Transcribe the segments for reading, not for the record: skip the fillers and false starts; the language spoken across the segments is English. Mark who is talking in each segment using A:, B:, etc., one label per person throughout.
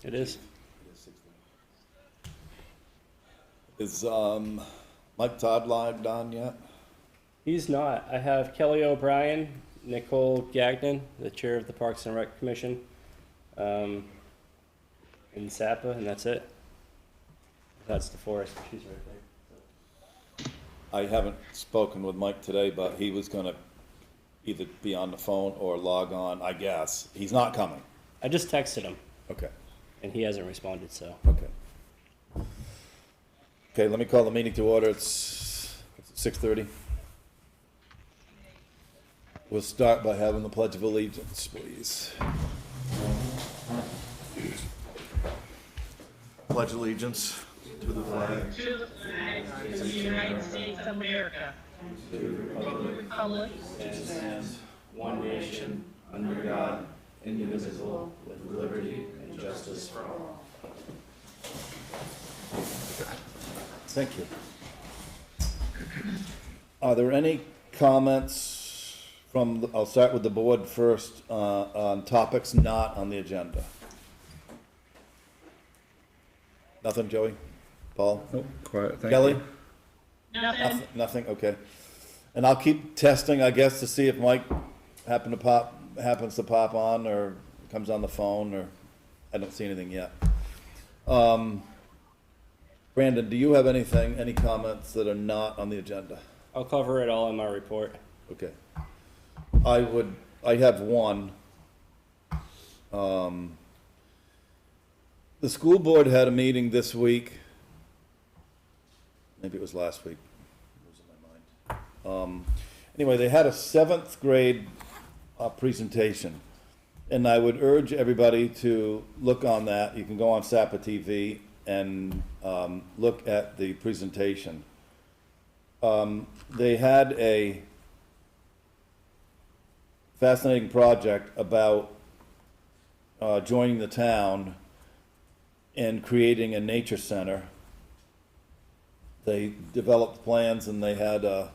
A: It is.
B: It is 6:30. Is Mike Todd logged on yet?
A: He's not. I have Kelly O'Brien, Nicole Gagnon, the chair of the Parks and Rec Commission, and SAPA, and that's it. That's the forest. She's right there.
B: I haven't spoken with Mike today, but he was gonna either be on the phone or log on, I guess. He's not coming.
A: I just texted him,
B: Okay,
A: and he hasn't responded, so.
B: okay. Okay, let me call the meeting to order. It's 6:30. We'll start by having the Pledge of Allegiance, please. Pledge allegiance to the flag
C: To the flag of the United States of America. To the republic.
A: stands one nation, under God, indivisible, with liberty and justice for all.
B: Thank you. Are there any comments from, I'll start with the board first, on topics not on the agenda? Nothing, Joey? Paul?
D: Nope, quiet, thank
B: Kelly?
D: you.
C: Nothing.
B: Nothing, okay. And I'll keep testing, I guess, to see if Mike happens to pop on or comes on the phone, or I don't see anything yet. Brandon, do you have any comments that are not on the agenda?
A: I'll cover it all in my report.
B: Okay. I have one. The school board had a meeting this week. Maybe it was last week. Losing my mind. Anyway, they had a 7th grade presentation. And I would urge everybody to look on that. You can go on SAPA TV and look at the presentation. They had a fascinating project about joining the town and creating a nature center. They developed plans and they had a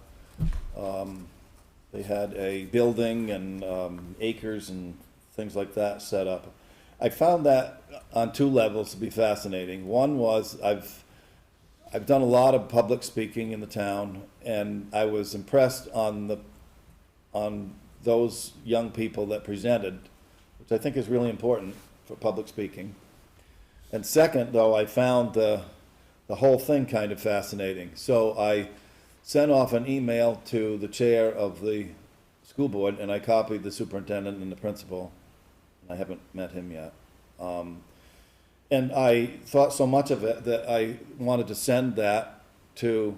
B: building and acres and things like that set up. I found that on 2 levels to be fascinating. One was I've done a lot of public speaking in the town, and I was impressed on those young people that presented, which I think is really important for public speaking. And second, though, I found the whole thing kind of fascinating. So I sent off an email to the chair of the school board, and I copied the superintendent and the principal. I haven't met him yet. And I thought so much of it that I wanted to send that to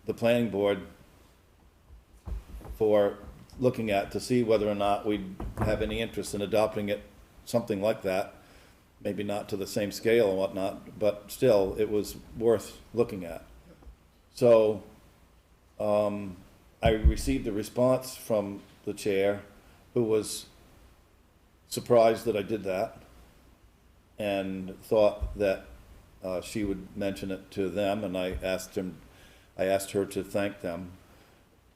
B: the planning board for looking at, to see whether or not we'd have any interest in adopting it, something like that. Maybe not to the same scale and whatnot, but still, it was worth looking at. So, I received a response from the chair, who was surprised that I did that, and thought that she would mention it to them, and I asked her to thank them.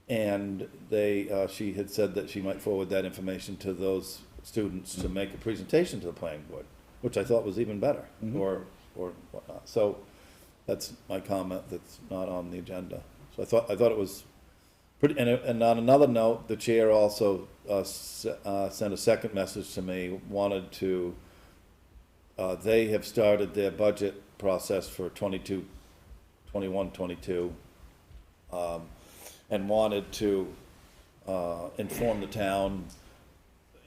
B: And she had said that she might forward that information to those students to make a presentation to the planning board, which I thought was even better, or whatnot. So that's my comment that's not on the agenda. So I thought it was pretty, and on another note, the chair also sent a second message to me, wanted to, they have started their budget process for 21, 22, and wanted to inform the town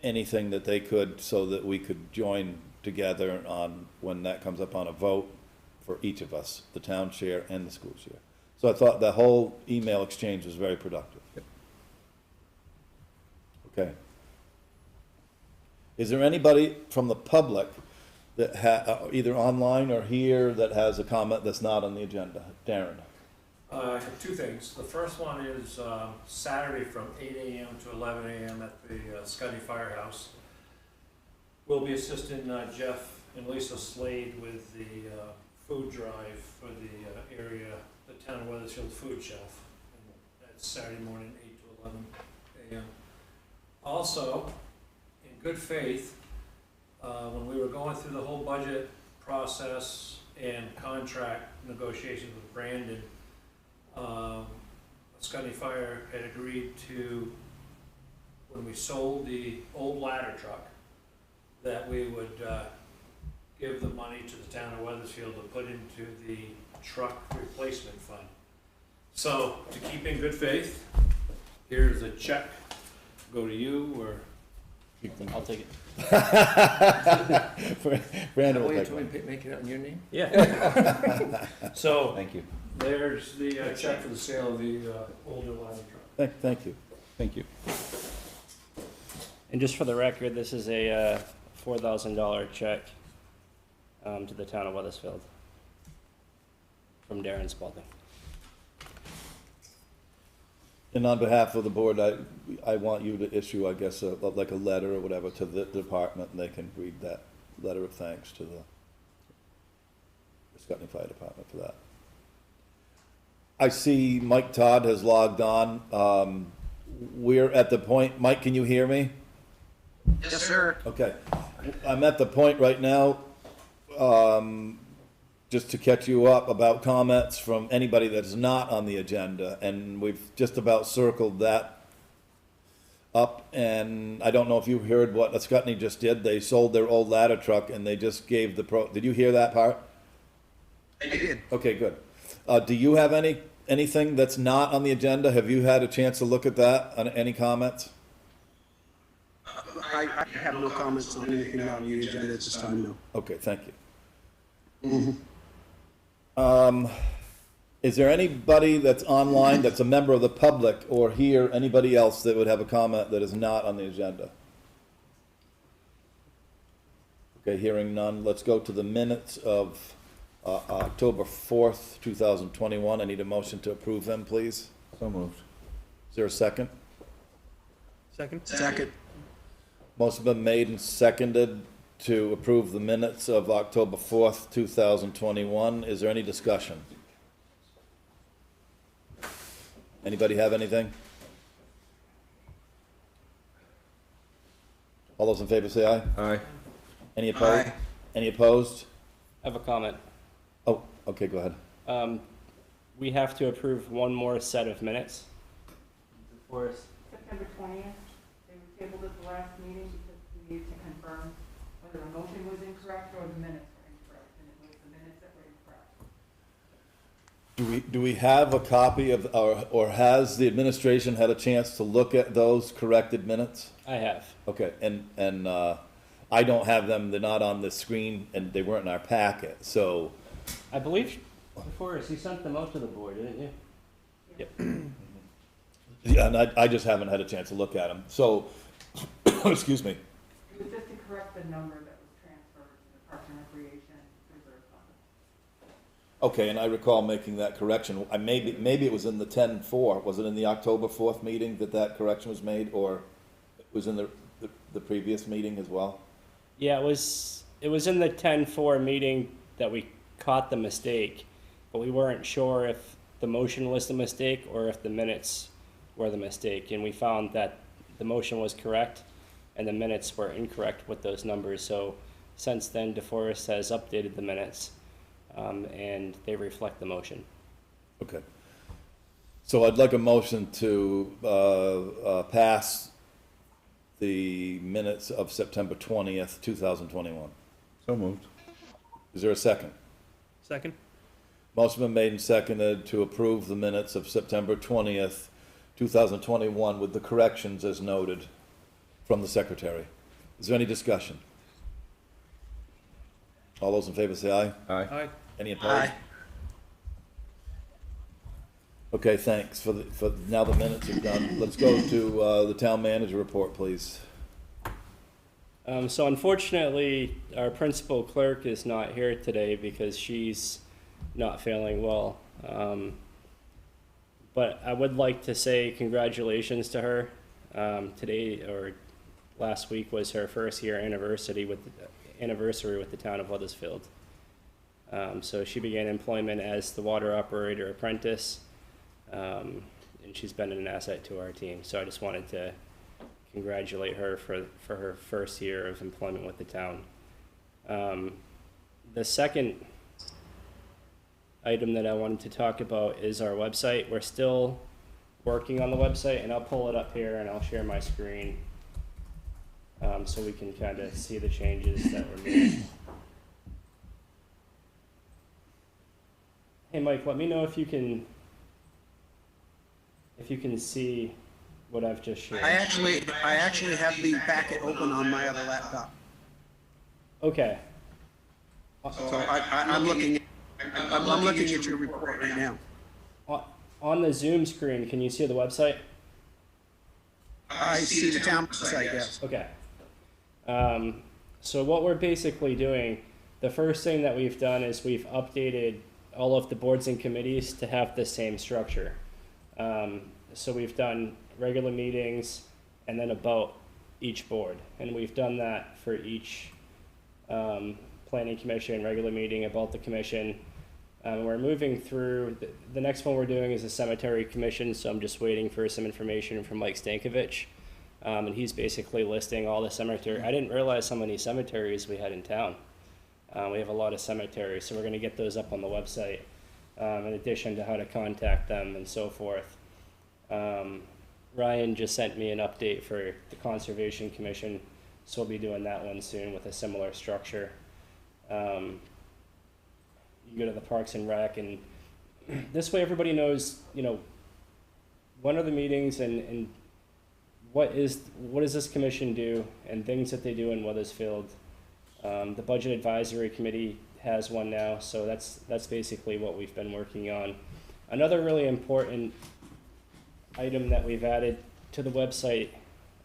B: anything that they could, so that we could join together on when that comes up on a vote for each of us, the town chair and the school chair. So I thought the whole email exchange was very productive. Okay. Is there anybody from the public that either online or here, that has a comment that's not on the agenda? Darren?
E: I have 2 things. The first one is Saturday from 8 a.m. to 11 a.m. at the Ascutney Firehouse. We'll be assisting Jeff and Lisa Slade with the food drive for the area, the town of Weathersfield food shelf. And that's Saturday morning, 8 to 11 a.m. Also, in good faith, when we were going through the whole budget process and contract negotiations with Brandon, Ascutney Fire had agreed to, when we sold the old ladder truck, that we would give the money to the town of Weathersfield to put into the truck replacement fund. So, to keep in good faith, here's a check. Go to you, or
A: I'll take it.
B: Brandon
D: Oh,
B: will
D: you
B: take
D: told me
B: one.
D: to make it out in your name?
A: Yeah.
E: so
D: Thank you.
E: there's the check for the sale of the older ladder truck.
B: Thank you. Thank you.
A: And just for the record, this is a $4,000 check to the town of Weathersfield from Darren Spalding.
B: And on behalf of the board, I want you to issue, I guess, like a letter or whatever to the department, and they can read that letter of thanks to the Ascutney Fire Department for that. I see Mike Todd has logged on. We're at the point, Mike, can you hear me?
D: Yes, sir.
B: Okay. I'm at the point right now, just to catch you up about comments from anybody that's not on the agenda, and we've just about circled that up, and I don't know if you heard what Ascutney just did. They sold their old ladder truck, and they just gave did you hear that part?
D: I did.
B: Okay, good. Do you have anything that's not on the agenda? Have you had a chance to look at that? Any comments?
F: I have no comments on anything on the agenda at this time, no.
B: Okay, thank you. Is there anybody that's online that's a member of the public or here, anybody else that would have a comment that is not on the agenda? Okay, hearing none, let's go to the minutes of October 4th, 2021. I need a motion to approve them, please.
D: So moved.
B: Is there a second?
F: Second.
B: Motion been made and seconded to approve the minutes of October 4th, 2021. Is there any discussion? Anybody have anything? All those in favor say aye.
D: Aye.
B: Any opposed? Any opposed?
A: I have a comment.
B: Oh, okay, go ahead.
A: We have to approve one more set of minutes.
G: September 20th, they were tabled at the last meeting because we needed to confirm whether the motion was incorrect or the minutes were incorrect, and it was the minutes that were incorrect.
B: Do we have a copy of, or has the administration had a chance to look at those corrected minutes?
A: I have.
B: Okay, and I don't have them, they're not on the screen, and they weren't in our packet, so,
A: I believe, DeForest, you sent them out to the board, didn't you? Yep.
B: yeah, and I just haven't had a chance to look at them, so, excuse me.
G: It was just to correct the number that was transferred to the Parks and Recreation Reserve Fund.
B: Okay, and I recall making that correction, maybe it was in the 10-4, was it in the October 4th meeting that correction was made, or it was in the previous meeting as well?
A: Yeah, it was in the 10-4 meeting that we caught the mistake, but we weren't sure if the motion was the mistake or if the minutes were the mistake, and we found that the motion was correct and the minutes were incorrect with those numbers. So since then, DeForest has updated the minutes, and they reflect the motion.
B: Okay. So I'd like a motion to pass the minutes of September 20th, 2021.
D: So moved.
B: Is there a second?
H: Second?
B: Motion been made and seconded to approve the minutes of September 20th, 2021 with the corrections as noted from the secretary. Is there any discussion? All those in favor say aye.
D: Aye.
H: Aye.
B: Any opposed? Okay, thanks. For now the minutes are done. Let's go to the town manager report, please.
A: So unfortunately, our principal clerk is not here today because she's not feeling well. But I would like to say congratulations to her. Today, or last week, was her first year anniversary with the town of Weathersfield. So she began employment as the water operator apprentice, and she's been an asset to our team. So I just wanted to congratulate her for her first year of employment with the town. The second item that I wanted to talk about is our website. We're still working on the website, and I'll pull it up here and I'll share my screen so we can kind of see the changes that were made. Hey Mike, let me know if you can see what I've just shared.
F: I actually have the packet open on my other laptop.
A: Okay.
F: So I'm looking at your report right now.
A: On the Zoom screen, can you see the website?
F: I see the town site, yes.
A: Okay. So what we're basically doing, the first thing that we've done is we've updated all of the boards and committees to have the same structure. So we've done regular meetings and then about each board. And we've done that for each planning commission, regular meeting, about the commission. We're moving through, the next one we're doing is a cemetery commission, so I'm just waiting for some information from Mike Stankovich. And he's basically listing all the cemetery. I didn't realize how many cemeteries we had in town. We have a lot of cemeteries, so we're gonna get those up on the website, in addition to how to contact them and so forth. Ryan just sent me an update for the Conservation Commission, so we'll be doing that one soon with a similar structure. You go to the Parks and Rec, and this way everybody knows, you know, when are the meetings and what does this commission do, and things that they do in Weathersfield. The Budget Advisory Committee has one now, so that's basically what we've been working on. Another really important item that we've added to the website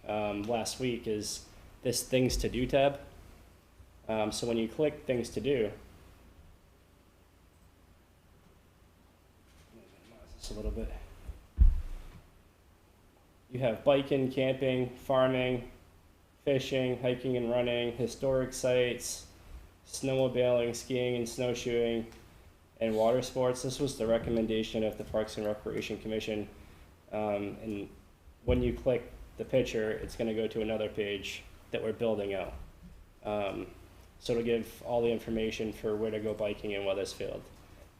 A: last week is this Things to Do tab. So when you click Things to Do, a little bit. You have biking, camping, farming, fishing, hiking and running, historic sites, snowmobiling, skiing and snowshoeing, and water sports. This was the recommendation of the Parks and Recreation Commission. And when you click the picture, it's going to go to another page that we're building out. So it'll give all the information for where to go biking in Weathersfield.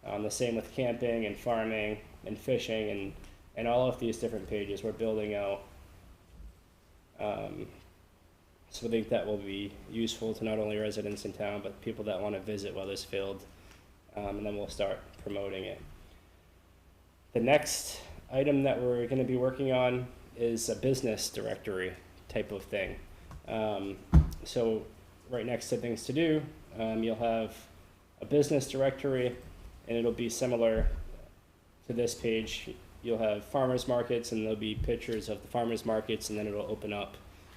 A: The same with camping and farming and fishing and all of these different pages we're building out. So I think that will be useful to not only residents in town, but people that want to visit Weathersfield, and then we'll start promoting it. The next item that we're going to be working on is a business directory type of thing. So right next to Things to Do, you'll have a business directory, and it'll be similar to this page. You'll have farmers markets, and there'll be pictures of the farmers markets, and then it'll open up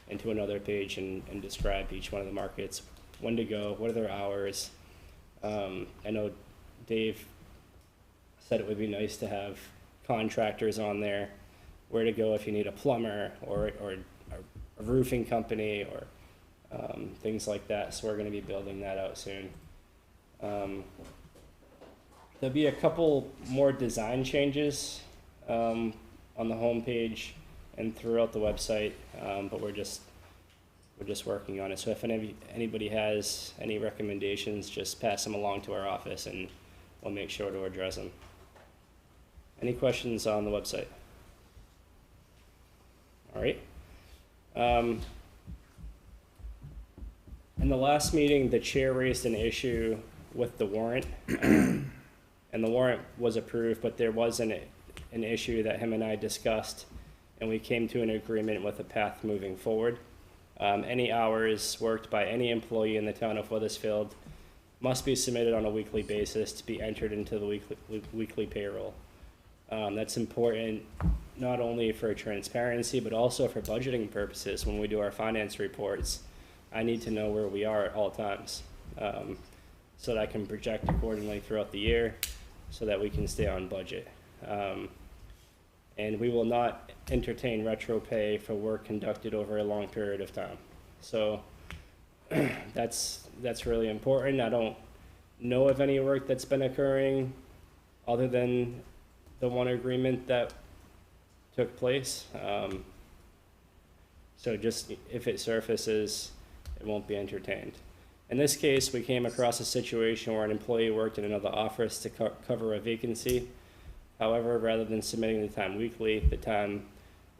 A: into another page and describe each one of the markets, when to go, what are their hours. I know Dave said it would be nice to have contractors on there, where to go if you need a plumber or a roofing company or things like that. So we're going to be building that out soon. There'll be a couple more design changes on the home page and throughout the website, but we're just working on it. So if anybody has any recommendations, just pass them along to our office and we'll make sure to address them. Any questions on the website? All right. In the last meeting, the chair raised an issue with the warrant, and the warrant was approved, but there was an issue that him and I discussed, and we came to an agreement with a path moving forward. Any hours worked by any employee in the town of Weathersfield must be submitted on a weekly basis to be entered into the weekly payroll. That's important not only for transparency, but also for budgeting purposes. When we do our finance reports, I need to know where we are at all times, so that I can project accordingly throughout the year so that we can stay on budget. And we will not entertain retro pay for work conducted over a long period of time. So that's really important. I don't know of any work that's been occurring other than the one agreement that took place. So just if it surfaces, it won't be entertained. In this case, we came across a situation where an employee worked in another office to cover a vacancy. However, rather than submitting the time weekly, the time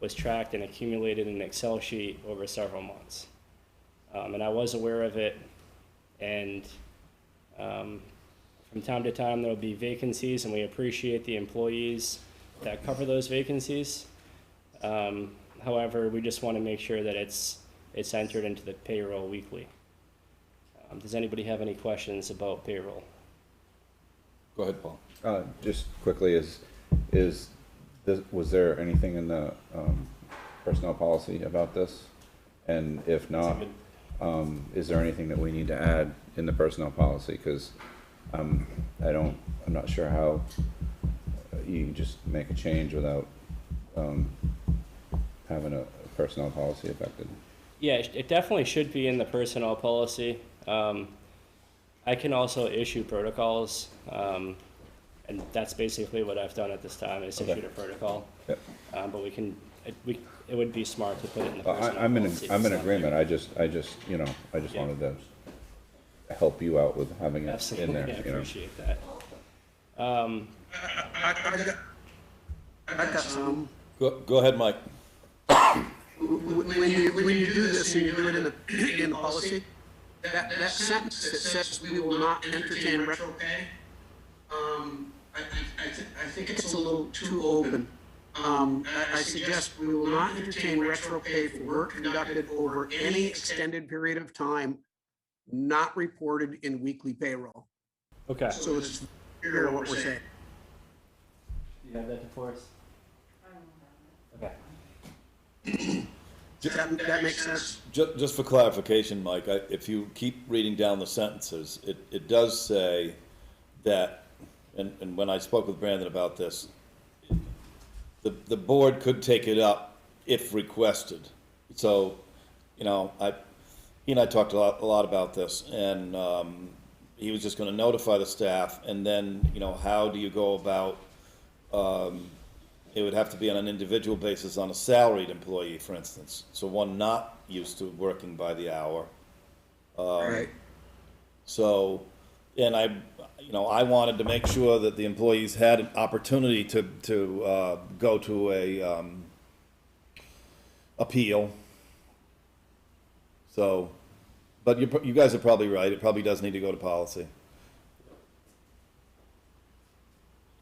A: was tracked and accumulated in an Excel sheet over several months. And I was aware of it, and from time to time there will be vacancies, and we appreciate the employees that cover those vacancies. However, we just want to make sure that it's entered into the payroll weekly. Does anybody have any questions about payroll?
B: Go ahead, Paul.
H: Just quickly, was there anything in the personnel policy about this? And if not, is there anything that we need to add in the personnel policy? Because I'm not sure how you can just make a change without having a personnel policy affected.
A: Yeah, it definitely should be in the personnel policy. I can also issue protocols, and that's basically what I've done at this time, is issued a protocol.
H: Yep.
A: But it would be smart to put it in the personnel
H: I'm
A: policy.
H: in agreement. I just
A: Yeah.
H: wanted to help you out with having it
A: Absolutely,
H: in there.
A: I
H: You know.
A: appreciate that.
F: I got some.
B: Go ahead, Mike.
F: When you do this and you do it in the policy, that sentence that says we will not entertain retro pay, I think it's a little too open. I suggest we will not entertain retro pay for work conducted over any extended period of time not reported in weekly payroll.
A: Okay.
F: So it's clear what we're saying.
A: Do you have that for us? Okay.
F: That makes sense?
B: Just for clarification, Mike, if you keep reading down the sentences, it does say that, and when I spoke with Brandon about this, the board could take it up if requested. So, he and I talked a lot about this, and he was just gonna notify the staff, and then, how do you go about, it would have to be on an individual basis on a salaried employee, for instance. So one not used to working by the hour.
F: Right.
B: So, and I wanted to make sure that the employees had an opportunity to go to a appeal. So, but you guys are probably right. It probably does need to go to policy.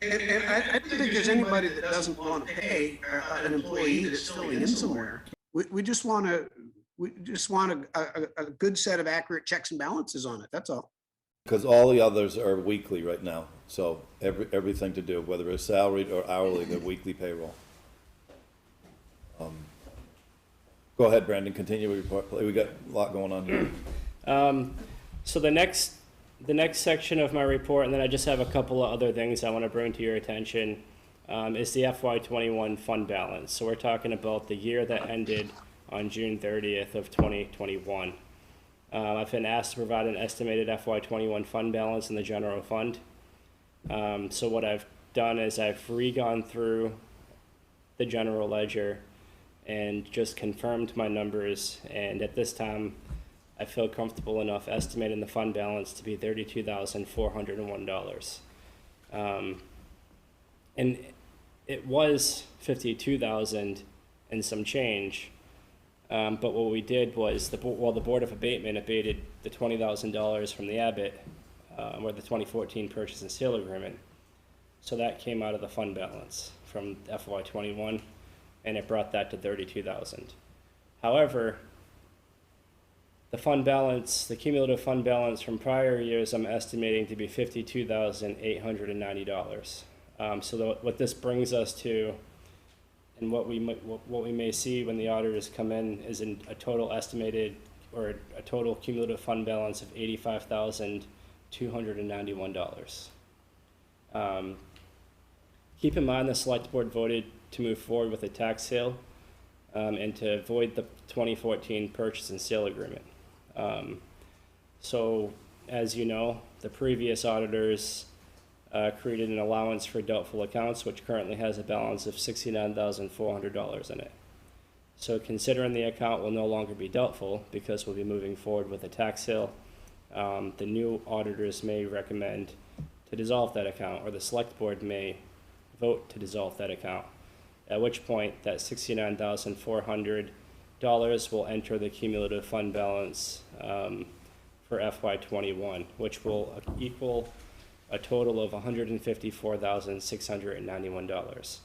F: And I don't think there's anybody that doesn't want to pay an employee that's still in somewhere. We just want a good set of accurate checks and balances on it, that's all.
B: Because all the others are weekly right now. So everything to do, whether it's salaried or hourly, they're weekly payroll. Go ahead, Brandon, continue with your report. We got a lot going on here.
A: So the next section of my report, and then I just have a couple of other things I want to bring to your attention, is the FY21 fund balance. So we're talking about the year that ended on June 30th of 2021. I've been asked to provide an estimated FY21 fund balance in the general fund. So what I've done is I've re-gone through the general ledger and just confirmed my numbers, and at this time I feel comfortable enough estimating the fund balance to be $32,401. And it was $52,000 and some change. But what we did was, the Board of Abatement abated the $20,000 from the Abbott, or the 2014 purchase and sale agreement. So that came out of the fund balance from FY21, and it brought that to $32,000. However, the fund balance, the cumulative fund balance from prior years, I'm estimating to be $52,890. So what this brings us to, and what we may see when the auditors come in, is a total estimated, or a total cumulative fund balance of $85,291. Keep in mind the select board voted to move forward with a tax sale and to void the 2014 purchase and sale agreement. So, as you know, the previous auditors created an allowance for doubtful accounts, which currently has a balance of $69,400 in it. So considering the account will no longer be doubtful because we'll be moving forward with a tax sale, the new auditors may recommend to dissolve that account, or the select board may vote to dissolve that account. At which point, that $69,400 will enter the cumulative fund balance for FY '21, which will equal a total of $154,691.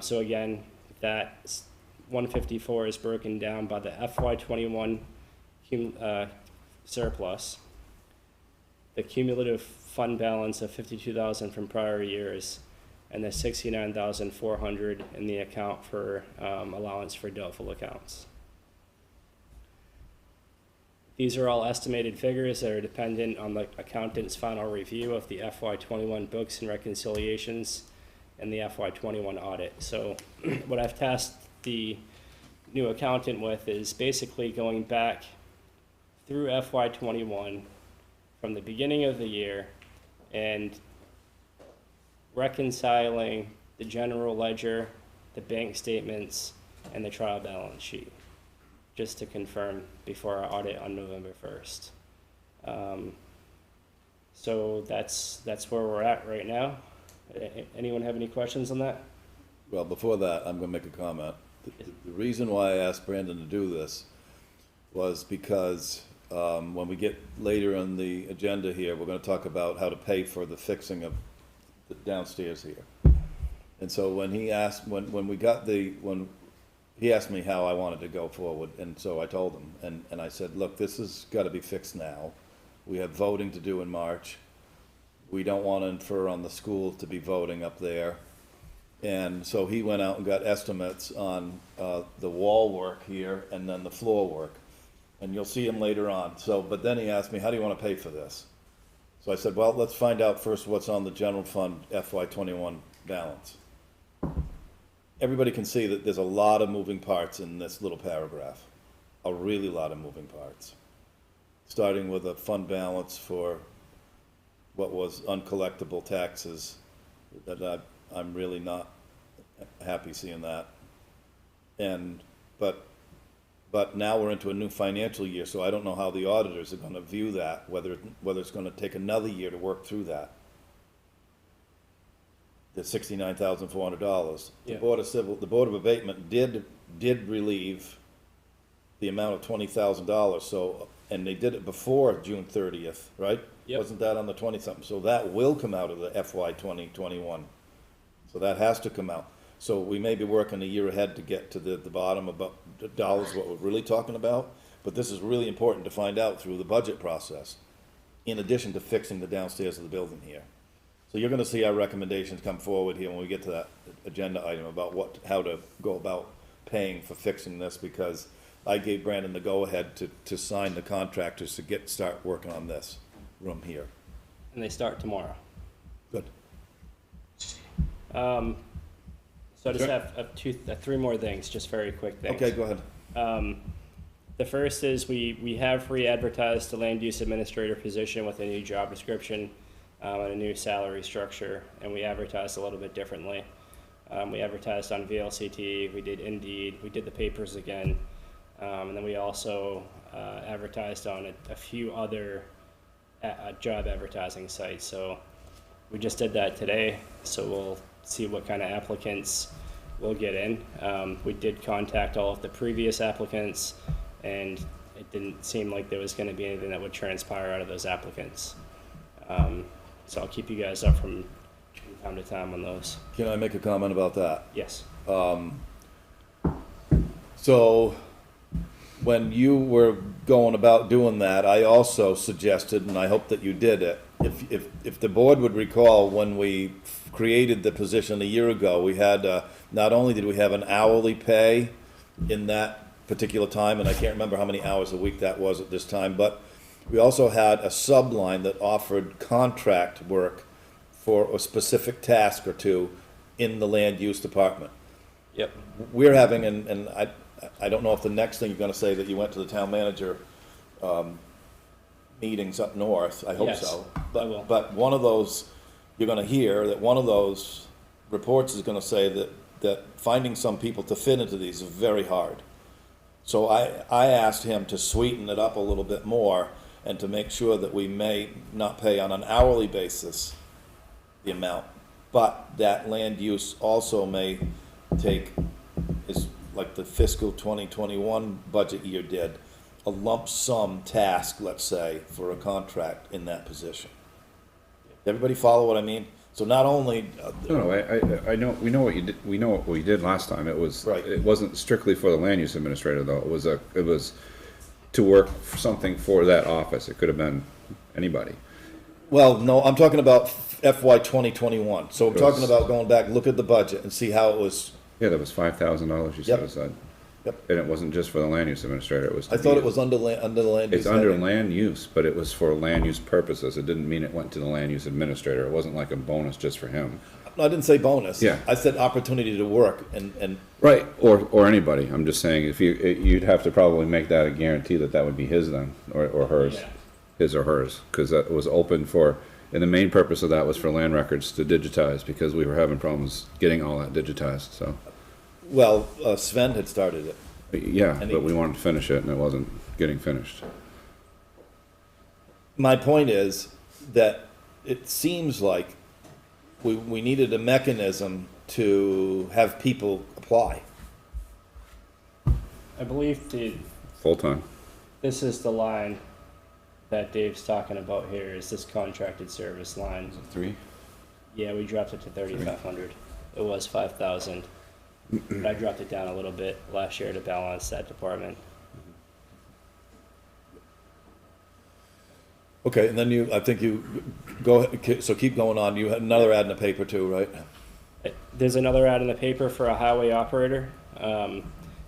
A: So again, that 154 is broken down by the FY '21 surplus, the cumulative fund balance of 52,000 from prior years, and the 69,400 in the account for allowance for doubtful accounts. These are all estimated figures that are dependent on the accountant's final review of the FY '21 books and reconciliations and the FY '21 audit. So what I've tasked the new accountant with is basically going back through FY '21 from the beginning of the year and reconciling the general ledger, the bank statements, and the trial balance sheet, just to confirm before our audit on November 1st. So that's where we're at right now. Anyone have any questions on that?
B: Well, before that, I'm gonna make a comment. The reason why I asked Brandon to do this was because when we get later on the agenda here, we're gonna talk about how to pay for the fixing of the downstairs here. And so when he asked, when he asked me how I wanted to go forward, and so I told him, and I said, look, this has gotta be fixed now. We have voting to do in March. We don't wanna infer on the school to be voting up there. And so he went out and got estimates on the wall work here and then the floor work. And you'll see him later on. So, but then he asked me, how do you want to pay for this? So I said, well, let's find out first what's on the general fund FY '21 balance. Everybody can see that there's a lot of moving parts in this little paragraph. A really lot of moving parts. Starting with a fund balance for what was uncollectible taxes, that I'm really not happy seeing that. But now we're into a new financial year, so I don't know how the auditors are gonna view that, whether it's gonna take another year to work through that. The $69,400.
A: Yeah.
B: The Board of Abatement did relieve the amount of $20,000, so, and they did it before June 30th, right?
A: Yep.
B: Wasn't that on the 20-something? So that will come out of the FY 2021. So that has to come out. So we may be working a year ahead to get to the bottom about the dollars, what we're really talking about. But this is really important to find out through the budget process, in addition to fixing the downstairs of the building here. So you're gonna see our recommendations come forward here when we get to that agenda item about how to go about paying for fixing this, because I gave Brandon the go-ahead to sign the contractors to start working on this room here.
A: And they start tomorrow.
B: Good.
A: So I just
B: Sure.
A: have three more things, just very quick things.
B: Okay, go ahead.
A: The first is we have re-advertised the land use administrator position with a new job description and a new salary structure, and we advertised a little bit differently. We advertised on VLCT, we did Indeed, we did the papers again, and then we also advertised on a few other job advertising sites. So we just did that today, so we'll see what kind of applicants we'll get in. We did contact all of the previous applicants, and it didn't seem like there was going to be anything that would transpire out of those applicants. So I'll keep you guys up from time to time on those.
B: Can I make a comment about that?
A: Yes.
B: So when you were going about doing that, I also suggested, and I hope that you did it, if the board would recall, when we created the position a year ago, we had, not only did we have an hourly pay in that particular time, and I can't remember how many hours a week that was at this time, but we also had a subline that offered contract work for a specific task or two in the land use department.
A: Yep.
B: We're having, and I don't know if the next thing you're gonna say that you went to the town manager, meetings up north, I hope
A: Yes,
B: so.
A: I will.
B: But one of those, you're gonna hear that one of those reports is gonna say that finding some people to fit into these is very hard. So I asked him to sweeten it up a little bit more and to make sure that we may not pay on an hourly basis the amount, but that land use also may take, is like the fiscal 2021 budget year did, a lump sum task, let's say, for a contract in that position. Everybody follow what I mean? So not only,
H: No, I know, we know what you did, we know what we did last time. It was,
B: Right.
H: it wasn't strictly for the land use administrator, though. It was to work for something for that office. It could have been anybody.
B: well, no, I'm talking about FY 2021. So I'm
H: It
B: talking
H: was-
B: about going back, look at the budget and see how it was.
H: Yeah, that was $5,000 you set
B: Yep.
H: aside.
B: Yep.
H: And it wasn't just for the land use administrator, it was. to
B: I thought
H: be-
B: it was under the land use.
H: It's under
B: heading.
H: land use, but it was for land use purposes. It didn't mean it went to the land use administrator. It wasn't like a bonus just for him.
B: No, I didn't say bonus.
H: Yeah.
B: I said opportunity to work and
H: Right, or anybody. I'm just saying, if you'd have to probably make that a guarantee that that would be his then, or hers,
A: Yeah.
H: his or hers, because that was open for, and the main purpose of that was for land records to digitize, because we were having problems getting all that digitized, so.
B: well, Sven had started it.
H: Yeah,
B: And
H: but
B: he-
H: we wanted to finish it, and it wasn't getting finished.
B: My point is that it seems like we needed a mechanism to have people apply.
A: I believe
H: Full-time.
A: this is the line that Dave's talking about here, is this contracted service line.
H: 3?
A: Yeah, we dropped it to 3,500. It was 5,000. But I dropped it down a little bit last year to balance that department.
B: Okay, and then I think you go, so keep going on. You had another ad in the paper too, right?
A: There's another ad in the paper for a highway operator.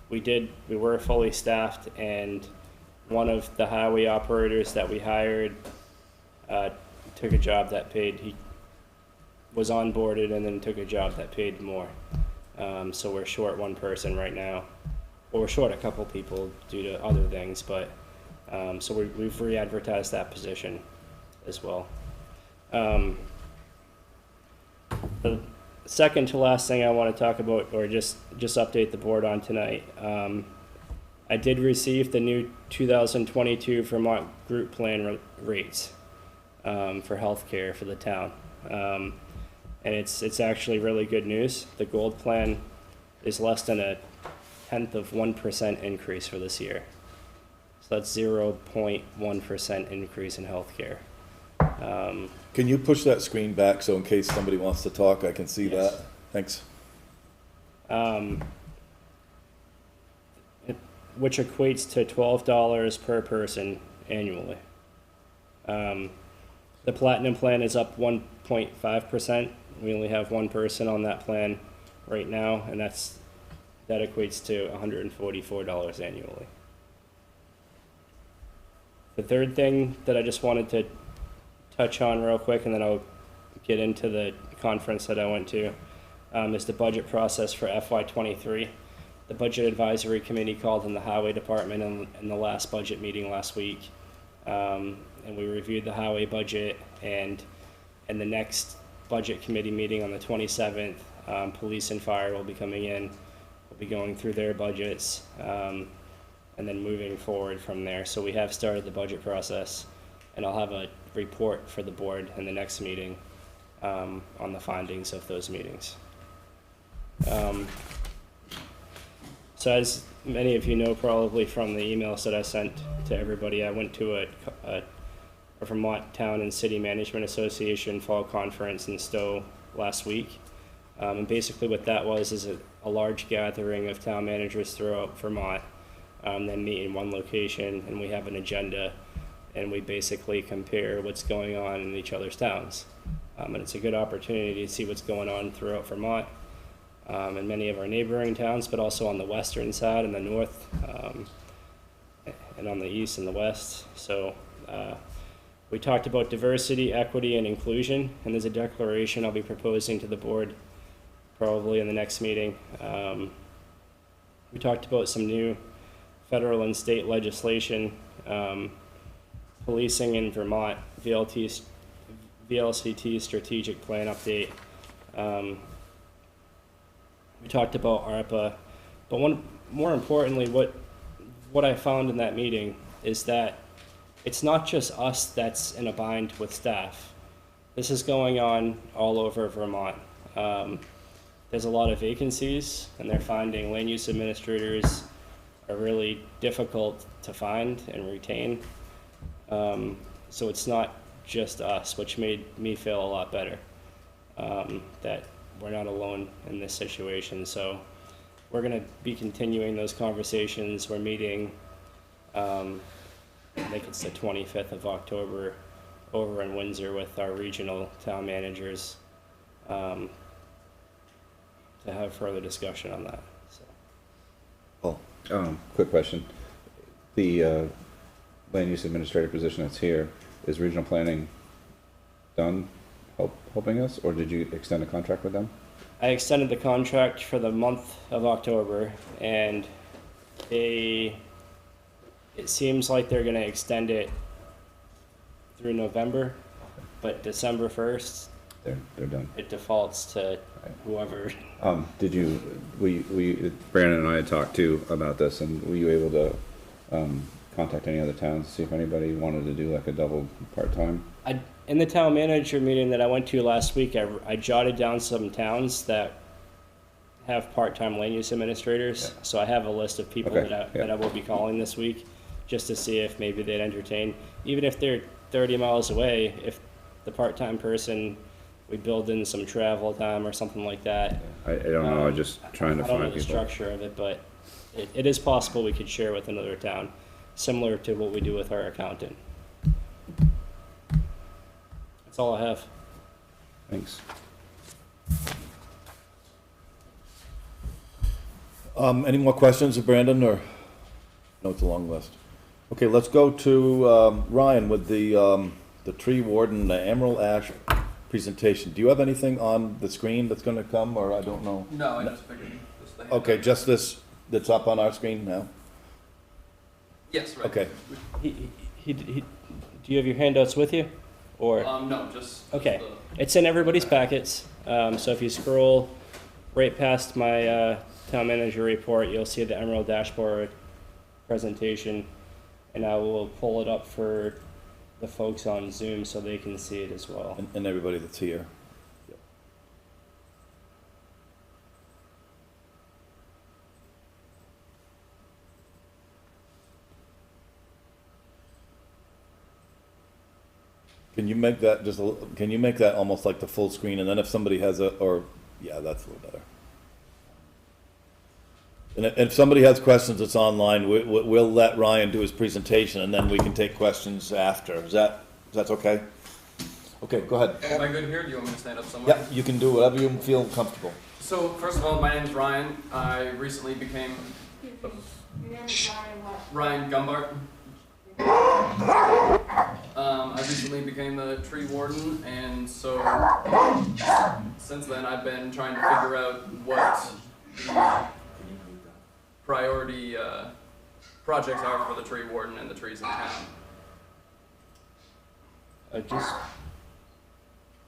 A: We were fully staffed, and one of the highway operators that we hired took a job that paid, he was onboarded and then took a job that paid more. So we're short one person right now. Well, we're short a couple people due to other things, but so we've re-advertised that position as well. The second to last thing I want to talk about, or just update the board on tonight, I did receive the new 2022 Vermont group plan rates for healthcare for the town. And it's actually really good news. The gold plan is less than 0.1% increase for this year. So that's 0.1% increase in healthcare.
B: Can you push that screen back so in case somebody wants to talk, I can see
A: Yes.
B: that? Thanks.
A: Which equates to $12 per person annually. The platinum plan is up 1.5%. We only have one person on that plan right now, and that equates to $144 annually. The third thing that I just wanted to touch on real quick, and then I'll get into the conference that I went to, is the budget process for FY23. The Budget Advisory Committee called in the Highway Department in the last budget meeting last week, and we reviewed the highway budget, and in the next budget committee meeting on the 27th, police and fire will be coming in. We'll be going through their budgets, and then moving forward from there. So we have started the budget process, and I'll have a report for the board in the next meeting on the findings of those meetings. So as many of you know probably from the emails that I sent to everybody, I went to a Vermont Town and City Management Association fall conference in Stowe last week. And basically what that was is a large gathering of town managers throughout Vermont. Then meet in one location, and we have an agenda, and we basically compare what's going on in each other's towns. And it's a good opportunity to see what's going on throughout Vermont, in many of our neighboring towns, but also on the western side and the north, and on the east and the west. So we talked about diversity, equity, and inclusion, and there's a declaration I'll be proposing to the board probably in the next meeting. We talked about some new federal and state legislation, policing in Vermont, VLCT strategic plan update. We talked about ARPA, but more importantly, what I found in that meeting is that it's not just us that's in a bind with staff. This is going on all over Vermont. There's a lot of vacancies, and they're finding land use administrators are really difficult to find and retain. So it's not just us, which made me feel a lot better, that we're not alone in this situation. So we're gonna be continuing those conversations. We're meeting, I think it's the 25th of October over in Windsor with our regional town managers, to have further discussion on that, so.
B: Paul?
H: Quick question. The land use administrator position that's here, is regional planning done helping us, or did you extend a contract with them?
A: I extended the contract for the month of October, and it seems like they're gonna extend it through November, but December 1st,
H: They're done.
A: it defaults to whoever.
H: Did you, Brandon and I had talked too about this, and were you able to, contact any other towns, see if anybody wanted to do like a double part-time?
A: In the town manager meeting that I went to last week, I jotted down some towns that have part-time land use administrators.
H: Yeah.
A: So I have a list of people
H: Okay,
A: that I will be calling this week, just to see if maybe they'd entertain, even if they're 30 miles away, if the part-time person, we build in some travel time or something like that.
H: I don't know, I'm just trying to
A: I don't know
H: find
A: the
H: people.
A: structure of it, but it is possible we could share with another town, similar to what we do with our accountant. That's all I have.
H: Thanks.
B: Any more questions of Brandon, or? No, it's a long list. Okay, let's go to, Ryan with the tree warden, the emerald ash presentation. Do you have anything on the screen that's gonna come, or I don't know?
I: No, I just figured this thing.
B: Okay, just this, that's up on our screen now?
I: Yes, right.
B: Okay,
A: Do you have your handouts with you? Or,
I: No, just.
A: okay, it's in everybody's packets. So if you scroll right past my town manager report, you'll see the Emerald Dashboard presentation. And I will pull it up for the folks on Zoom so they can see it as well.
B: and everybody that's here. Can you make that just can you make that almost like the full screen, and then if somebody has yeah, that's a little better. And if somebody has questions that's online, we'll let Ryan do his presentation, and then we can take questions after. That's okay? Okay, go ahead.
I: Am I good here? Do you want me to stand up somewhere?
B: Yeah, you can do whatever you feel comfortable.
I: So, first of all, my name's Ryan. I recently became
G: Your name is Ryan what?
I: Ryan Gumbart. I recently became the tree warden, and so since then I've been trying to figure out what the priority projects are for the tree warden and the trees in town.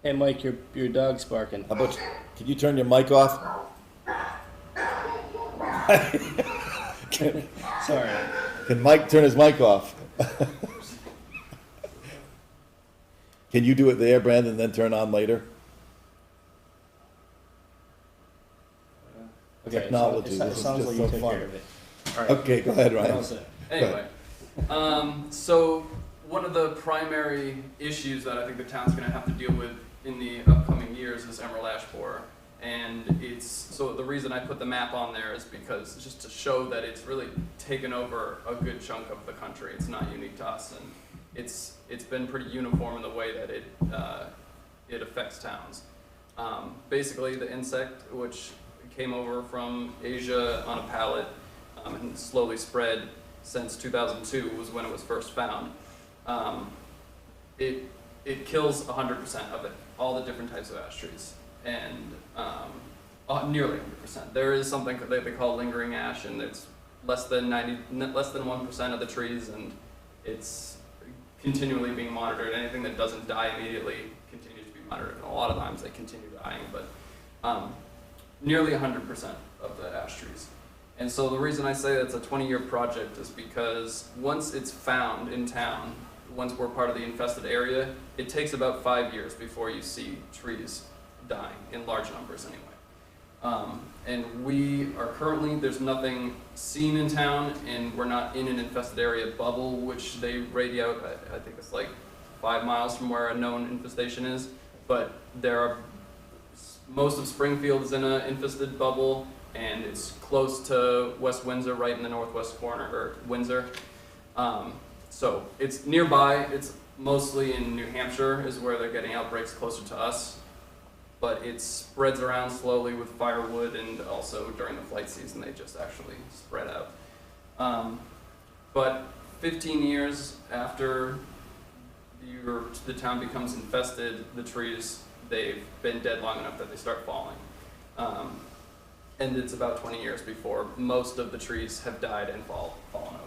A: Hey Mike, your dog's barking.
B: How about, can you turn your mic off?
A: Sorry.
B: Can Mike turn his mic off? Can you do it there, Brandon, and then turn on later?
A: Okay,
B: Technology,
A: it
B: this is
A: sounds
B: just
A: like
B: so
A: you took
B: fun.
A: care of it.
I: All right.
B: Okay, go ahead, Ryan.
A: How's it?
I: Anyway, so one of the primary issues that I think the town's going to have to deal with in the upcoming years is emerald ash borer. And so the reason I put the map on there is because just to show that it's really taken over a good chunk of the country. It's not unique to us, and it's been pretty uniform in the way that it affects towns. Basically, the insect, which came over from Asia on a pallet and slowly spread since 2002 was when it was first found. It kills 100% of it, all the different types of ash trees, and nearly 100%. There is something that they call lingering ash, and it's less than 1% of the trees, and it's continually being monitored. Anything that doesn't die immediately continues to be monitored, and a lot of times they continue dying, but nearly 100% of the ash trees. And so the reason I say it's a 20-year project is because once it's found in town, once we're part of the infested area, it takes about 5 years before you see trees dying in large numbers anyway. And we are currently, there's nothing seen in town, and we're not in an infested area bubble, which they radiate out, I think it's like 5 miles from where a known infestation is. But there are, most of Springfield is in an infested bubble, and it's close to West Windsor, right in the northwest corner, or Windsor. So it's nearby. It's mostly in New Hampshire is where they're getting outbreaks closer to us. But it spreads around slowly with firewood, and also during the flight season they just actually spread out. But 15 years after the town becomes infested, the trees, they've been dead long enough that they start falling. And it's about 20 years before most of the trees have died and fallen over.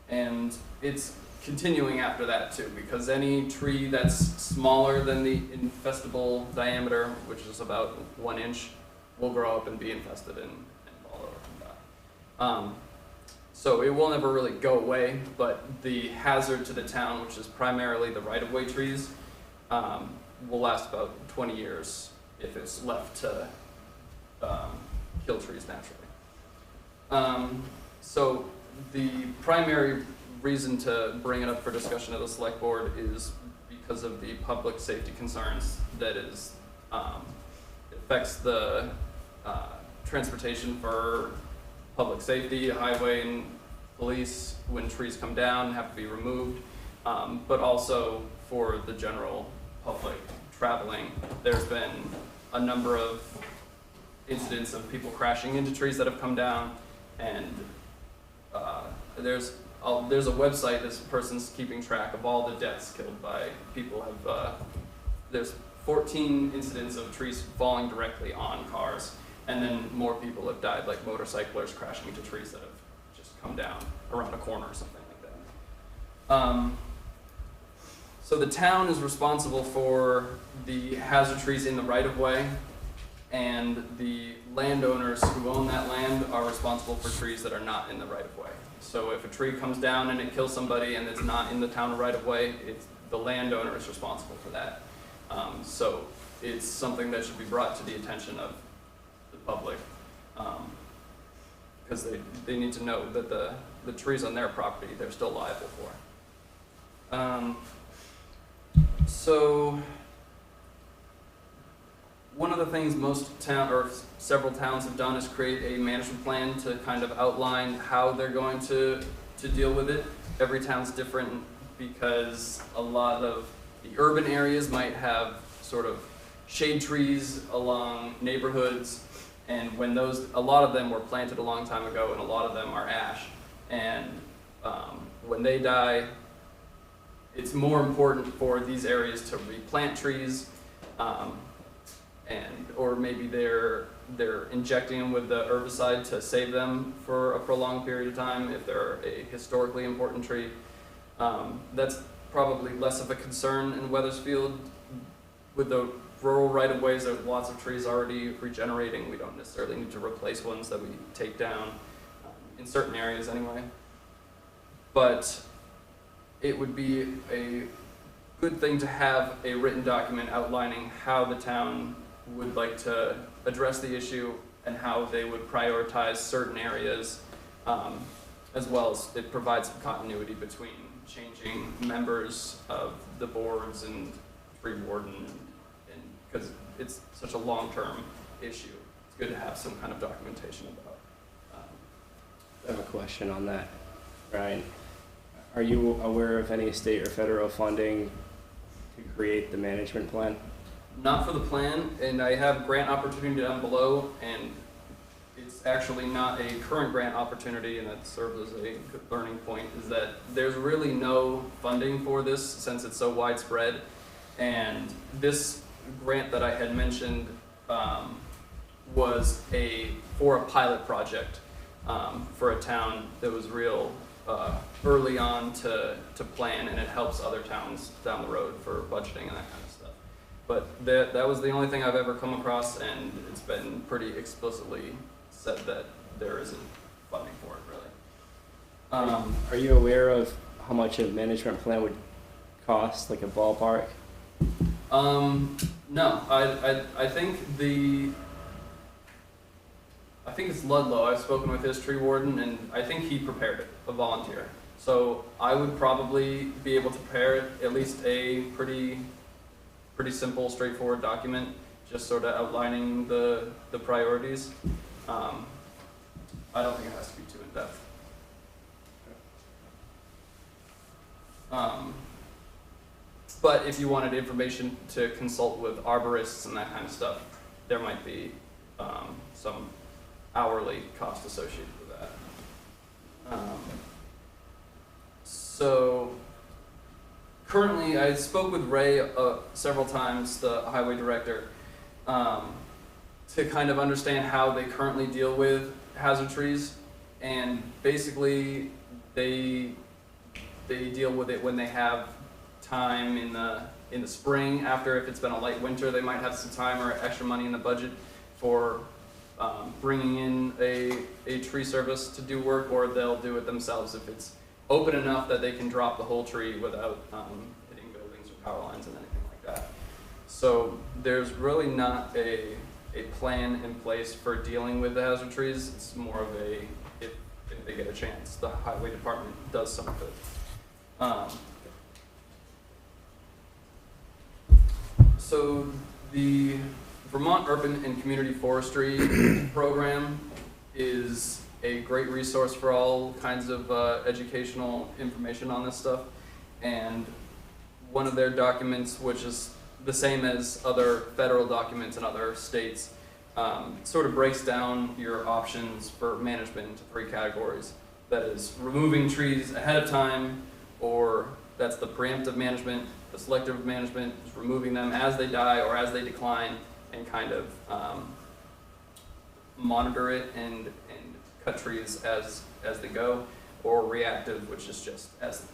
I: And it's continuing after that too, because any tree that's smaller than the infestable diameter, which is about 1 inch, will grow up and be infested and fall over and die. So it will never really go away, but the hazard to the town, which is primarily the right-of-way trees, will last about 20 years if it's left to kill trees naturally. So the primary reason to bring it up for discussion of the select board is because of the public safety concerns that is, affects the transportation for public safety, highway and police when trees come down and have to be removed, but also for the general public traveling. There's been a number of incidents of people crashing into trees that have come down, and there's a website this person's keeping track of all the deaths killed by people. There's 14 incidents of trees falling directly on cars, and then more people have died, like motorcyclers crashing into trees that have just come down around a corner or something like that. So the town is responsible for the hazard trees in the right-of-way, and the landowners who own that land are responsible for trees that are not in the right-of-way. So if a tree comes down and it kills somebody and it's not in the town right-of-way, the landowner is responsible for that. So it's something that should be brought to the attention of the public, because they need to know that the trees on their property they're still liable for. So one of the things several towns have done is create a management plan to kind of outline how they're going to deal with it. Every town's different because a lot of the urban areas might have sort of shade trees along neighborhoods, and when a lot of them were planted a long time ago, and a lot of them are ash, and when they die, it's more important for these areas to replant trees, or maybe they're injecting them with the herbicide to save them for a prolonged period of time if they're a historically important tree. That's probably less of a concern in Weathersfield. With the rural right-of-ways, there's lots of trees already regenerating. We don't necessarily need to replace ones that we take down, in certain areas anyway. But it would be a good thing to have a written document outlining how the town would like to address the issue and how they would prioritize certain areas, as well as it provides some continuity between changing members of the boards and tree warden, and because it's such a long-term issue, it's good to have some kind of documentation about.
A: I have a question on that, Brian. Are you aware of any state or federal funding to create the management plan?
I: Not for the plan, and I have grant opportunity down below, and it's actually not a current grant opportunity, and that serves as a good learning point, is that there's really no funding for this since it's so widespread. And this grant that I had mentioned was for a pilot project for a town that was real early on to plan, and it helps other towns down the road for budgeting and that kind of stuff. But that was the only thing I've ever come across, and it's been pretty explicitly said that there isn't funding for it, really.
A: Are you aware of how much a management plan would cost, like a ballpark?
I: No, I think it's Ludlow. I've spoken with his tree warden, and I think he prepared it, a volunteer. So I would probably be able to prepare it, at least a pretty simple, straightforward document, just sort of outlining the priorities. I don't think it has to be too in-depth. But if you wanted information to consult with arborists and that kind of stuff, there might be some hourly cost associated with that. So currently, I spoke with Ray several times, the highway director, to kind of understand how they currently deal with hazard trees, and basically they deal with it when they have time in the spring. After, if it's been a light winter, they might have some time or extra money in the budget for bringing in a tree service to do work, or they'll do it themselves if it's open enough that they can drop the whole tree without hitting buildings or power lines and anything like that. So there's really not a plan in place for dealing with the hazard trees. It's more of a, if they get a chance, the highway department does some of it. So the Vermont Urban and Community Forestry Program is a great resource for all kinds of educational information on this stuff. And one of their documents, which is the same as other federal documents in other states, sort of breaks down your options for management into 3 categories. That is removing trees ahead of time, or that's the preemptive management. The selective management is removing them as they die or as they decline, and kind of monitor it and cut trees as they go. Or reactive, which is just as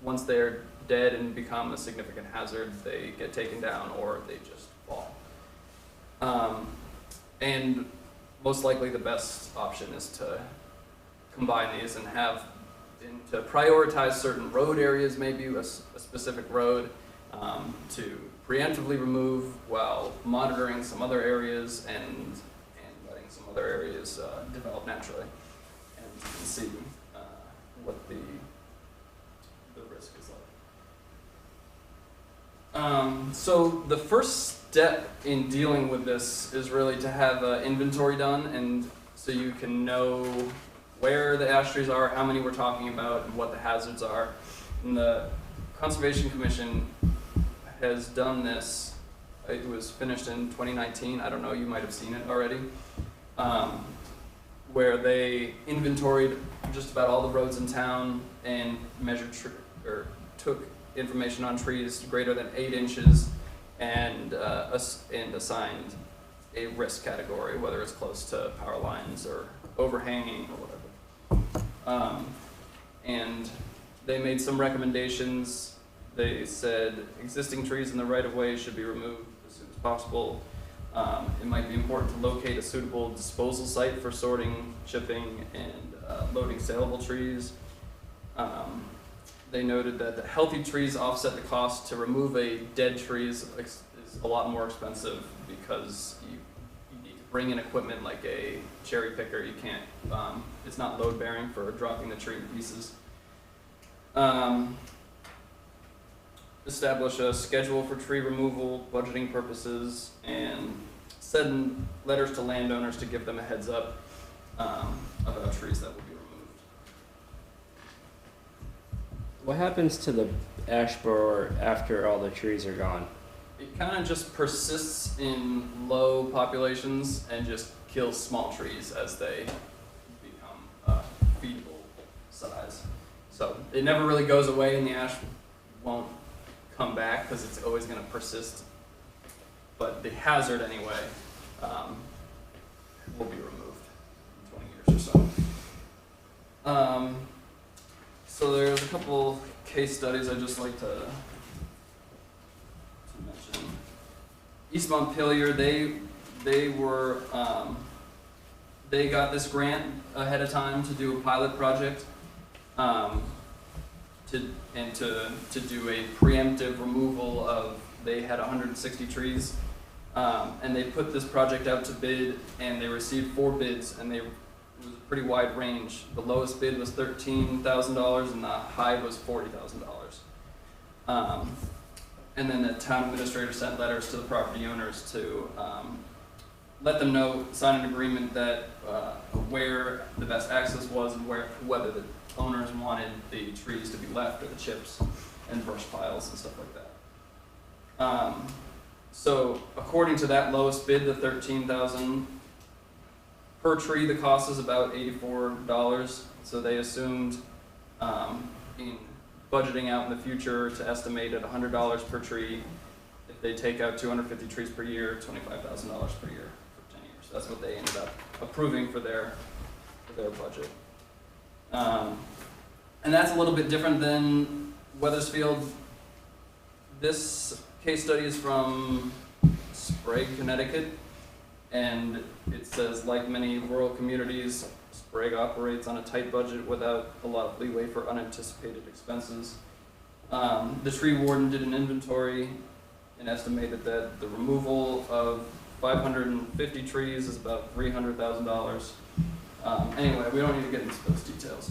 I: once they're dead and become a significant hazard, they get taken down or they just fall. And most likely the best option is to combine these and to prioritize certain road areas, maybe a specific road, to preemptively remove while monitoring some other areas and letting some other areas develop naturally. And you can see what the risk is like. So the first step in dealing with this is really to have an inventory done, and so you can know where the ash trees are, how many we're talking about, and what the hazards are. And the Conservation Commission has done this. It was finished in 2019. I don't know, you might have seen it already. Where they inventoried just about all the roads in town and measured or took information on trees greater than 8 inches and assigned a risk category, whether it's close to power lines or overhanging or whatever. And they made some recommendations. They said existing trees in the right-of-way should be removed as soon as possible. It might be important to locate a suitable disposal site for sorting, chipping, and loading saleable trees. They noted that the healthy trees offset the cost. To remove a dead tree is a lot more expensive because you need to bring in equipment like a cherry picker. You can't, it's not load bearing for dropping the tree in pieces. Establish a schedule for tree removal, budgeting purposes, and send letters to landowners to give them a heads up about trees that will be removed.
A: What happens to the ash borer after all the trees are gone?
I: It kind of just persists in low populations and just kills small trees as they become feasible size. So it never really goes away, and the ash won't come back because it's always going to persist. But the hazard anyway will be removed in 20 years or so. So there's a couple case studies I'd just like to mention. East Montpelier, they were they got this grant ahead of time to do a pilot project. to do a preemptive removal of, they had 160 trees. And they put this project out to bid, and they received 4 bids, and it was a pretty wide range. The lowest bid was $13,000, and the high was $40,000. And then the town administrator sent letters to the property owners to let them know, sign an agreement that where the best access was and whether the owners wanted the trees to be left or the chips and brush piles and stuff like that. So according to that lowest bid, the $13,000 per tree, the cost is about $84. So they assumed in budgeting out in the future to estimate at $100 per tree. If they take out 250 trees per year, $25,000 per year for 10 years. That's what they ended up approving for their budget. And that's a little bit different than Weathersfield. This case study is from Sprague, Connecticut, and it says, like many rural communities, Sprague operates on a tight budget without a lot of leeway for unanticipated expenses. The tree warden did an inventory and estimated that the removal of 550 trees is about $300,000. Anyway, we don't need to get into those details.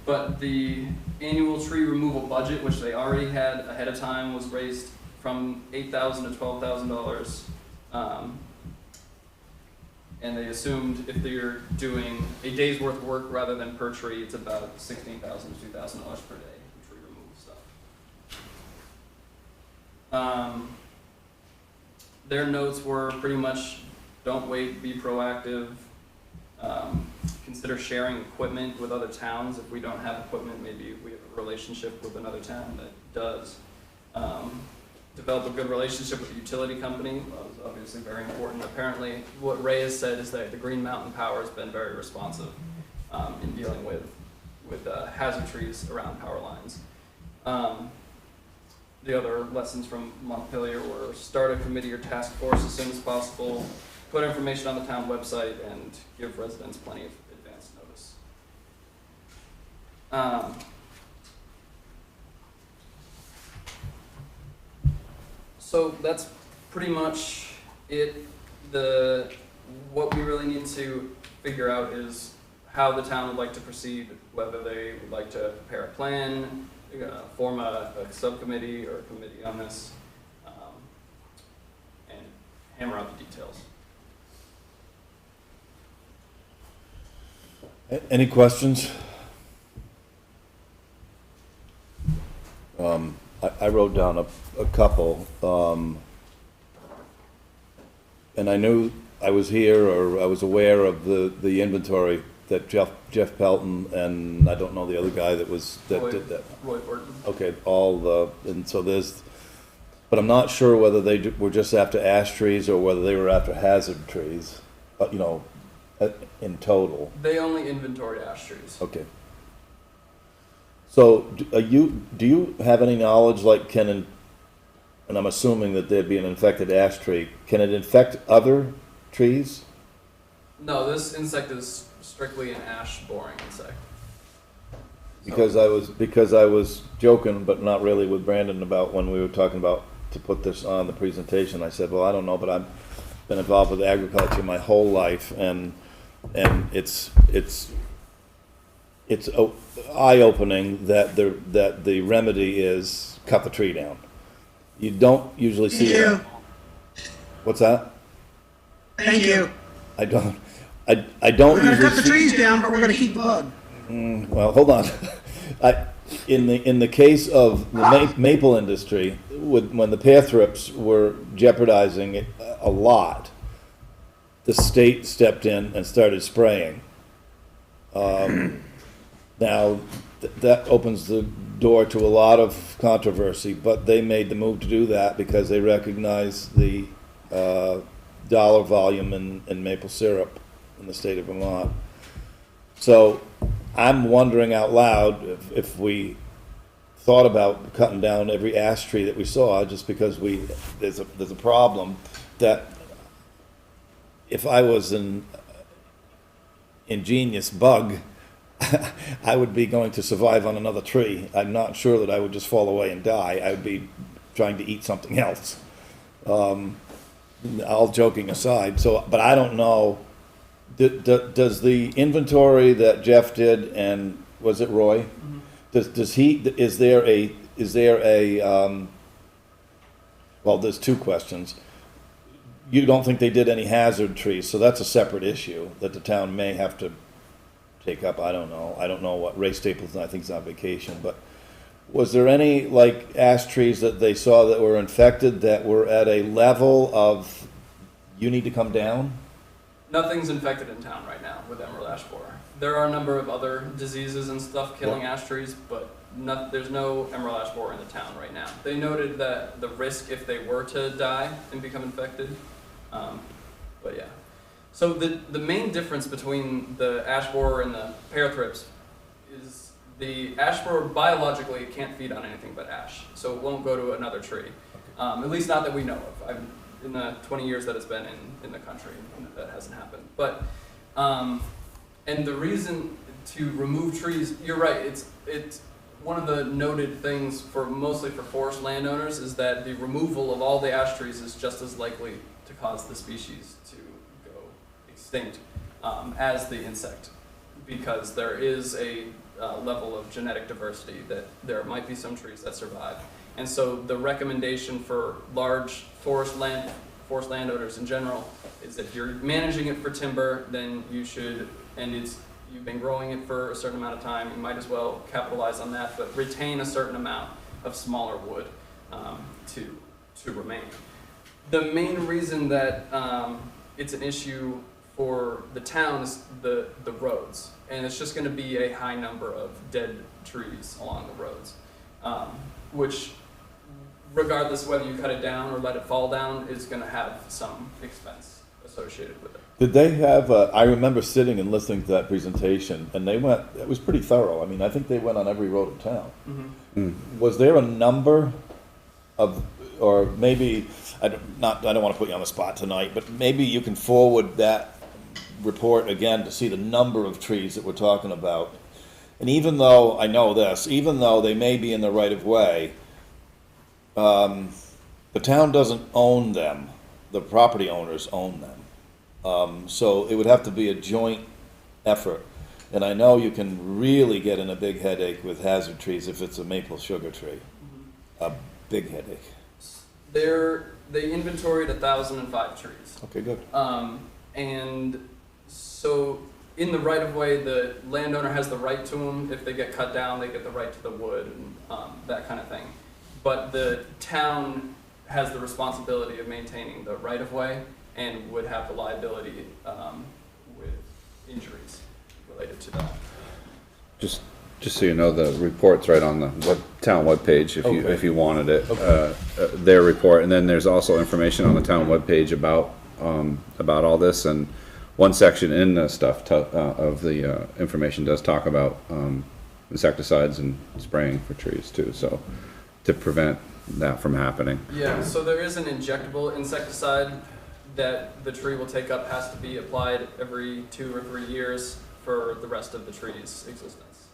I: But the annual tree removal budget, which they already had ahead of time, was raised from $8,000 to $12,000. And they assumed if they're doing a day's worth of work rather than per tree, it's about $16,000 to $2,000 per day for tree removal stuff. Their notes were pretty much, don't wait, be proactive. Consider sharing equipment with other towns. If we don't have equipment, maybe we have a relationship with another town that does. Develop a good relationship with the utility company. That was obviously very important. Apparently, what Ray has said is that the Green Mountain Power has been very responsive in dealing with hazard trees around power lines. The other lessons from Montpelier were start a committee or task force as soon as possible, put information on the town website, and give residents plenty of advance notice. So that's pretty much it. What we really need to figure out is how the town would like to proceed, whether they would like to prepare a plan, form a subcommittee or a committee on this, and hammer out the details.
B: Any questions? I wrote down a couple, and I knew I was here, or I was aware of the inventory that Jeff Pelton, and I don't know the other guy that did that.
I: Roy Burton.
B: Okay, and so but I'm not sure whether they were just after ash trees or whether they were after hazard trees, in total.
I: They only inventoried ash trees.
B: Okay. So, do you have any knowledge, like, and I'm assuming that there'd be an infected ash tree, can it infect other trees?
I: No, this insect is strictly an ash boring insect.
B: Because I was joking, but not really, with Brandon about when we were talking about to put this on the presentation. I said, well, I don't know, but I've been involved with agriculture my whole life, and it's eye-opening that the remedy is cut the tree down. You don't usually see that. What's that?
F: Thank you.
B: I don't
F: We're gonna
B: usually
F: cut the
B: see.
F: trees down, but we're gonna keep bug.
B: Well, hold on. In the case of the maple industry, when the pear thrips were jeopardizing it a lot, the state stepped in and started spraying. Now, that opens the door to a lot of controversy, but they made the move to do that because they recognize the dollar volume in maple syrup in the state of Vermont. So I'm wondering out loud if we thought about cutting down every ash tree that we saw, just because there's a problem that if I was an ingenious bug, I would be going to survive on another tree. I'm not sure that I would just fall away and die. I would be trying to eat something else. All joking aside, so, but I don't know, does the inventory that Jeff did, and was it Roy? Does he, is there a, well, there's two questions. You don't think they did any hazard trees, so that's a separate issue that the town may have to take up. I don't know. I don't know what Ray Stapleton, I think, is on vacation, but was there any, like, ash trees that they saw that were infected that were at a level of, you need to come down?
I: Nothing's infected in town right now with emerald ash borer. There are a number of other diseases and stuff killing ash trees, but there's no emerald ash borer in the town right now. They noted that the risk if they were to die and become infected, but yeah. So the main difference between the ash borer and the parathrips is the ash borer biologically can't feed on anything but ash, so it won't go to another tree. At least not that we know of. In the 20 years that it's been in the country, that hasn't happened. But and the reason to remove trees, you're right. It's one of the noted things for mostly for forest landowners is that the removal of all the ash trees is just as likely to cause the species to go extinct as the insect, because there is a level of genetic diversity that there might be some trees that survive. And so the recommendation for large forest landowners in general is that if you're managing it for timber, then you should, and you've been growing it for a certain amount of time, you might as well capitalize on that, but retain a certain amount of smaller wood to remain. The main reason that it's an issue for the town is the roads, and it's just going to be a high number of dead trees along the roads, which, regardless of whether you cut it down or let it fall down, is going to have some expense associated with it.
B: Did they have, I remember sitting and listening to that presentation, and they went, it was pretty thorough. I mean, I think they went on every road in town.
I: Mm-hmm.
B: Was there a number of, or maybe, I don't want to put you on the spot tonight, but maybe you can forward that report again to see the number of trees that we're talking about. And even though, I know this, even though they may be in the right of way, the town doesn't own them, the property owners own them. So it would have to be a joint effort. And I know you can really get in a big headache with hazard trees if it's a maple sugar tree. A big headache.
I: They inventoried 1,005 trees.
B: Okay, good.
I: And so in the right of way, the landowner has the right to them. If they get cut down, they get the right to the wood and that kind of thing. But the town has the responsibility of maintaining the right of way and would have the liability with injuries related to that.
H: Just so you know, the report's right on the town webpage if you wanted it.
B: Okay.
H: Their report, and then there's also information on the town webpage about all this, and one section in the stuff of the information does talk about insecticides and spraying for trees too, so to prevent that from happening.
I: Yeah, so there is an injectable insecticide that the tree will take up, has to be applied every 2 or 3 years for the rest of the tree's existence.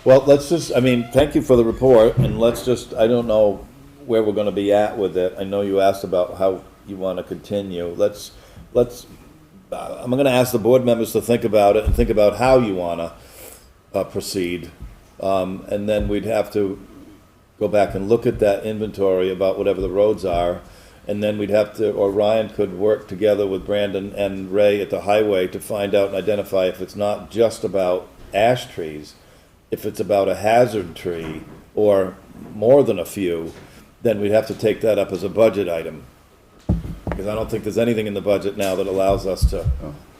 B: Well, let's just, I mean, thank you for the report, and let's just, I don't know where we're gonna be at with it. I know you asked about how you wanna continue. I'm gonna ask the board members to think about it and think about how you wanna proceed. And then we'd have to go back and look at that inventory about whatever the roads are. And then we'd have to, or Ryan could work together with Brandon and Ray at the highway to find out and identify if it's not just about ash trees, if it's about a hazard tree or more than a few, then we'd have to take that up as a budget item. Because I don't think there's anything in the budget now that allows us to,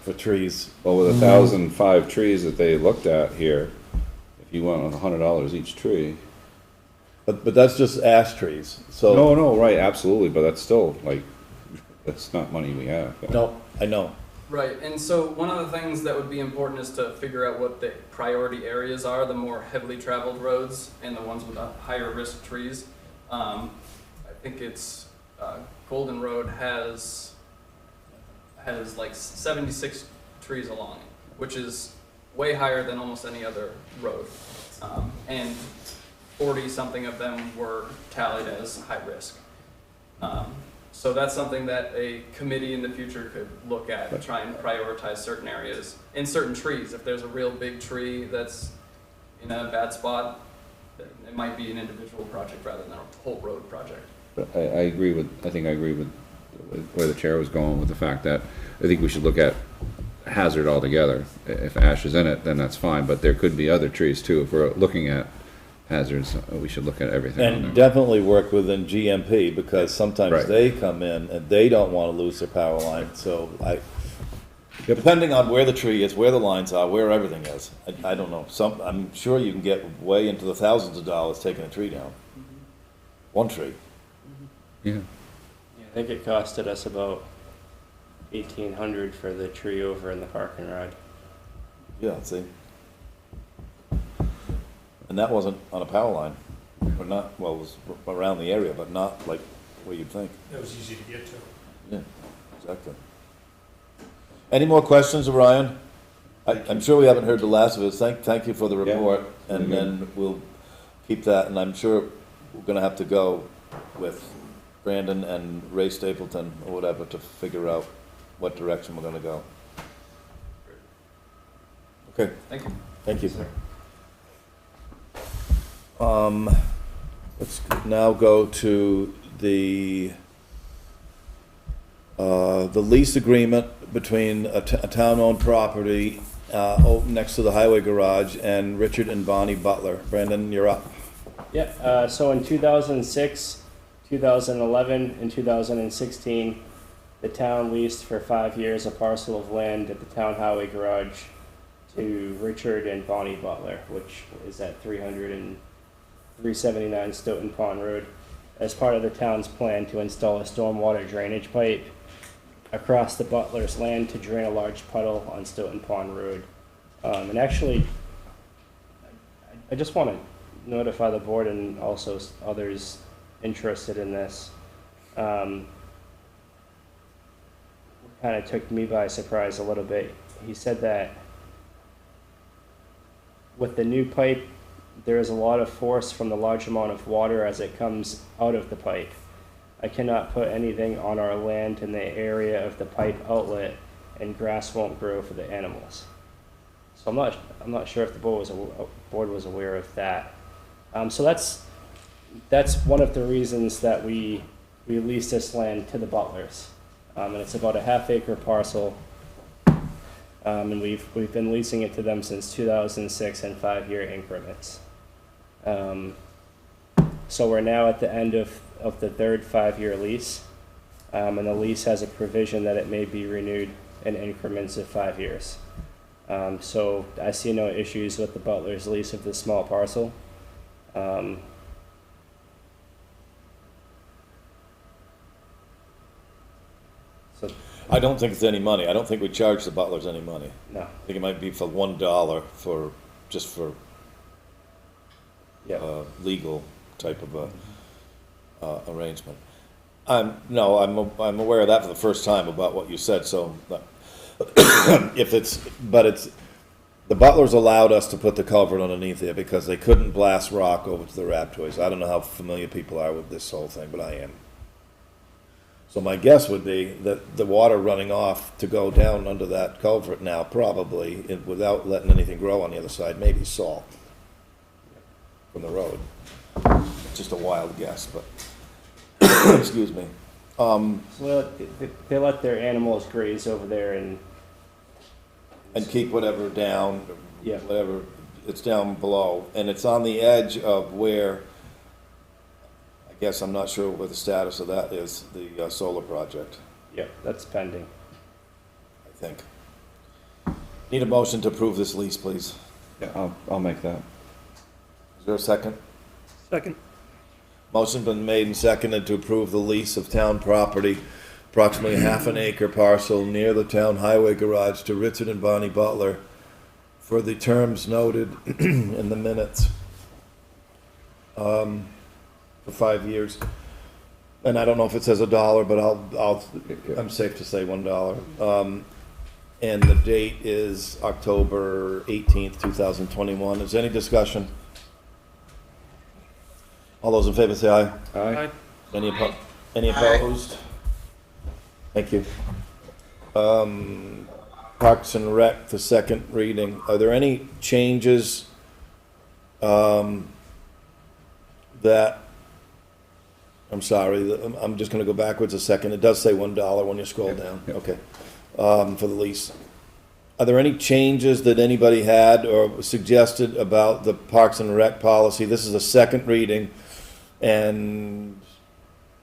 B: for trees.
H: Well, with 1,005 trees that they looked at here, if you went with $100 each tree.
B: But that's just ash trees, so.
H: No, right, absolutely, but that's still, like, that's not money we have.
B: No, I know.
I: Right, and so one of the things that would be important is to figure out what the priority areas are, the more heavily traveled roads and the ones with the higher risk trees. I think it's Golden Road has like 76 trees along it, which is way higher than almost any other road. And 40-something of them were tallied as high risk. So that's something that a committee in the future could look at and try and prioritize certain areas and certain trees. If there's a real big tree that's in a bad spot, then it might be an individual project rather than a whole road project.
H: But I agree with where the chair was going with the fact that I think we should look at hazard altogether. If ash is in it, then that's fine, but there could be other trees too. If we're looking at hazards, we should look at everything on
B: And
H: there.
B: definitely work within GMP, because sometimes
H: Right.
B: they come in and they don't wanna lose their power line, so depending on where the tree is, where the lines are, where everything is, I don't know, I'm sure you can get way into the thousands of dollars taking a tree down. One tree.
H: Yeah,
A: I think it costed us about 1,800 for the tree over in the parking ride.
B: Yeah, see? And that wasn't on a power line, or not, well, it was around the area, but not like where you'd think.
E: It was easy to get to.
B: Yeah, exactly. Any more questions, Orion? I'm sure we haven't heard the last of it. Thank you for the report, and then we'll keep that, and I'm sure we're gonna have to go with Brandon and Ray Stapleton or whatever to figure out what direction we're gonna go. Okay,
I: Thank you.
B: thank you. Let's now go to the lease agreement between a town-owned property, next to the highway garage, and Richard and Bonnie Butler. Brandon, you're up.
A: Yeah, so in 2006, 2011, and 2016, the town leased for 5 years a parcel of land at the town highway garage to Richard and Bonnie Butler, which is at 379 Stoughton Pond Road, as part of the town's plan to install a stormwater drainage pipe across the Butler's land to drain a large puddle on Stoughton Pond Road. And actually, I just want to notify the board and also others interested in this. Kind of took me by surprise a little bit. He said that with the new pipe, there is a lot of force from the large amount of water as it comes out of the pipe. I cannot put anything on our land in the area of the pipe outlet, and grass won't grow for the animals. So I'm not sure if the board was aware of that. So that's one of the reasons that we leased this land to the Butlers, and it's about a half-acre parcel. And we've been leasing it to them since 2006 in 5-year increments. So we're now at the end of the third 5-year lease, and the lease has a provision that it may be renewed in increments of 5 years. So I see no issues with the Butler's lease of this small parcel. So
B: I don't think it's any money. I don't think we charge the Butlers any money.
A: no,
B: I think it might be for $1 for, just for
A: yeah.
B: legal type of a arrangement. I'm aware of that for the first time about what you said, so the Butlers allowed us to put the culvert underneath there because they couldn't blast rock over to the Raptoys. I don't know how familiar people are with this whole thing, but I am. So my guess would be that the water running off to go down under that culvert now probably, without letting anything grow on the other side, maybe salt from the road. Just a wild guess, but, excuse me.
A: So they let their animals graze over there, and
B: keep whatever down,
A: yeah.
B: whatever, it's down below. And it's on the edge of where, I guess I'm not sure what the status of that is, the solar project,
A: Yep, that's pending.
B: I think. Need a motion to approve this lease, please.
H: Yeah, I'll make that.
B: Is there a second?
A: Second.
B: Motion been made and seconded to approve the lease of town property, approximately half an acre parcel near the town highway garage to Richard and Bonnie Butler for the terms noted in the minutes, for 5 years. And I don't know if it says $1, but I'm safe to say $1. and the date is October 18th, 2021. Is there any discussion? All those in favor say aye.
H: Aye.
B: Any opposed? Thank you. Parks and Rec for second reading. Are there any changes that, I'm sorry, I'm just gonna go backwards a second. It does say $1 when you scroll down.
H: Yep.
B: Okay. For the lease. Are there any changes that anybody had or suggested about the Parks and Rec policy? This is a second reading, and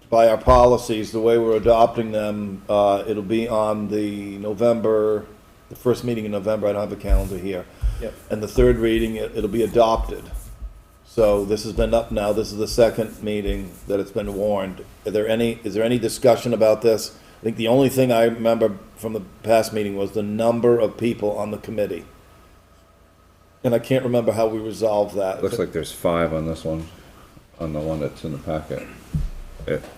B: by our policies, the way we're adopting them, it'll be on the first meeting in November. I don't have a calendar here.
A: Yep.
B: And the third reading, it'll be adopted. So this has been up now. This is the second meeting that it's been warned. Is there any discussion about this? I think the only thing I remember from the past meeting was the number of people on the committee. And I can't remember how we resolved that.
H: Looks like there's 5 on this one, on the one that's in the packet.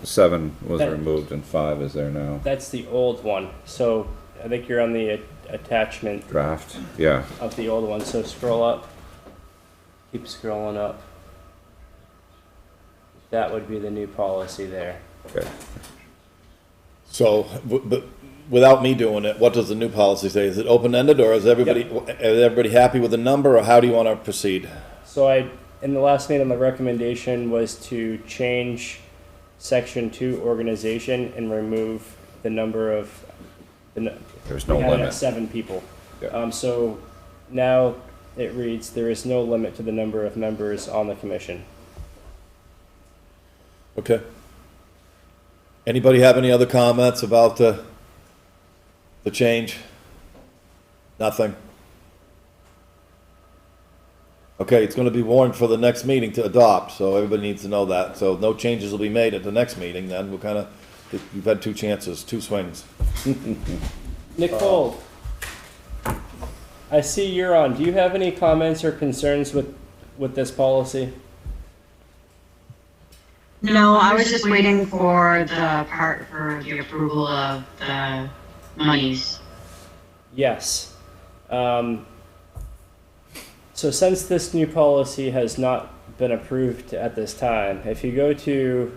H: 7 was
A: That-
H: removed and 5 is there now.
A: That's the old one. So I think you're on the attachment
H: Draft, yeah.
A: of the old one. So scroll up. Keep scrolling up. That would be the new policy there.
H: Okay.
B: So, but without me doing it, what does the new policy say? Is it open-ended, or is everybody happy with the number, or how do you want to proceed?
A: So in the last meeting, the recommendation was to change section 2 organization and remove the number of,
H: There's no
A: we had it at
H: limit.
A: 7 people.
H: Yeah.
A: So now it reads, there is no limit to the number of members on the commission.
B: Okay. Anybody have any other comments about the change? Nothing? Okay, it's gonna be warned for the next meeting to adopt, so everybody needs to know that. So no changes will be made at the next meeting, then we'll kinda, you've had 2 chances, 2 swings.
A: Nicole, I see you're on. Do you have any comments or concerns with this policy?
J: No, I was just waiting for the part for the approval of the monies.
A: Yes. So since this new policy has not been approved at this time, if you go to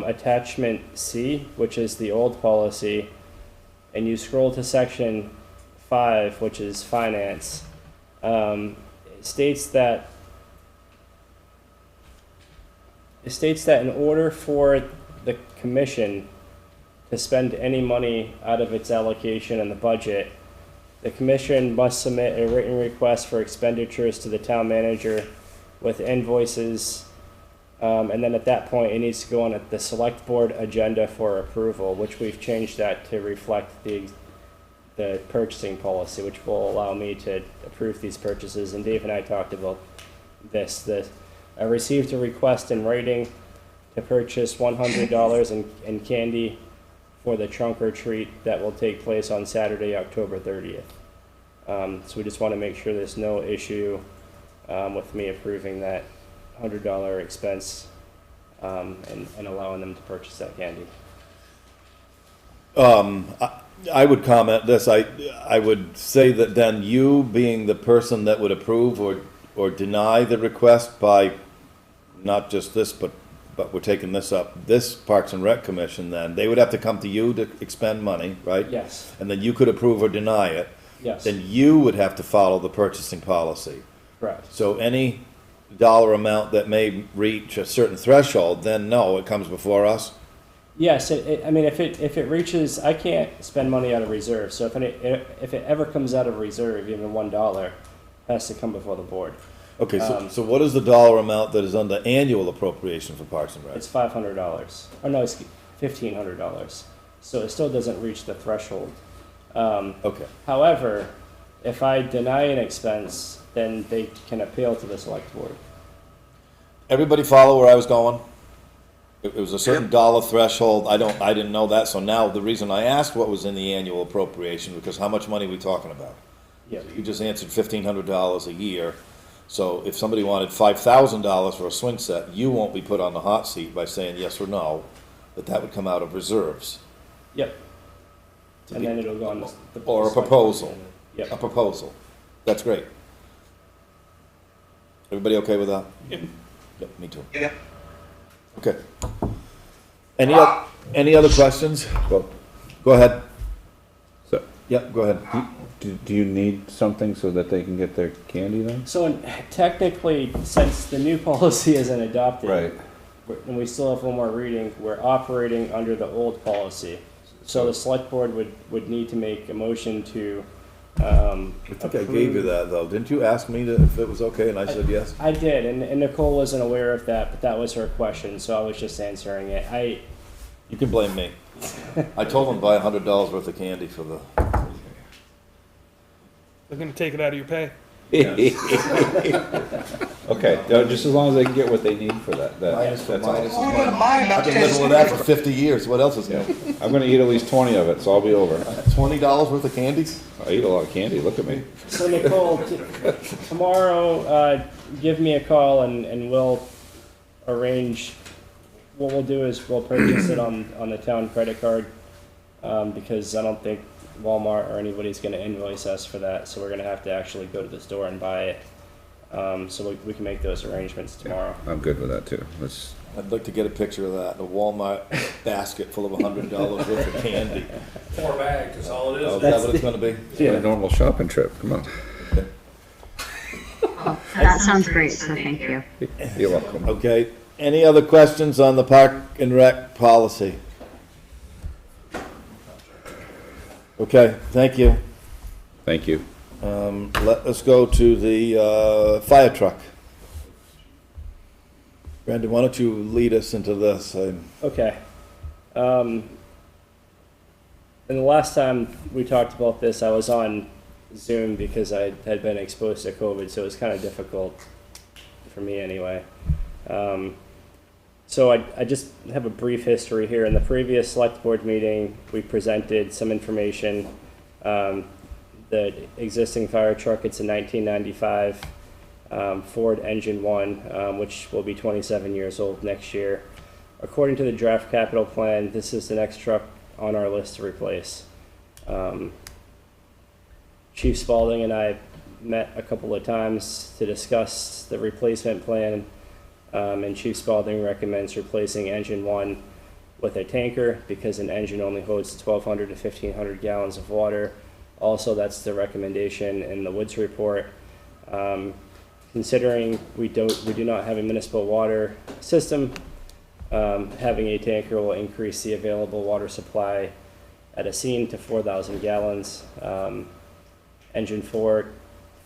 A: attachment C, which is the old policy, and you scroll to section 5, which is finance, it states that in order for the commission to spend any money out of its allocation in the budget, the commission must submit a written request for expenditures to the town manager with invoices, and then at that point, it needs to go on the select board agenda for approval, which we've changed that to reflect the purchasing policy, which will allow me to approve these purchases. And Dave and I talked about this. I received a request in writing to purchase $100 in candy for the trunk or treat that will take place on Saturday, October 30th. So we just want to make sure there's no issue with me approving that $100 expense and allowing them to purchase that candy.
B: I would comment this, I would say that then you being the person that would approve or deny the request by not just this, but we're taking this up, this Parks and Rec Commission, then they would have to come to you to expend money, right?
A: Yes,
B: And then you could approve or deny it.
A: yes,
B: Then you would have to follow the purchasing policy.
A: correct.
B: So any dollar amount that may reach a certain threshold, then no, it comes before us.
A: Yes, I mean, if it reaches, I can't spend money out of reserve, so if it ever comes out of reserve, even $1, it has to come before the board.
B: Okay, so what is the dollar amount that is under annual appropriation for Parks and Rec?
A: It's $500. Oh, no, it's $1,500. So it still doesn't reach the threshold.
B: Okay,
A: However, if I deny an expense, then they can appeal to the select board.
B: everybody follow where I was going? It was a certain dollar threshold, I didn't know that, so now the reason I asked what was in the annual appropriation, because how much money are we talking about?
A: Yeah.
B: You just answered $1,500 a year, so if somebody wanted $5,000 for a swing set, you won't be put on the hot seat by saying yes or no, that would come out of reserves.
A: Yep. and then it'll go on the.
B: Or a proposal. A
A: Yep.
B: proposal. That's great. Everybody okay with that? Yep, me too.
D: Yep.
B: Okay. Any other questions?
H: Well,
B: Go ahead.
H: so,
B: Yep, go ahead.
H: do you need something so that they can get their candy then?
A: So technically, since the new policy isn't adopted. And we still have one more reading, we're operating under the old policy. So the select board would need to make a motion to,
B: I think I gave you that, though. Didn't you ask me if it was okay, and I said yes?
A: I did, and Nicole wasn't aware of that, but that was her question, so I was just answering it.
B: You can blame me. I told them to buy $100 worth of candy for the.
K: They're gonna take it out of your pay.
H: Okay, just as long as they can get what they need for that, that's all.
B: I've been living with that for 50 years. What else is new?
H: I'm gonna eat at least 20 of it, so I'll be over.
B: $20 worth of candies?
H: I eat a lot of candy, look at me.
A: So Nicole, tomorrow, give me a call and we'll arrange, what we'll do is we'll purchase it on the town credit card, because I don't think Walmart or anybody's gonna invoice us for that, so we're gonna have to actually go to the store and buy it. So we can make those arrangements tomorrow.
H: I'm good with that too.
B: I'd like to get a picture of that, a Walmart basket full of $100 worth of candy.
E: 4 bags, that's all it
B: Oh,
E: is.
B: is that what it's gonna be?
H: Yeah, a normal shopping trip, come on.
J: That sounds great, so thank you.
H: You're welcome.
B: Okay, any other questions on the Park and Rec policy? Okay, thank you.
H: Thank you.
B: Let us go to the fire truck. Brandon, why don't you lead us into this?
A: Okay. And the last time we talked about this, I was on Zoom because I had been exposed to COVID, so it was kind of difficult for me anyway. So I just have a brief history here. In the previous select board meeting, we presented some information. The existing fire truck, it's a 1995 Ford Engine 1, which will be 27 years old next year. According to the draft capital plan, this is the next truck on our list to replace. Chief Spaulding and I met a couple of times to discuss the replacement plan, and Chief Spaulding recommends replacing engine 1 with a tanker because an engine only holds 1,200 to 1,500 gallons of water. Also, that's the recommendation in the Woods report. Considering we do not have a municipal water system, having a tanker will increase the available water supply at a scene to 4,000 gallons. Engine 4,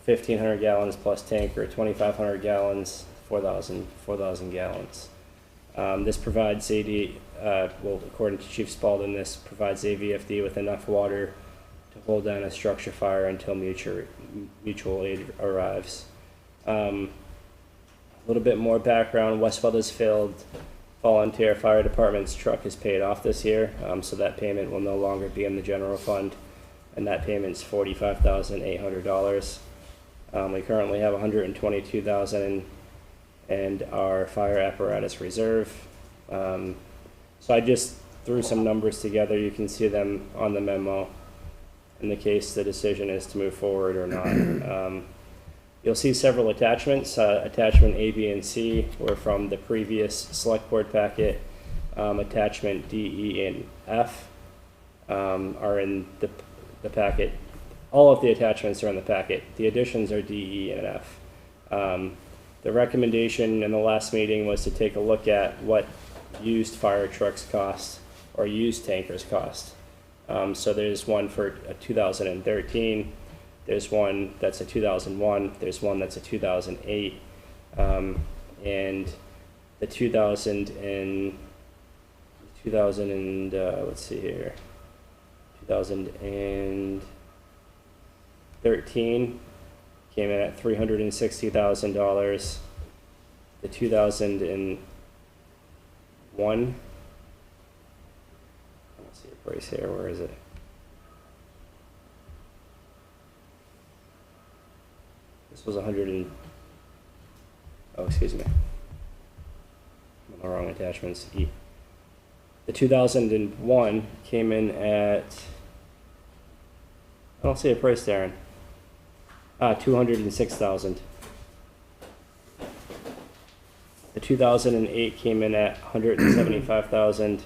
A: 1,500 gallons plus tanker, 2,500 gallons, 4,000 gallons. This provides according to Chief Spaulding, this provides AVFD with enough water to hold down a structure fire until mutual aid arrives. A little bit more background, West Weathersfield Volunteer Fire Department's truck is paid off this year, so that payment will no longer be in the general fund, and that payment's $45,800. We currently have $122,000 in our fire apparatus reserve. So I just threw some numbers together. You can see them on the memo in the case the decision is to move forward or not. You'll see several attachments. Attachment A, B, and C were from the previous select board packet. Attachment D, E, and F are in the packet. All of the attachments are in the packet. The additions are D, E, and F. The recommendation in the last meeting was to take a look at what used fire trucks cost or used tankers cost. So there's one for a 2013. There's one that's a 2001, there's one that's a 2008, and the 2013 came in at $360,000. The 2001, let's see a price here, where is it? This was excuse me. I'm on the wrong attachments. E. The 2001 came in at I don't see a price, Darren. 206,000. The 2008 came in at 175,000.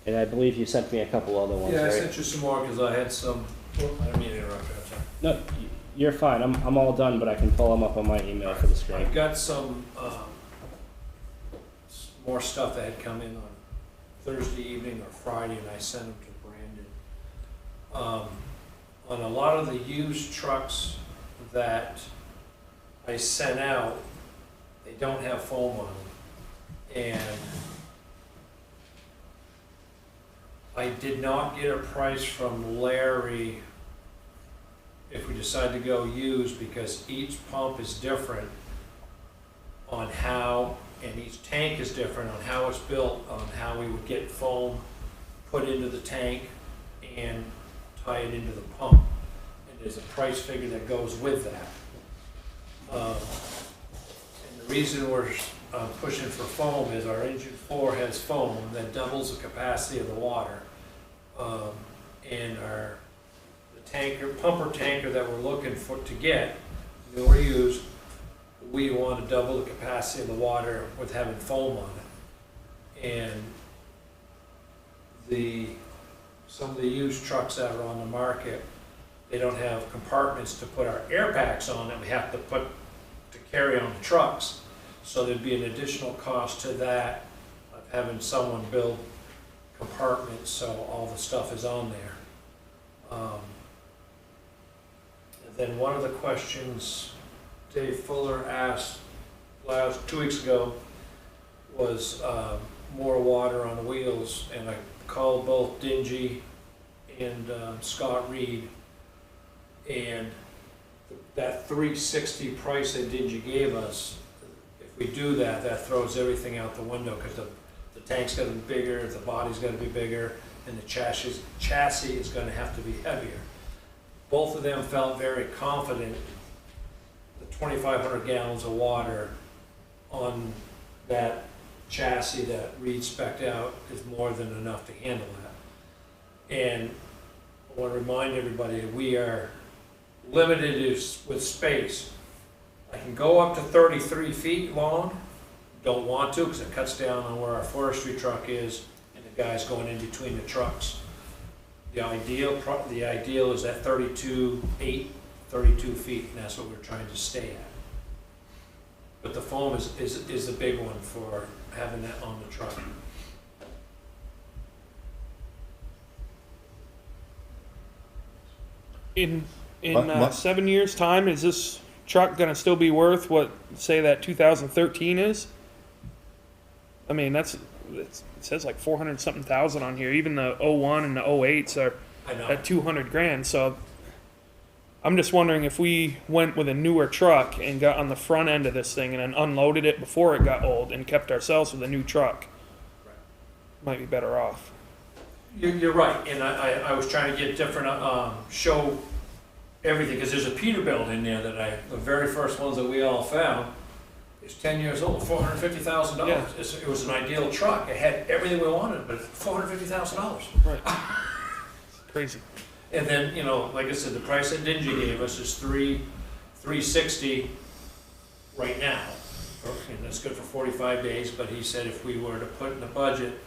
A: And I believe you sent me a couple other ones,
E: Yeah, I
A: right?
E: sent you some more because I had some, I didn't mean to interrupt you, I'm sorry.
A: No, you're fine. I'm all done, but I can pull them up on my email for the screen.
E: I've got some, more stuff that had come in on Thursday evening or Friday, and I sent them to Brandon. On a lot of the used trucks that I sent out, they don't have foam on them. And I did not get a price from Larry if we decide to go used, because each pump is different on how, and each tank is different on how it's built, on how we would get foam put into the tank and tie it into the pump. And there's a price figure that goes with that. And the reason we're pushing for foam is our engine 4 has foam that doubles the capacity of the water. And the pumper tanker that we're looking for to get, new or used, we want to double the capacity of the water with having foam on it. And some of the used trucks that are on the market, they don't have compartments to put our air packs on that we have to put to carry on the trucks. So there'd be an additional cost to that of having someone build compartments so all the stuff is on there. And then one of the questions Dave Fuller asked 2 weeks ago was more water on the wheels, and I called both Dingy and Scott Reed, and that 360 price that Dingy gave us, if we do that, that throws everything out the window, because the tank's got to be bigger, the body's got to be bigger, and the chassis is going to have to be heavier. Both of them felt very confident the 2,500 gallons of water on that chassis that Reed spec'd out is more than enough to handle that. And I want to remind everybody, we are limited with space. I can go up to 33 feet long, don't want to because it cuts down on where our forestry truck is and the guys going in between the trucks. The ideal is that 32 feet, and that's what we're trying to stay at. But the foam is the big one for having that on the truck.
K: In
B: My-
K: 7 years' time, is this truck gonna still be worth what, say, that 2013 is? I mean, it says like 400 something thousand on here. Even the 01 and the 08s are
E: I know.
K: at 200 grand. So I'm just wondering if we went with a newer truck and got on the front end of this thing and then unloaded it before it got old and kept ourselves with a new truck, might be better off.
E: You're right, and I was trying to get different, show everything, because there's a Peterbilt in there that the very first ones that we all found, is 10 years old, $450,000.
K: Yeah.
E: It was an ideal truck, it had everything we wanted, but $450,000.
K: Right. Crazy.
E: And then, like I said, the price that Dingy gave us is $360 right now. And that's good for 45 days, but he said if we were to put in the budget,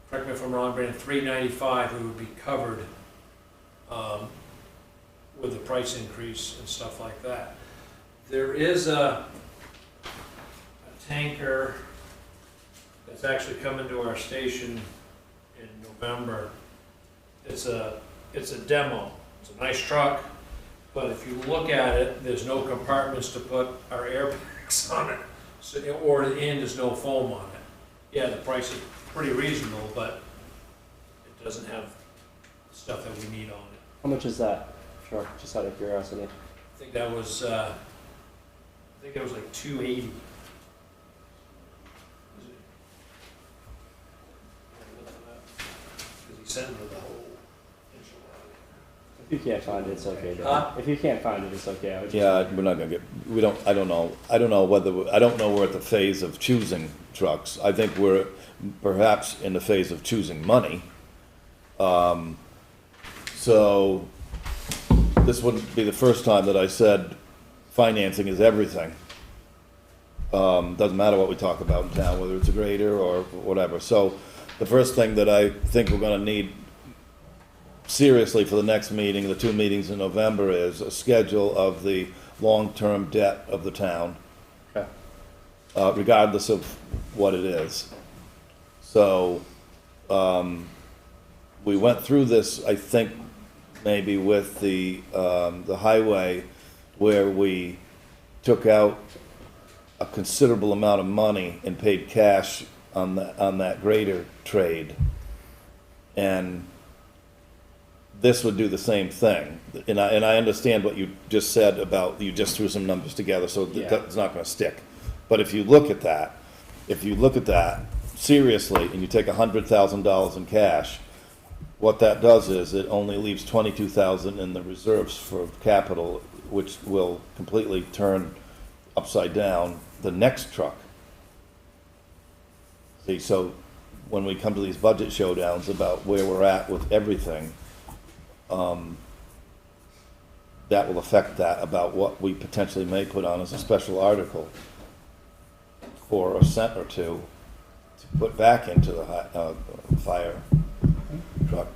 E: correct me if I'm wrong, Brandon, $395, we would be covered with the price increase and stuff like that. There is a tanker that's actually coming to our station in November. It's a demo. It's a nice truck, but if you look at it, there's no compartments to put our air packs on it. So, or at the end, there's no foam on it. Yeah, the price is pretty reasonable, but it doesn't have the stuff that we need on it.
A: How much is that? Sure, just out of curiosity.
E: I think that was like 280. Because he sent me the whole enchilada.
A: If you can't find it, it's okay. Dan.
E: Huh?
A: If you can't find it, it's okay. I would just
B: Yeah, we're not gonna get, I don't know we're at the phase of choosing trucks. I think we're perhaps in the phase of choosing money. So this wouldn't be the first time that I said financing is everything. Doesn't matter what we talk about in town, whether it's a grader or whatever. So the first thing that I think we're gonna need seriously for the next meeting, the 2 meetings in November, is a schedule of the long-term debt of the town,
A: Okay.
B: regardless of what it is. So, we went through this, I think, maybe with the highway, where we took out a considerable amount of money and paid cash on that grader trade. And this would do the same thing. And I understand what you just said about, you just threw some numbers together, so it's not gonna stick. But if you look at that seriously, and you take $100,000 in cash, what that does is it only leaves 22,000 in the reserves for capital, which will completely turn upside down the next truck. See, so when we come to these budget showdowns about where we're at with everything, that will affect that, about what we potentially may put on as a special article for a cent or two to put back into the fire truck.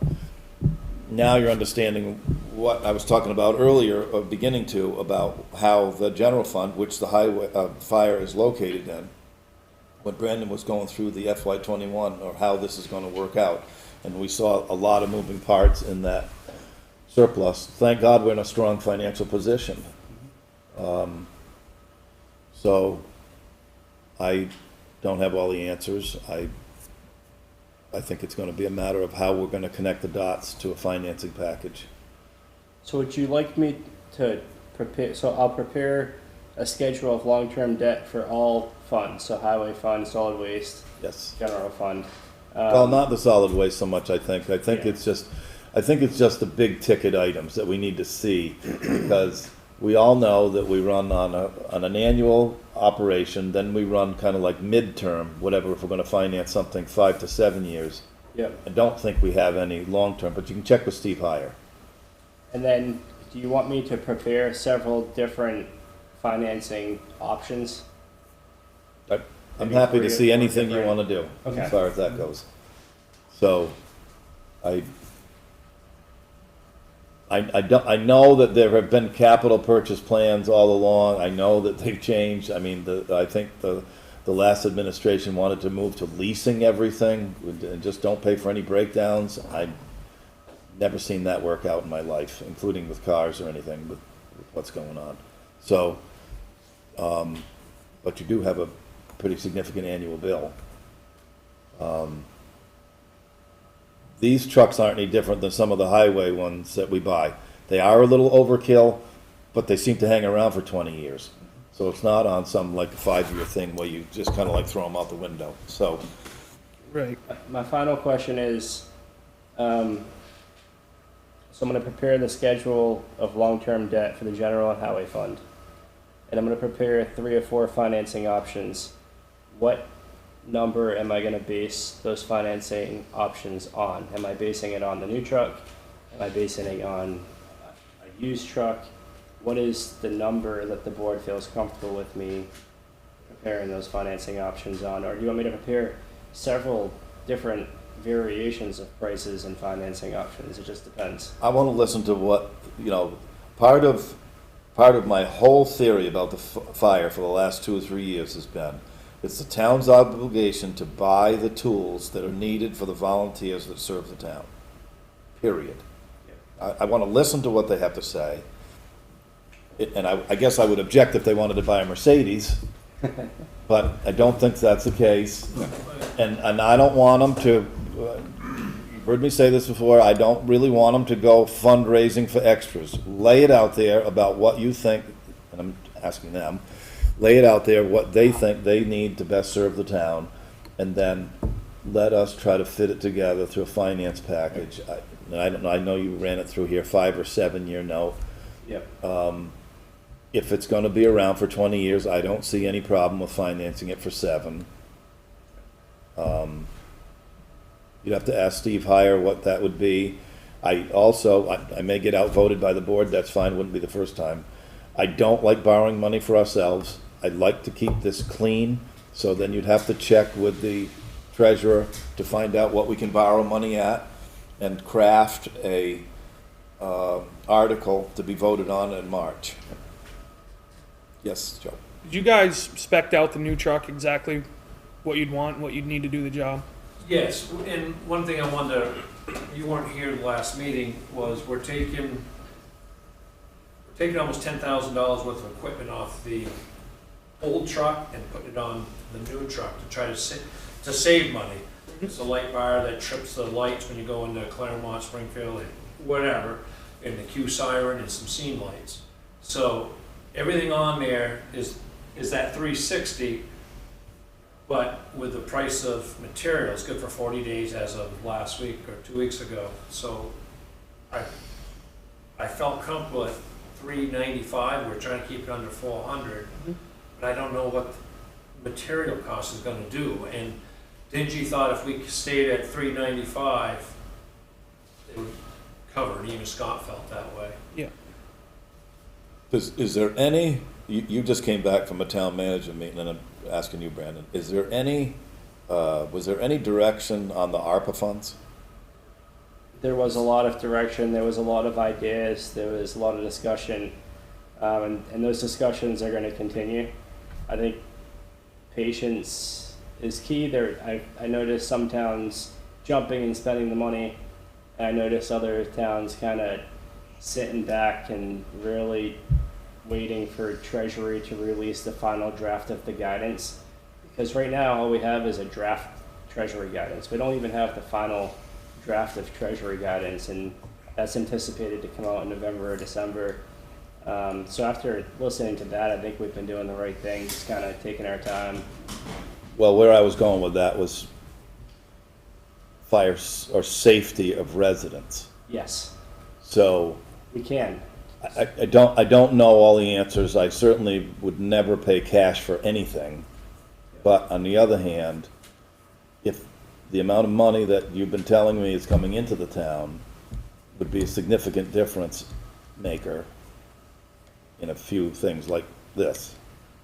B: Now you're understanding what I was talking about earlier, or beginning to, about how the general fund, which the highway, fire is located in, when Brandon was going through the FY21, or how this is gonna work out. And we saw a lot of moving parts in that surplus. Thank God we're in a strong financial position. So I don't have all the answers. I think it's gonna be a matter of how we're gonna connect the dots to a financing package.
A: So would you like me to prepare, so I'll prepare a schedule of long-term debt for all funds, so highway fund, solid waste,
B: Yes.
A: general fund.
B: Well, not the solid waste so much, I think. I think
A: Yeah.
B: it's just the big ticket items that we need to see, because we all know that we run on an annual operation, then we run kind of like midterm, whatever, if we're gonna finance something 5 to 7 years.
A: Yep.
B: I don't think we have any long-term, but you can check with Steve Heyer.
A: And then, do you want me to prepare several different financing options?
B: I'm
A: Maybe
B: happy to
A: 3 or
B: see
A: 4
B: anything you
A: different-
B: wanna do,
A: Okay.
B: as far as that goes. So, I know that there have been capital purchase plans all along. I know that they've changed. I mean, I think the last administration wanted to move to leasing everything and just don't pay for any breakdowns. I've never seen that work out in my life, including with cars or anything, with what's going on. So, but you do have a pretty significant annual bill. These trucks aren't any different than some of the highway ones that we buy. They are a little overkill, but they seem to hang around for 20 years. So it's not on some like 5-year thing where you just kind of like throw them out the window. So,
K: Right.
A: My final question is, so I'm gonna prepare the schedule of long-term debt for the general and highway fund. And I'm gonna prepare 3 or 4 financing options. What number am I gonna base those financing options on? Am I basing it on the new truck? Am I basing it on a used truck? What is the number that the board feels comfortable with me preparing those financing options on? Or do you want me to prepare several different variations of prices and financing options? It just depends.
B: I want to listen to what, part of my whole theory about the fire for the last 2 or 3 years has been, it's the town's obligation to buy the tools that are needed for the volunteers that serve the town. Period. I want to listen to what they have to say. And I guess I would object if they wanted to buy a Mercedes, but I don't think that's the case. And I don't want them to, you've heard me say this before, I don't really want them to go fundraising for extras. Lay it out there about what you think, and I'm asking them, lay it out there what they think they need to best serve the town, and then let us try to fit it together through a finance package. I know you ran it through here, 5 or 7 year note.
A: Yep.
B: If it's gonna be around for 20 years, I don't see any problem with financing it for 7. You'd have to ask Steve Heyer what that would be. I also, I may get outvoted by the board, that's fine, wouldn't be the first time. I don't like borrowing money for ourselves. I'd like to keep this clean, so then you'd have to check with the treasurer to find out what we can borrow money at and craft a, article to be voted on in March. Yes, Joe?
K: Did you guys spec out the new truck exactly what you'd want, what you'd need to do the job?
E: Yes, and one thing I wanted to, you weren't here the last meeting, was we're taking almost $10,000 worth of equipment off the old truck and putting it on the new truck to try to save money. It's a light bar that trips the lights when you go into Claremont, Springfield, and whatever, and the Q siren and some scene lights. So everything on there is that 360, but with the price of materials, good for 40 days as of last week or 2 weeks ago. So I felt comfortable at $395. We're trying to keep it under $400, but I don't know what the material cost is going to do. And Dingy thought if we stayed at $395, it would cover it. Even Scott felt that way.
K: Yeah.
B: Is there any, you just came back from a town manager meeting, and I'm asking you, Brandon, is there any, was there any direction on the ARPA funds?
A: There was a lot of direction, there was a lot of ideas, there was a lot of discussion, and those discussions are gonna continue. I think patience is key. I noticed some towns jumping and spending the money, and I noticed other towns kinda sitting back and really waiting for Treasury to release the final draft of the guidance. Because right now, all we have is a draft Treasury guidance. We don't even have the final draft of Treasury guidance, and that's anticipated to come out in November or December. So after listening to that, I think we've been doing the right thing, just kind of taking our time.
B: Well, where I was going with that was fire or safety of residents.
A: Yes,
B: So
A: we can.
B: I don't know all the answers. I certainly would never pay cash for anything. But on the other hand, if the amount of money that you've been telling me is coming into the town would be a significant difference maker in a few things like this.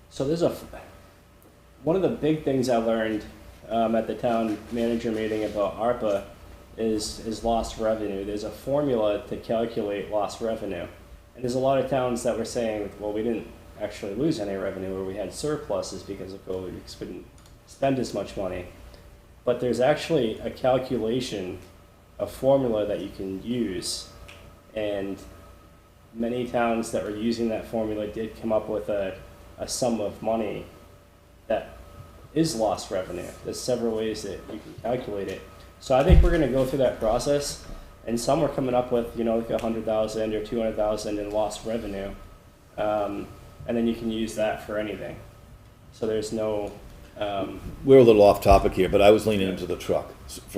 A: So there's one of the big things I learned at the town manager meeting about ARPA is lost revenue. There's a formula to calculate lost revenue. And there's a lot of towns that were saying, well, we didn't actually lose any revenue, or we had surpluses because of COVID, because we didn't spend as much money. But there's actually a calculation, a formula that you can use, and many towns that were using that formula did come up with a sum of money that is lost revenue. There's several ways that you can calculate it. So I think we're going to go through that process, and some are coming up with, like $100,000 or $200,000 in lost revenue, and then you can use that for anything. So there's no.
B: We're a little off topic here, but I was leaning into the truck.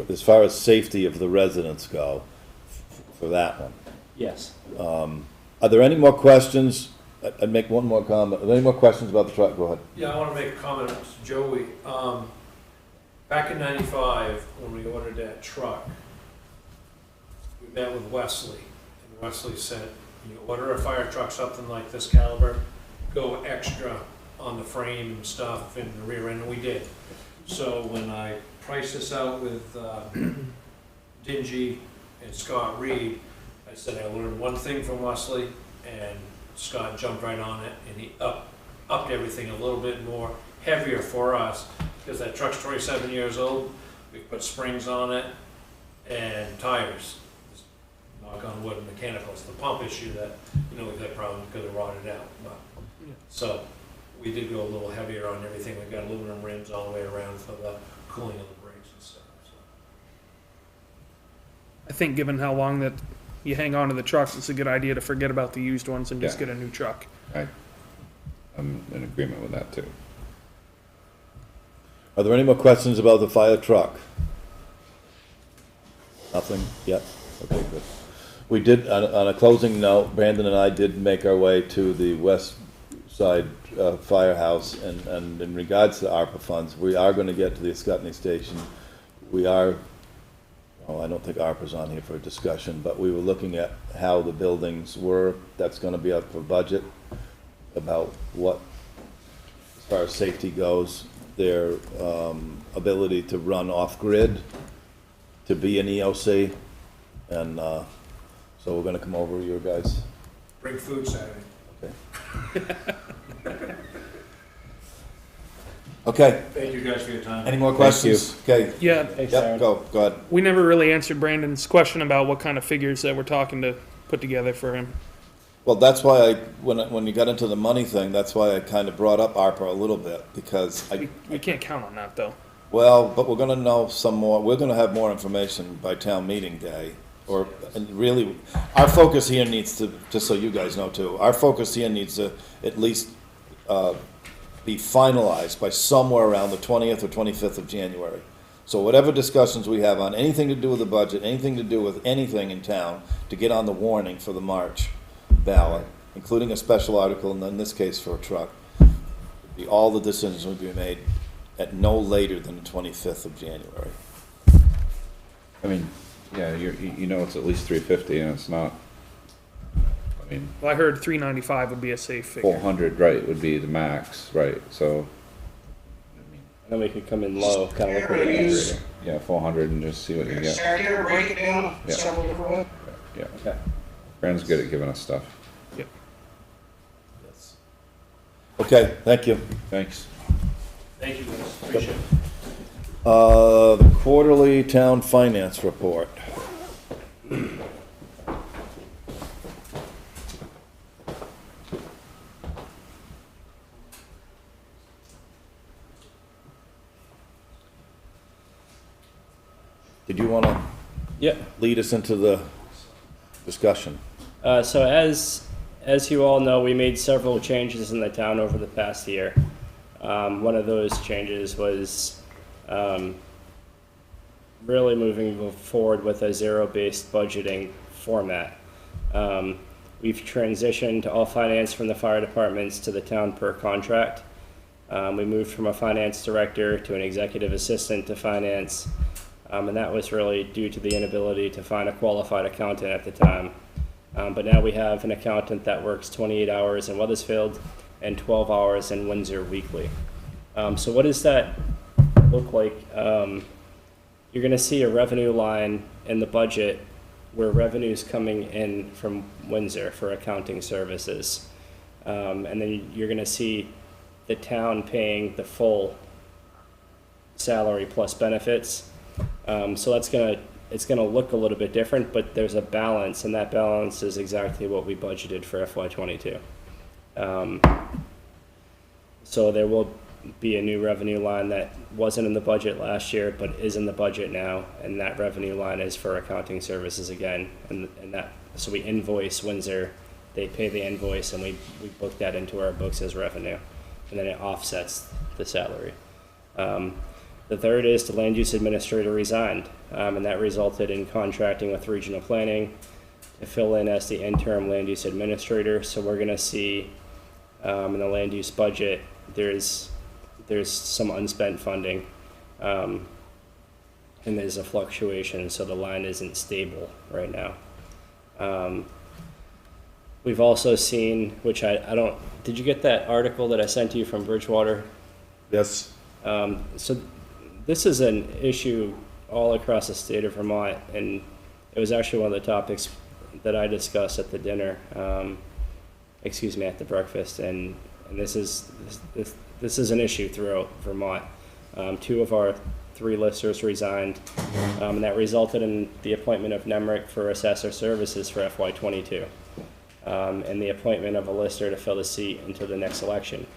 B: As far as safety of the residents go, for that one.
A: Yes.
B: Are there any more questions? I'd make one more comment. Are there any more questions about the truck? Go ahead.
E: Yeah, I want to make a comment to Joey. Back in '95, when we ordered that truck, we met with Wesley, and Wesley said, "You order a fire truck something like this caliber, go extra on the frame and stuff in the rear end," and we did. So when I priced this out with Dingy and Scott Reed, I said I learned one thing from Wesley, and Scott jumped right on it, and he upped everything a little bit more, heavier for us, because that truck's 27 years old. We put springs on it and tires. Just knock on wood, mechanical. It's the pump issue that, we've had problems because it rotted out. But, so we did go a little heavier on everything. We've got aluminum rims all the way around for the cooling of the brakes and stuff. So.
K: I think given how long that you hang on to the trucks, it's a good idea to forget about the used ones and just
H: Yeah.
K: get a new truck.
H: I'm in agreement with that too.
B: Are there any more questions about the fire truck? Nothing yet? Okay, good. We did, on a closing note, Brandon and I did make our way to the west side firehouse, and in regards to ARPA funds, we are going to get to the Ascutney station. We are oh, I don't think ARPA's on here for a discussion, but we were looking at how the buildings were, that's gonna be up for budget, about what, as far as safety goes, their, ability to run off-grid, to be an EOC, and, so we're gonna come over to your guys.
E: Bring food Saturday.
B: Okay. Okay,
E: Thank you guys for your time.
B: any more questions? Okay,
K: Yeah,
A: Thanks,
B: yep,
A: Aaron.
B: go ahead.
K: we never really answered Brandon's question about what kind of figures that we're talking to put together for him.
B: Well, that's why when you got into the money thing, that's why I kind of brought up ARPA a little bit, because
K: We can't count on that, though.
B: well, but we're gonna know some more, we're gonna have more information by town meeting day, and really, our focus here needs to, just so you guys know too, our focus here needs to at least, be finalized by somewhere around the 20th or 25th of January. So whatever discussions we have on anything to do with the budget, anything to do with anything in town, to get on the warning for the March ballot, including a special article, and in this case for a truck, all the decisions will be made at no later than the 25th of January.
H: I mean, yeah, you know it's at least 350 and it's not, I mean,
K: Well, I heard 395 would be a safe figure.
H: 400, right, would be the max, right, so,
A: Then we could come in low, kind of look at the generator.
H: yeah, 400 and just see what you get.
F: Start here, break it down
H: Yeah.
F: several different ways.
H: Yeah,
A: Okay.
H: Brandon's good at giving us stuff.
B: Yes. Okay, thank you.
H: Thanks.
E: Thank you guys, appreciate it.
B: The quarterly town finance report. Did you want to
A: Yeah.
B: lead us into the discussion?
A: So as you all know, we made several changes in the town over the past year. One of those changes was really moving forward with a zero-based budgeting format. We've transitioned all finance from the fire departments to the town per contract. We moved from a finance director to an executive assistant to finance, and that was really due to the inability to find a qualified accountant at the time. But now we have an accountant that works 28 hours in Weathersfield and 12 hours in Windsor weekly. So what does that look like? You're going to see a revenue line in the budget where revenue's coming in from Windsor for accounting services. And then you're going to see the town paying the full salary plus benefits. So it's gonna look a little bit different, but there's a balance, and that balance is exactly what we budgeted for FY22. So there will be a new revenue line that wasn't in the budget last year, but is in the budget now, and that revenue line is for accounting services again, and that, so we invoice Windsor, they pay the invoice, and we book that into our books as revenue, and then it offsets the salary. The third is the land use administrator resigned, and that resulted in contracting with regional planning to fill in as the interim land use administrator. So we're gonna see in the land use budget, there's some unspent funding, and there's a fluctuation, so the line isn't stable right now. We've also seen, which I don't, did you get that article that I sent you from Bridgewater?
B: Yes.
A: So this is an issue all across the state of Vermont, and it was actually one of the topics that I discussed at the dinner, at the breakfast, and this is an issue throughout Vermont. 2 of our 3 listers resigned, and that resulted in the appointment of Nemrick for assessor services for FY22, and the appointment of a lister to fill the seat until the next election.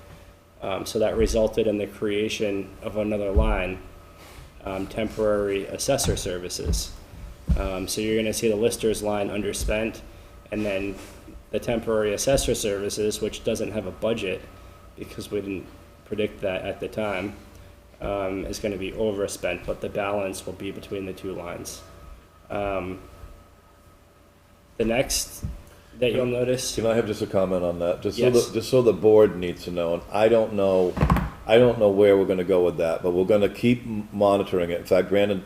A: So that resulted in the creation of another line, temporary assessor services. So you're going to see the lister's line underspent, and then the temporary assessor services, which doesn't have a budget because we didn't predict that at the time, is going to be overspent, but the balance will be between the 2 lines. The next that you'll notice.
B: Can I have just a comment on that?
A: Yes.
B: Just so the board needs to know, and I don't know where we're gonna go with that, but we're gonna keep monitoring it. In fact, Brandon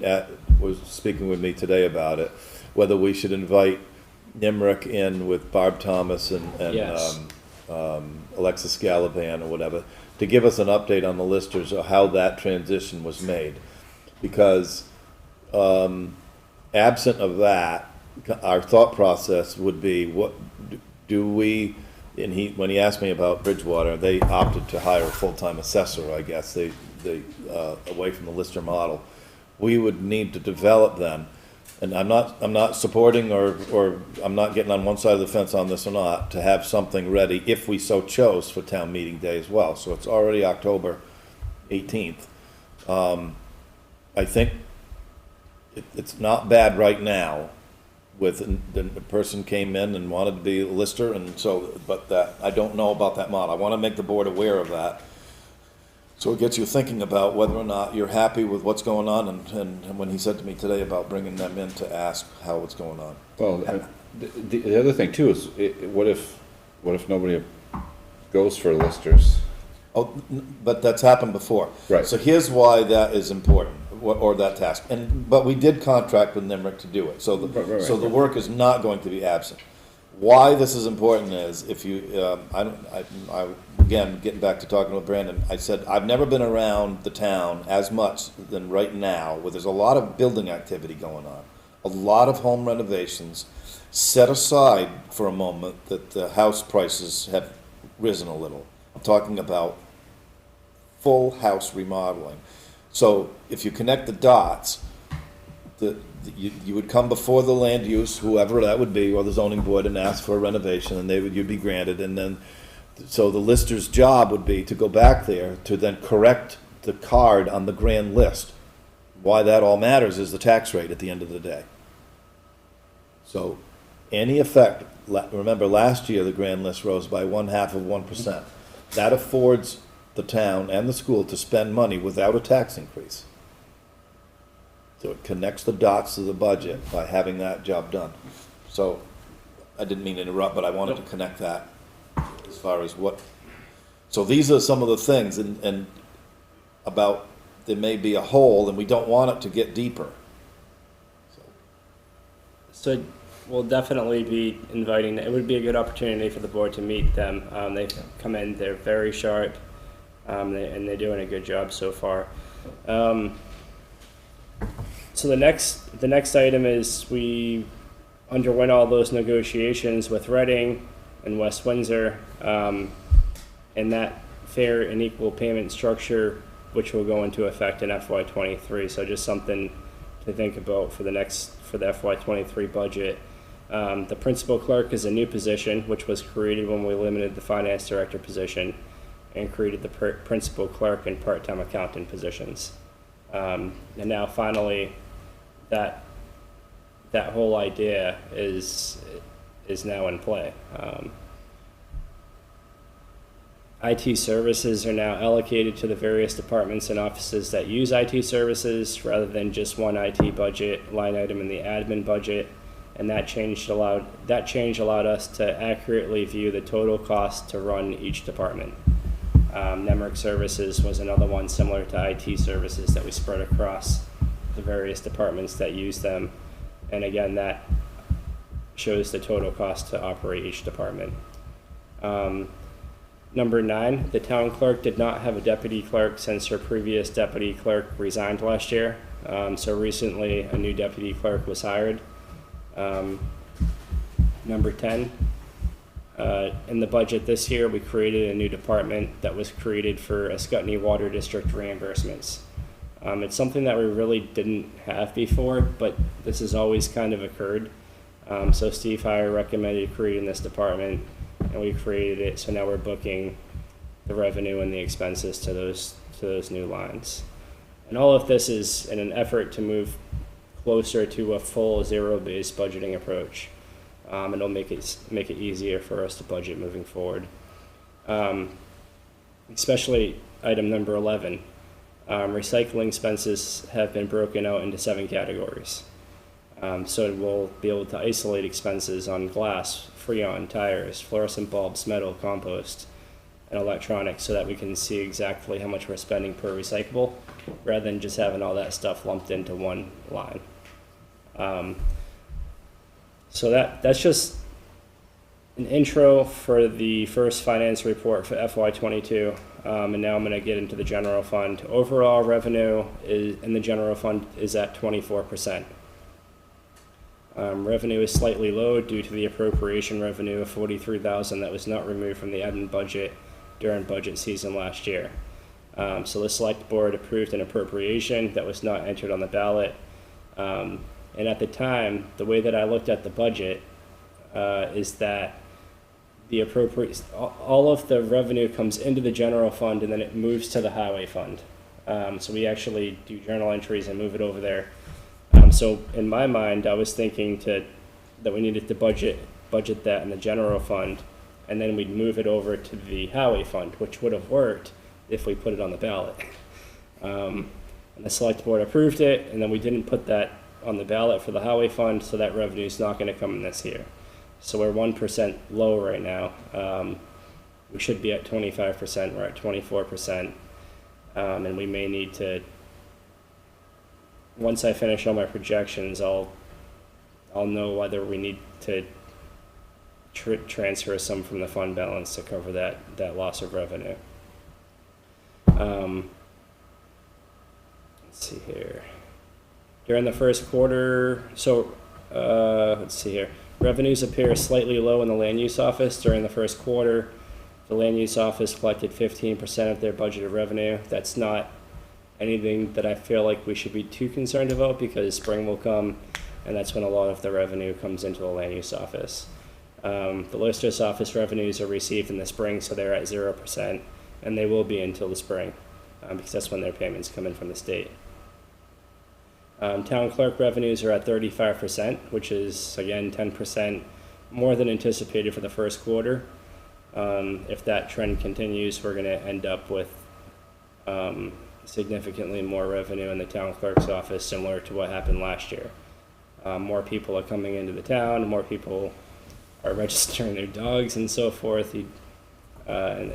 B: was speaking with me today about it, whether we should invite Nimrick in with Barb Thomas and
A: Yes.
B: Alexis Galavan or whatever, to give us an update on the listers of how that transition was made. Because absent of that, our thought process would be, what do we, and when he asked me about Bridgewater, they opted to hire a full-time assessor, I guess, they away from the lister model. We would need to develop then, and I'm not supporting or I'm not getting on one side of the fence on this or not, to have something ready if we so chose for town meeting day as well. So it's already October 18th. I think it's not bad right now with, the person came in and wanted to be a lister, and so, but that, I don't know about that model. I want to make the board aware of that. So it gets you thinking about whether or not you're happy with what's going on, and when he said to me today about bringing them in to ask how it's going on.
H: Well, the other thing too is, what if nobody goes for listers?
B: Oh, but that's happened before.
H: Right.
B: So here's why that is important, or that task. But we did contract with Nimrick to do it, so the work is not going to be absent. Why this is important is, if you, again, getting back to talking with Brandon, I said, I've never been around the town as much than right now, where there's a lot of building activity going on, a lot of home renovations. Set aside for a moment that the house prices have risen a little. I'm talking about full house remodeling. So if you connect the dots, you would come before the land use, whoever that would be, or the zoning board, and ask for a renovation, and you'd be granted, and then, so the lister's job would be to go back there to then correct the card on the grand list. Why that all matters is the tax rate at the end of the day. So any effect, remember last year the grand list rose by 0.5%. That affords the town and the school to spend money without a tax increase. So it connects the dots to the budget by having that job done. So I didn't mean to interrupt, but I wanted to connect that as far as what, so these are some of the things, and about, there may be a hole and we don't want it to get deeper.
A: So we'll definitely be inviting, it would be a good opportunity for the board to meet them. They come in, they're very sharp, and they're doing a good job so far. So the next item is, we underwent all those negotiations with Reading and West Windsor, and that fair and equal payment structure, which will go into effect in FY23. So just something to think about for the FY23 budget. The principal clerk is a new position, which was created when we limited the finance director position and created the principal clerk and part-time accountant positions. And now finally, that whole idea is now in play. IT services are now allocated to the various departments and offices that use IT services, rather than just one IT budget line item in the admin budget. And that change allowed us to accurately view the total cost to run each department. Nemrick Services was another one similar to IT services that we spread across the various departments that use them. And again, that shows the total cost to operate each department. Number 9, the town clerk did not have a deputy clerk since her previous deputy clerk resigned last year. So recently a new deputy clerk was hired. Number 10, in the budget this year, we created a new department that was created for Ascutney Water District reimbursements. It's something that we really didn't have before, but this has always kind of occurred. So Steve Heyer recommended creating this department, and we created it, so now we're booking the revenue and the expenses to those new lines. And all of this is in an effort to move closer to a full zero-based budgeting approach. It'll make it easier for us to budget moving forward. Especially item number 11. Recycling expenses have been broken out into 7 categories. So we'll be able to isolate expenses on glass, freon, tires, fluorescent bulbs, metal, compost, and electronics, so that we can see exactly how much we're spending per recyclable, rather than just having all that stuff lumped into one line. So that's just an intro for the first finance report for FY '22, and now I'm going to get into the general fund. Overall revenue is in the general fund is at 24%. Revenue is slightly low due to the appropriation revenue of $43,000 that was not removed from the admin budget during budget season last year. So the select board approved an appropriation that was not entered on the ballot. And at the time, the way that I looked at the budget is that the all of the revenue comes into the general fund and then it moves to the highway fund. So we actually do journal entries and move it over there. So in my mind, I was thinking that we needed to budget that in the general fund, and then we'd move it over to the highway fund, which would have worked if we put it on the ballot. And the select board approved it, and then we didn't put that on the ballot for the highway fund, so that revenue is not going to come in this year. So we're 1% low right now. We should be at 25%. We're at 24%, and we may need to. Once I finish all my projections, I'll know whether we need to transfer some from the fund balance to cover that loss of revenue. Let's see here. During the first quarter, let's see here. Revenues appear slightly low in the land use office during the first quarter. The land use office collected 15% of their budgeted revenue. That's not anything that I feel like we should be too concerned about, because spring will come, and that's when a lot of the revenue comes into the land use office. The lister's office revenues are received in the spring, so they're at 0%, and they will be until the spring, because that's when their payments come in from the state. Town clerk revenues are at 35%, which is, again, 10% more than anticipated for the first quarter. If that trend continues, we're going to end up with significantly more revenue in the town clerk's office, similar to what happened last year. More people are coming into the town, more people are registering their dogs and so forth. And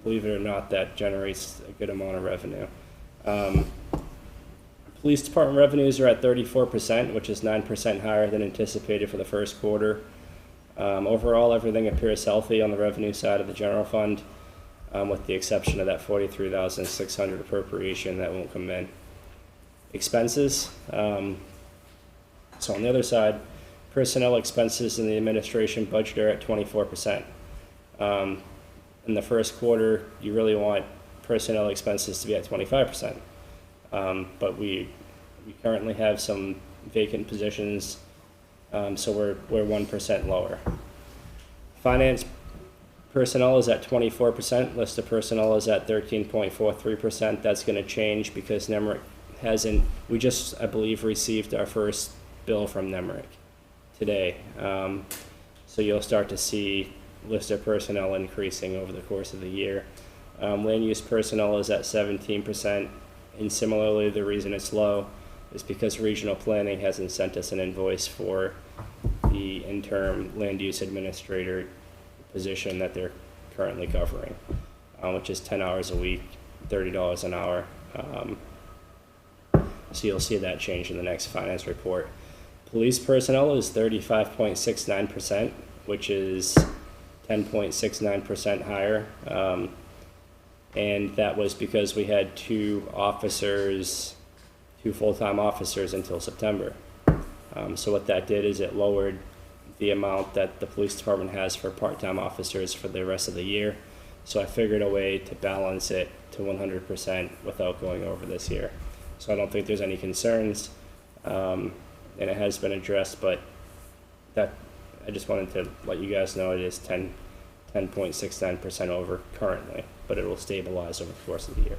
A: believe it or not, that generates a good amount of revenue. Police department revenues are at 34%, which is 9% higher than anticipated for the first quarter. Overall, everything appears healthy on the revenue side of the general fund, with the exception of that $43,600 appropriation that won't come in. Expenses. So on the other side, personnel expenses in the administration budget are at 24%. In the first quarter, you really want personnel expenses to be at 25%. But we currently have some vacant positions, so we're 1% lower. Finance personnel is at 24%. List of personnel is at 13.43%. That's going to change because Nemrick hasn't. We just, I believe, received our first bill from Nemrick today. So you'll start to see list of personnel increasing over the course of the year. Land use personnel is at 17%. And similarly, the reason it's low is because regional planning hasn't sent us an invoice for the interim land use administrator position that they're currently covering, which is 10 hours a week, $30 an hour. So you'll see that change in the next finance report. Police personnel is 35.69%, which is 10.69% higher. And that was because we had two full-time officers until September. So what that did is it lowered the amount that the police department has for part-time officers for the rest of the year. So I figured a way to balance it to 100% without going over this year. So I don't think there's any concerns, and it has been addressed, but that I just wanted to let you guys know it is 10.69% over currently, but it will stabilize over the course of the year.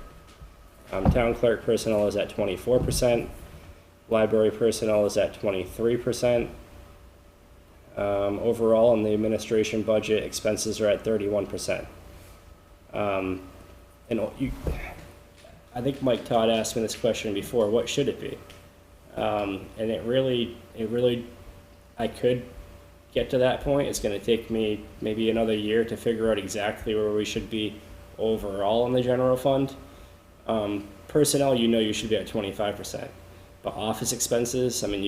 A: Town clerk personnel is at 24%. Library personnel is at 23%. Overall, in the administration budget, expenses are at 31%. And I think Mike Todd asked me this question before, what should it be? And it really, I could get to that point. It's going to take me maybe another year to figure out exactly where we should be overall in the general fund. Personnel, you should be at 25%. But office expenses, I mean,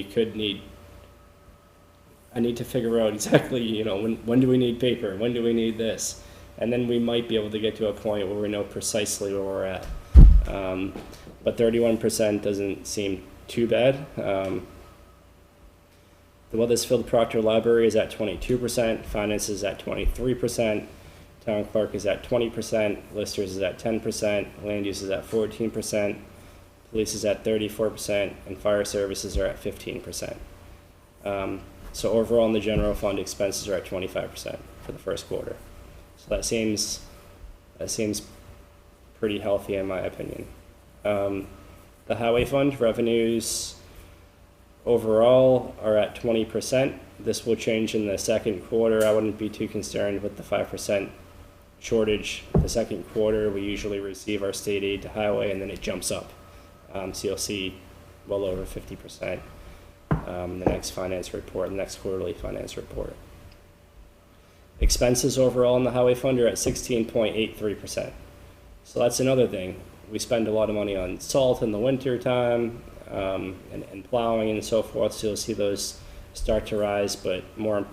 A: I need to figure out exactly, you know, when do we need paper? When do we need this? And then we might be able to get to a point where we know precisely where we're at. But 31% doesn't seem too bad. The Weathersfield Proctor Library is at 22%, finance is at 23%, town clerk is at 20%, listers is at 10%, land use is at 14%, police is at 34%, and fire services are at 15%. So overall in the general fund, expenses are at 25% for the first quarter. So that seems pretty healthy in my opinion. The highway fund revenues overall are at 20%. This will change in the second quarter. I wouldn't be too concerned with the 5% shortage. The second quarter, we usually receive our state aid to highway and then it jumps up. So you'll see well over 50%. The next finance report, the next quarterly finance report. Expenses overall in the highway fund are at 16.83%. So that's another thing. We spend a lot of money on salt in the winter time, and plowing and so forth, so you'll see those start to rise, but more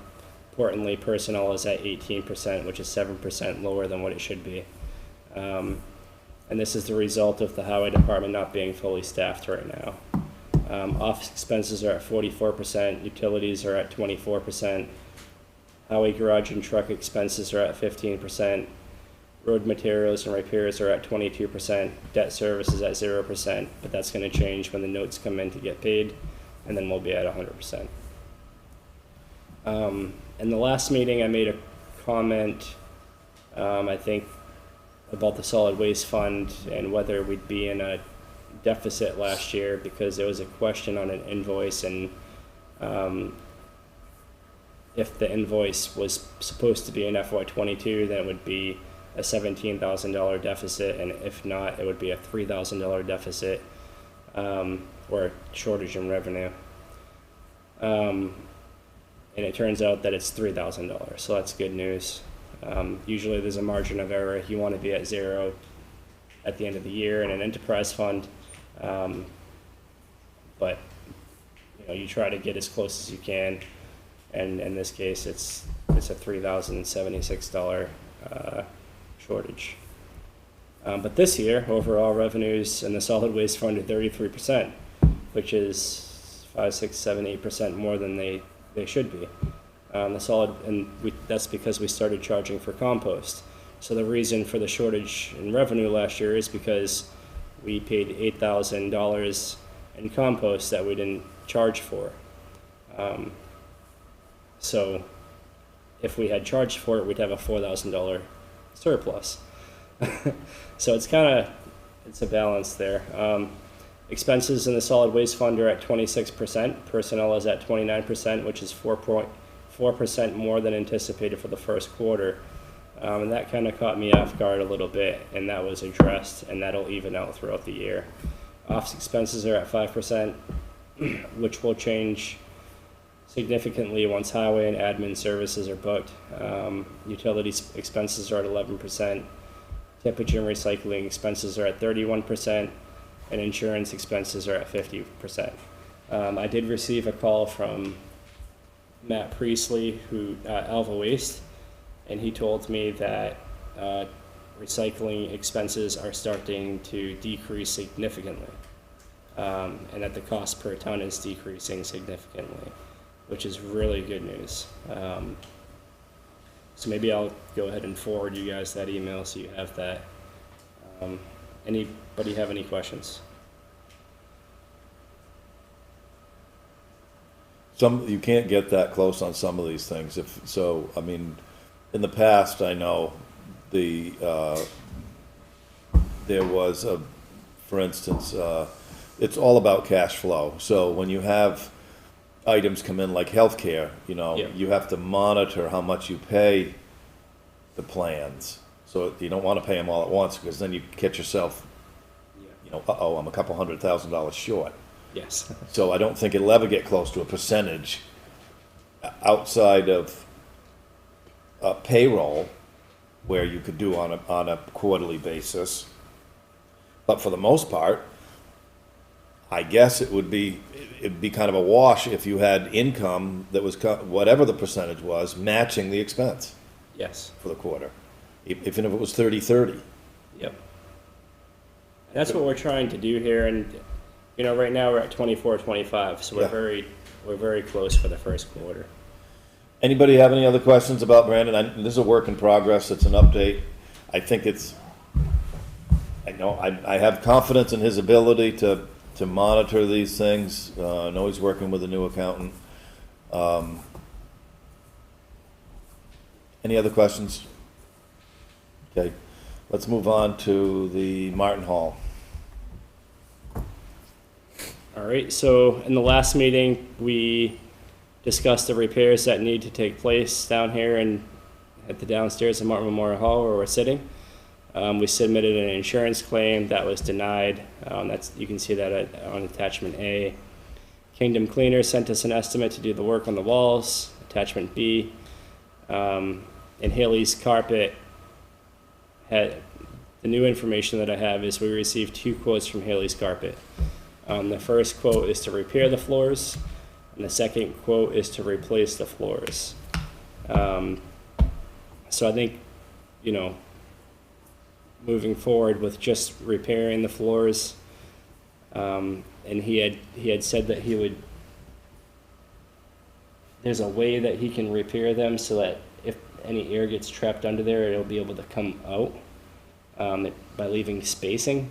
A: importantly, personnel is at 18%, which is 7% lower than what it should be. And this is the result of the highway department not being fully staffed right now. Office expenses are at 44%, utilities are at 24%, highway garage and truck expenses are at 15%, road materials and repairs are at 22%, debt service is at 0%, but that's going to change when the notes come in to get paid, and then we'll be at 100%. In the last meeting, I made a comment, I think, about the solid waste fund and whether we'd be in a deficit last year because there was a question on an invoice, and if the invoice was supposed to be in FY22, then it would be a $17,000 deficit, and if not, it would be a $3,000 deficit, or shortage in revenue. And it turns out that it's $3,000, so that's good news. Usually there's a margin of error. You want to be at zero at the end of the year in an enterprise fund, but you know, you try to get as close as you can, and in this case it's a $3,076 shortage. But this year, overall revenues in the solid waste fund are 33%, which is 5, 6, 7, 8% more than they should be. That's because we started charging for compost. So the reason for the shortage in revenue last year is because we paid $8,000 in compost that we didn't charge for. So if we had charged for it, we'd have a $4,000 surplus. So it's a balance there. Expenses in the solid waste fund are at 26%. Personnel is at 29%, which is 4% more than anticipated for the first quarter. And that kind of caught me off guard a little bit, and that was addressed, and that'll even out throughout the year. Office expenses are at 5%, which will change significantly once highway and admin services are booked. Utilities expenses are at 11%. Tippage and recycling expenses are at 31%, and insurance expenses are at 50%. I did receive a call from Matt Priestley, Alva Waste, and he told me that recycling expenses are starting to decrease significantly, and that the cost per ton is decreasing significantly, which is really good news. So maybe I'll go ahead and forward you guys that email so you have that. Anybody have any questions?
B: You can't get that close on some of these things. I mean, in the past, I know there was for instance, it's all about cash flow. So when you have items come in like healthcare, you have to monitor how much you pay the plans. So you don't want to pay them all at once, because then you catch yourself, I'm a couple $100,000 short.
A: Yes.
B: So I don't think it'll ever get close to a percentage outside of payroll, where you could do on a quarterly basis. But for the most part, I guess it'd be kind of a wash if you had income that was, whatever the percentage was, matching the expense
A: Yes,
B: for the quarter. Even if it was 30-30.
A: yep. That's what we're trying to do here, and, you know, right now we're at 24-25, so
B: Yeah.
A: we're very close for the first quarter.
B: Anybody have any other questions about Brandon? This is a work in progress, it's an update. I think I have confidence in his ability to monitor these things. I know he's working with a new accountant. Any other questions? Okay, let's move on to the Martin Hall.
A: All right, so in the last meeting, we discussed the repairs that need to take place down here and at the downstairs of Martin Memorial Hall where we're sitting. We submitted an insurance claim that was denied. You can see that on attachment A. Kingdom Cleaner sent us an estimate to do the work on the walls, attachment B. And Haley's Carpet the new information that I have is we received 2 quotes from Haley's Carpet. The first quote is to repair the floors, and the second quote is to replace the floors. So I think, you know, moving forward with just repairing the floors, and he had said that there's a way that he can repair them so that if any air gets trapped under there, it'll be able to come out by leaving spacing.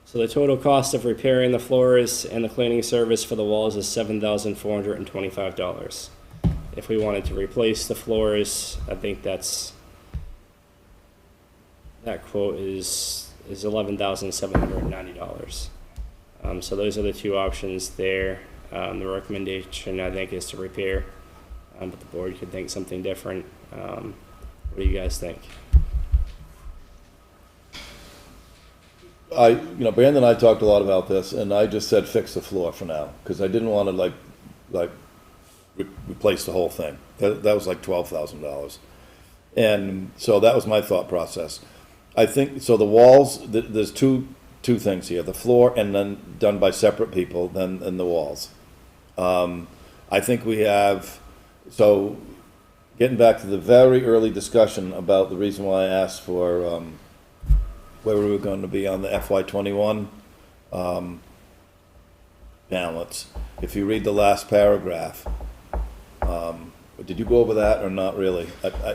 A: So the total cost of repairing the floors and the cleaning service for the walls is $7,425. If we wanted to replace the floors, I think that quote is $11,790. So those are the 2 options there. The recommendation, I think, is to repair, but the board could think something different. What do you guys think?
B: Brandon and I talked a lot about this, and I just said fix the floor for now, because I didn't want to replace the whole thing. That was like $12,000. And so that was my thought process. I think, so the walls, there's two things here, the floor and then done by separate people, and the walls. I think we have, so getting back to the very early discussion about the reason why I asked for, where we were going to be on the FY21 balance. If you read the last paragraph, did you go over that or not really?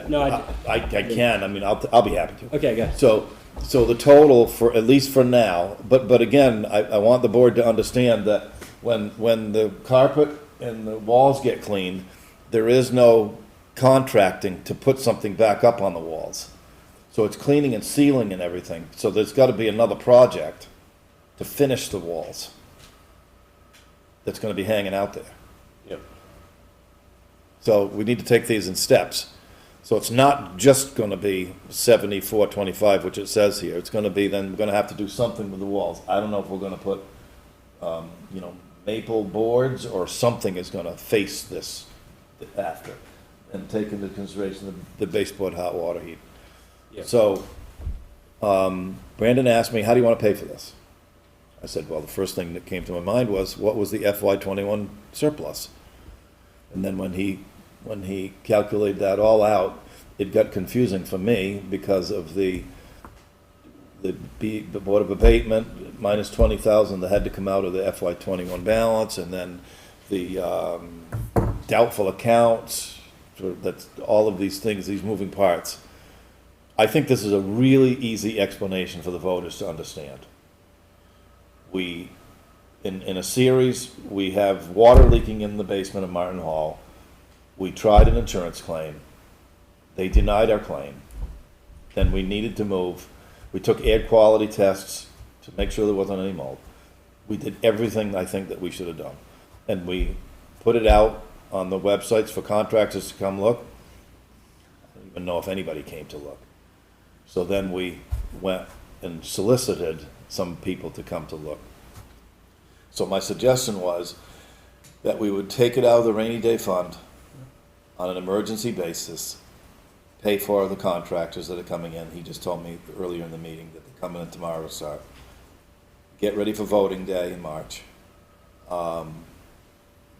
A: No,
B: I can. I mean, I'll be happy to.
A: Okay, good.
B: So the total for, at least for now, but again, I want the board to understand that when the carpet and the walls get cleaned, there is no contracting to put something back up on the walls. So it's cleaning and sealing and everything. So there's got to be another project to finish the walls that's going to be hanging out there.
A: Yep.
B: So we need to take these in steps. So it's not just going to be 7425, which it says here. It's going to be, then we're going to have to do something with the walls. I don't know if we're going to put, maple boards or something is going to face this after, and take into consideration the baseboard hot water heat.
A: Yep.
B: So Brandon asked me, how do you want to pay for this? I said, well, the first thing that came to my mind was, what was the FY21 surplus? And then when he calculated that all out, it got confusing for me because of the Board of Abatement, minus 20,000 that had to come out of the FY21 balance, and then the doubtful accounts, that's all of these things, these moving parts. I think this is a really easy explanation for the voters to understand. In a series, we have water leaking in the basement of Martin Hall. We tried an insurance claim. They denied our claim. Then we needed to move. We took air quality tests to make sure there wasn't any mold. We did everything I think that we should have done. And we put it out on the websites for contractors to come look. I don't even know if anybody came to look. So then we went and solicited some people to come to look. So my suggestion was that we would take it out of the rainy day fund on an emergency basis, pay for the contractors that are coming in. He just told me earlier in the meeting that they're coming in tomorrow to start. get ready for voting day in March.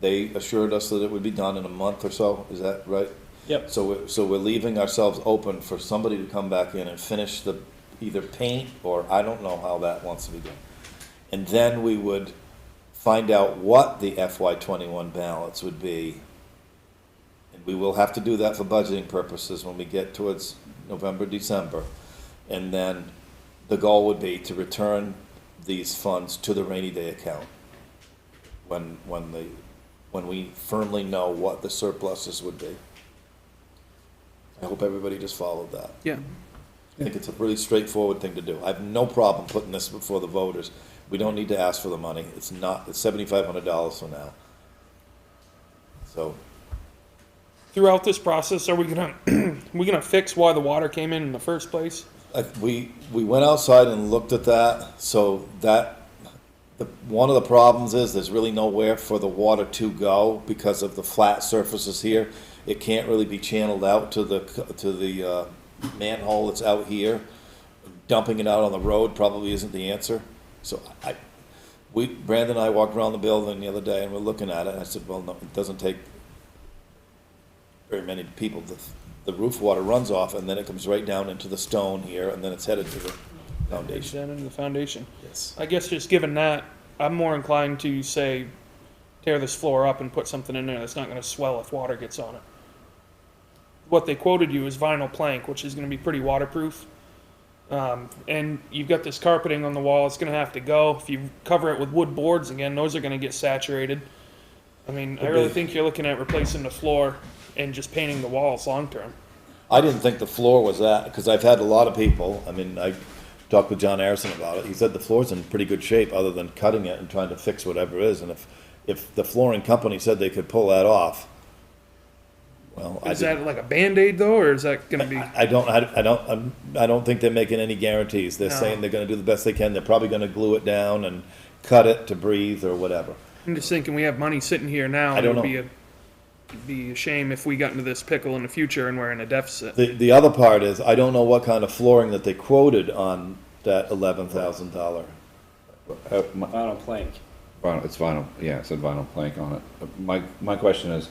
B: They assured us that it would be done in a month or so, is that right?
A: Yep.
B: So we're leaving ourselves open for somebody to come back in and finish the, either paint, or I don't know how that wants to be done. And then we would find out what the FY '21 balance would be. And we will have to do that for budgeting purposes when we get towards November, December. And then the goal would be to return these funds to the rainy day account when we firmly know what the surpluses would be. I hope everybody just followed that.
K: Yeah.
B: I think it's a really straightforward thing to do. I have no problem putting this before the voters. We don't need to ask for the money. It's $7,500 for now. So,
K: Throughout this process, are we gonna fix why the water came in the first place?
B: we went outside and looked at that, so that, one of the problems is there's really nowhere for the water to go because of the flat surfaces here. It can't really be channeled out to the manhole that's out here. Dumping it out on the road probably isn't the answer. So Brandon and I walked around the building the other day and we're looking at it, and I said, well, no, it doesn't take very many people. The roof water runs off and then it comes right down into the stone here, and then it's headed to the foundation.
K: Down into the foundation.
B: Yes.
K: I guess just given that, I'm more inclined to say, tear this floor up and put something in there that's not gonna swell if water gets on it. What they quoted you is vinyl plank, which is gonna be pretty waterproof. And you've got this carpeting on the wall, it's gonna have to go. If you cover it with wood boards again, those are gonna get saturated. I mean, I really think you're looking at replacing the floor and just painting the walls long-term.
B: I didn't think the floor was that, because I've had a lot of people, I mean, I talked with John Arison about it. He said the floor's in pretty good shape, other than cutting it and trying to fix whatever it is. And if the flooring company said they could pull that off, well,
K: Is that like a Band-Aid though, or is that gonna be?
B: I don't think they're making any guarantees. They're
K: No.
B: saying they're gonna do the best they can. They're probably gonna glue it down and cut it to breathe or whatever.
K: I'm just thinking we have money sitting here now.
B: I don't
K: and
B: know.
K: It'd be a shame if we got into this pickle in the future and we're in a deficit.
B: The other part is, I don't know what kind of flooring that they quoted on that $11,000.
A: Vinyl plank.
H: Vinyl, it's vinyl, yeah, it said vinyl plank on it. My question is,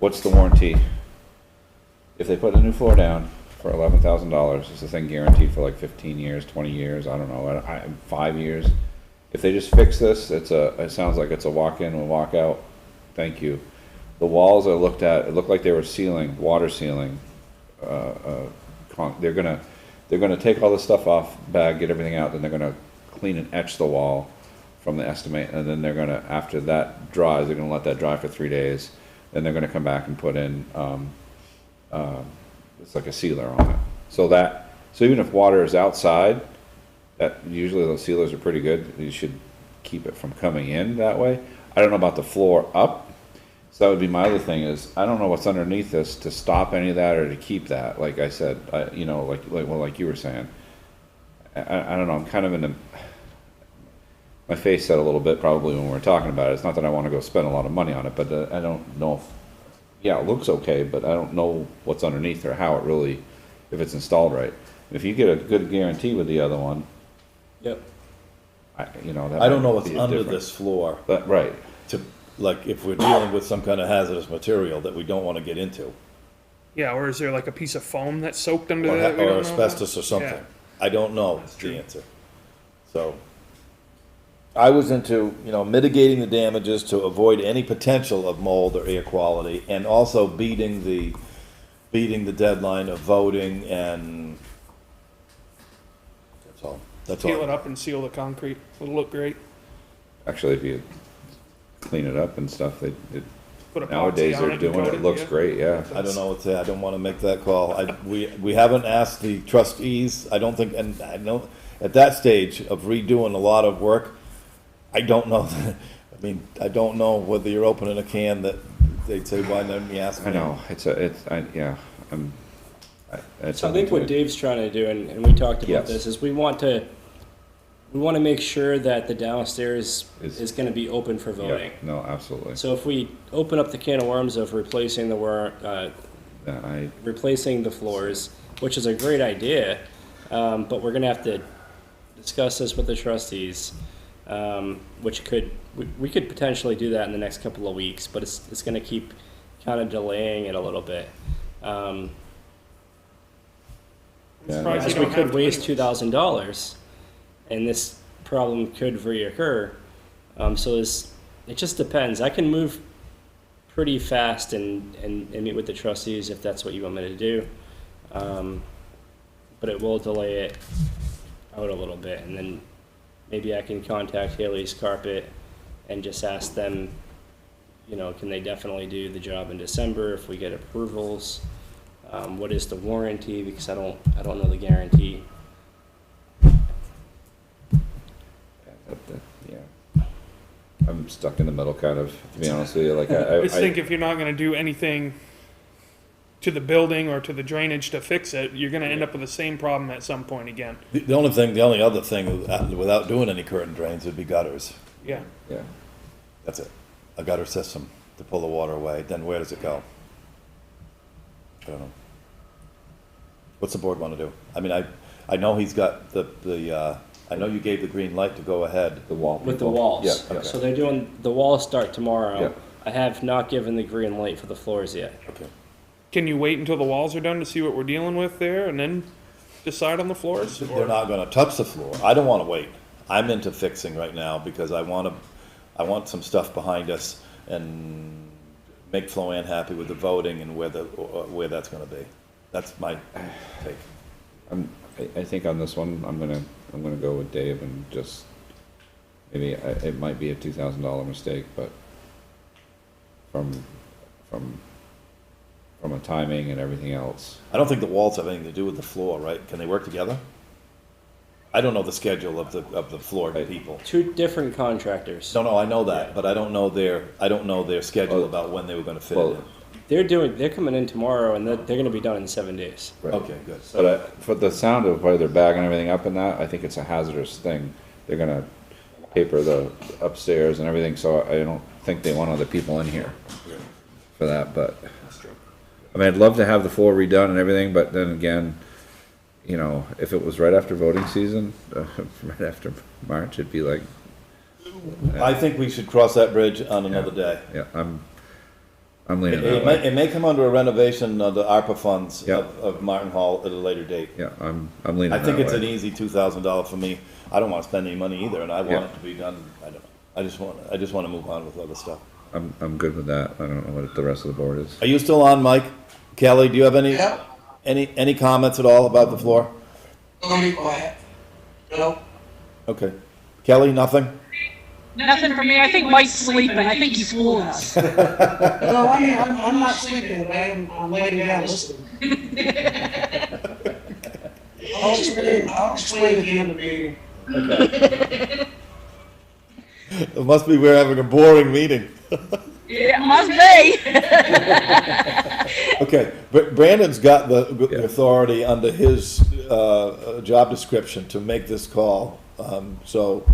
H: what's the warranty? If they put a new floor down for $11,000, is the thing guaranteed for like 15 years, 20 years, I don't know, 5 years? If they just fix this, it sounds like it's a walk-in and walk-out, thank you. The walls I looked at, it looked like they were sealing, water sealing. They're gonna take all this stuff off, bag, get everything out, then they're gonna clean and etch the wall from the estimate, and then they're gonna, after that dries, they're gonna let that dry for 3 days. Then they're gonna come back and put in, it's like a sealer on it. So even if water is outside, that usually those sealers are pretty good. You should keep it from coming in that way. I don't know about the floor up. So that would be my other thing is, I don't know what's underneath this to stop any of that or to keep that. Like I said, like you were saying. I don't know, I'm kind of in the, my face said a little bit probably when we were talking about it. It's not that I want to go spend a lot of money on it, but I don't know if, yeah, it looks okay, but I don't know what's underneath or how it really, if it's installed right. If you get a good guarantee with the other one.
A: Yep.
B: I don't know what's under this floor.
H: But, right.
B: Like, if we're dealing with some kind of hazardous material that we don't want to get into.
K: Yeah, or is there like a piece of foam that's soaked under
B: Or
K: that? we don't know
B: asbestos
K: about?
B: or something.
K: Yeah.
B: I don't know
K: That's
B: the
K: true.
B: answer. So, I was into, mitigating the damages to avoid any potential of mold or air quality, and also beating the deadline of voting, and that's all. That's
K: Peel
B: all.
K: it up and seal the concrete. It'll look great.
H: Actually, if you clean it up and stuff,
K: Put epoxy
H: nowadays
K: on
H: they're
K: and
H: doing
K: coat
H: it, looks
K: yeah.
H: great, yeah.
B: I don't know what to say. I don't want to make that call. We haven't asked the trustees. I don't think, and I know at that stage of redoing a lot of work, I don't know. I don't know whether you're opening a can that they'd say, why didn't you ask me?
H: I know,
A: So I think what Dave's trying to do, and we talked about
H: Yes.
A: this, is we want to make sure that the downstairs is going to be open for voting.
H: Yeah, no, absolutely.
A: So if we open up the can of worms of replacing replacing the floors, which is a great idea, but we're going to have to discuss this with the trustees which we could potentially do that in the next couple of weeks, but it's going to keep kind of delaying it a little bit.
K: Surprised
A: As
K: you
A: we
K: don't
A: could
K: have
A: waste
K: to.
A: $2,000, and this problem could reoccur. So it just depends. I can move pretty fast and meet with the trustees if that's what you want me to do. But it will delay it out a little bit, and then maybe I can contact Haley's Carpet and just ask them, you know, can they definitely do the job in December if we get approvals? What is the warranty? Because I don't know the guarantee.
H: Yeah. I'm stuck in the middle, kind of, to be honest with you. Like,
K: I just think if you're not gonna do anything to the building or to the drainage to fix it, you're gonna end up with the same problem at some point again.
B: The only other thing, without doing any curtain drains, would be gutters.
K: Yeah.
H: yeah.
B: That's it. A gutter system to pull the water away. Then where does it go? I don't know. What's the board want to do? I mean, I know he's got I know you gave the green light to go ahead.
H: The wall.
A: With the
H: people.
A: walls.
H: Yeah, okay.
A: So they're doing, the walls start tomorrow.
H: Yeah.
A: I have not given the green light for the floors yet.
B: Okay.
K: Can you wait until the walls are done to see what we're dealing with there and then decide on the floors?
B: They're not gonna touch the floor. I don't wanna wait. I'm into fixing right now because I want some stuff behind us and make Floanne happy with the voting and where that's gonna be. That's my take.
H: I think on this one, I'm gonna go with Dave and just, maybe, it might be a $2,000 mistake, but from a timing and everything else.
B: I don't think the walls have anything to do with the floor, right? Can they work together? I don't know the schedule of the floor people.
A: Two different contractors.
B: No, I know that, but I don't know their schedule about when they were gonna fit it in.
A: They're coming in tomorrow, and they're gonna be done in 7 days.
H: Right.
B: Okay, good.
H: But for the sound of where they're bagging everything up and that, I think it's a hazardous thing. They're gonna paper the upstairs and everything, so I don't think they want other people in here for that, but. I mean, I'd love to have the floor redone and everything, but then again, you know, if it was right after voting season, right after March, it'd be like.
B: I think we should cross that bridge on another day.
H: Yeah, I'm leaning that
B: It
H: way.
B: may come under a renovation of the ARPA funds
H: Yeah.
B: of Martin Hall at a later date.
H: Yeah, I'm leaning
B: I
H: that
B: think
H: way.
B: it's an easy $2,000 for me. I don't wanna spend any money either, and I want
H: Yeah.
B: it to be done, I don't know. I just wanna move on with other stuff.
H: I'm good with that. I don't know what the rest of the board is.
B: Are you still on, Mike? Kelly, do you have any,
F: Yep.
B: any comments at all about the floor?
F: Don't be quiet. No.
B: Okay. Kelly, nothing?
C: Nothing for me. I think Mike's sleeping. I think he's fooling us.
F: No, I'm not sleeping, but I'm laying down listening. I'll explain at the end of the meeting.
B: Okay. It must be we're having a boring meeting.
C: It must be.
B: Okay, Brandon's got the authority under his job description to make this call. So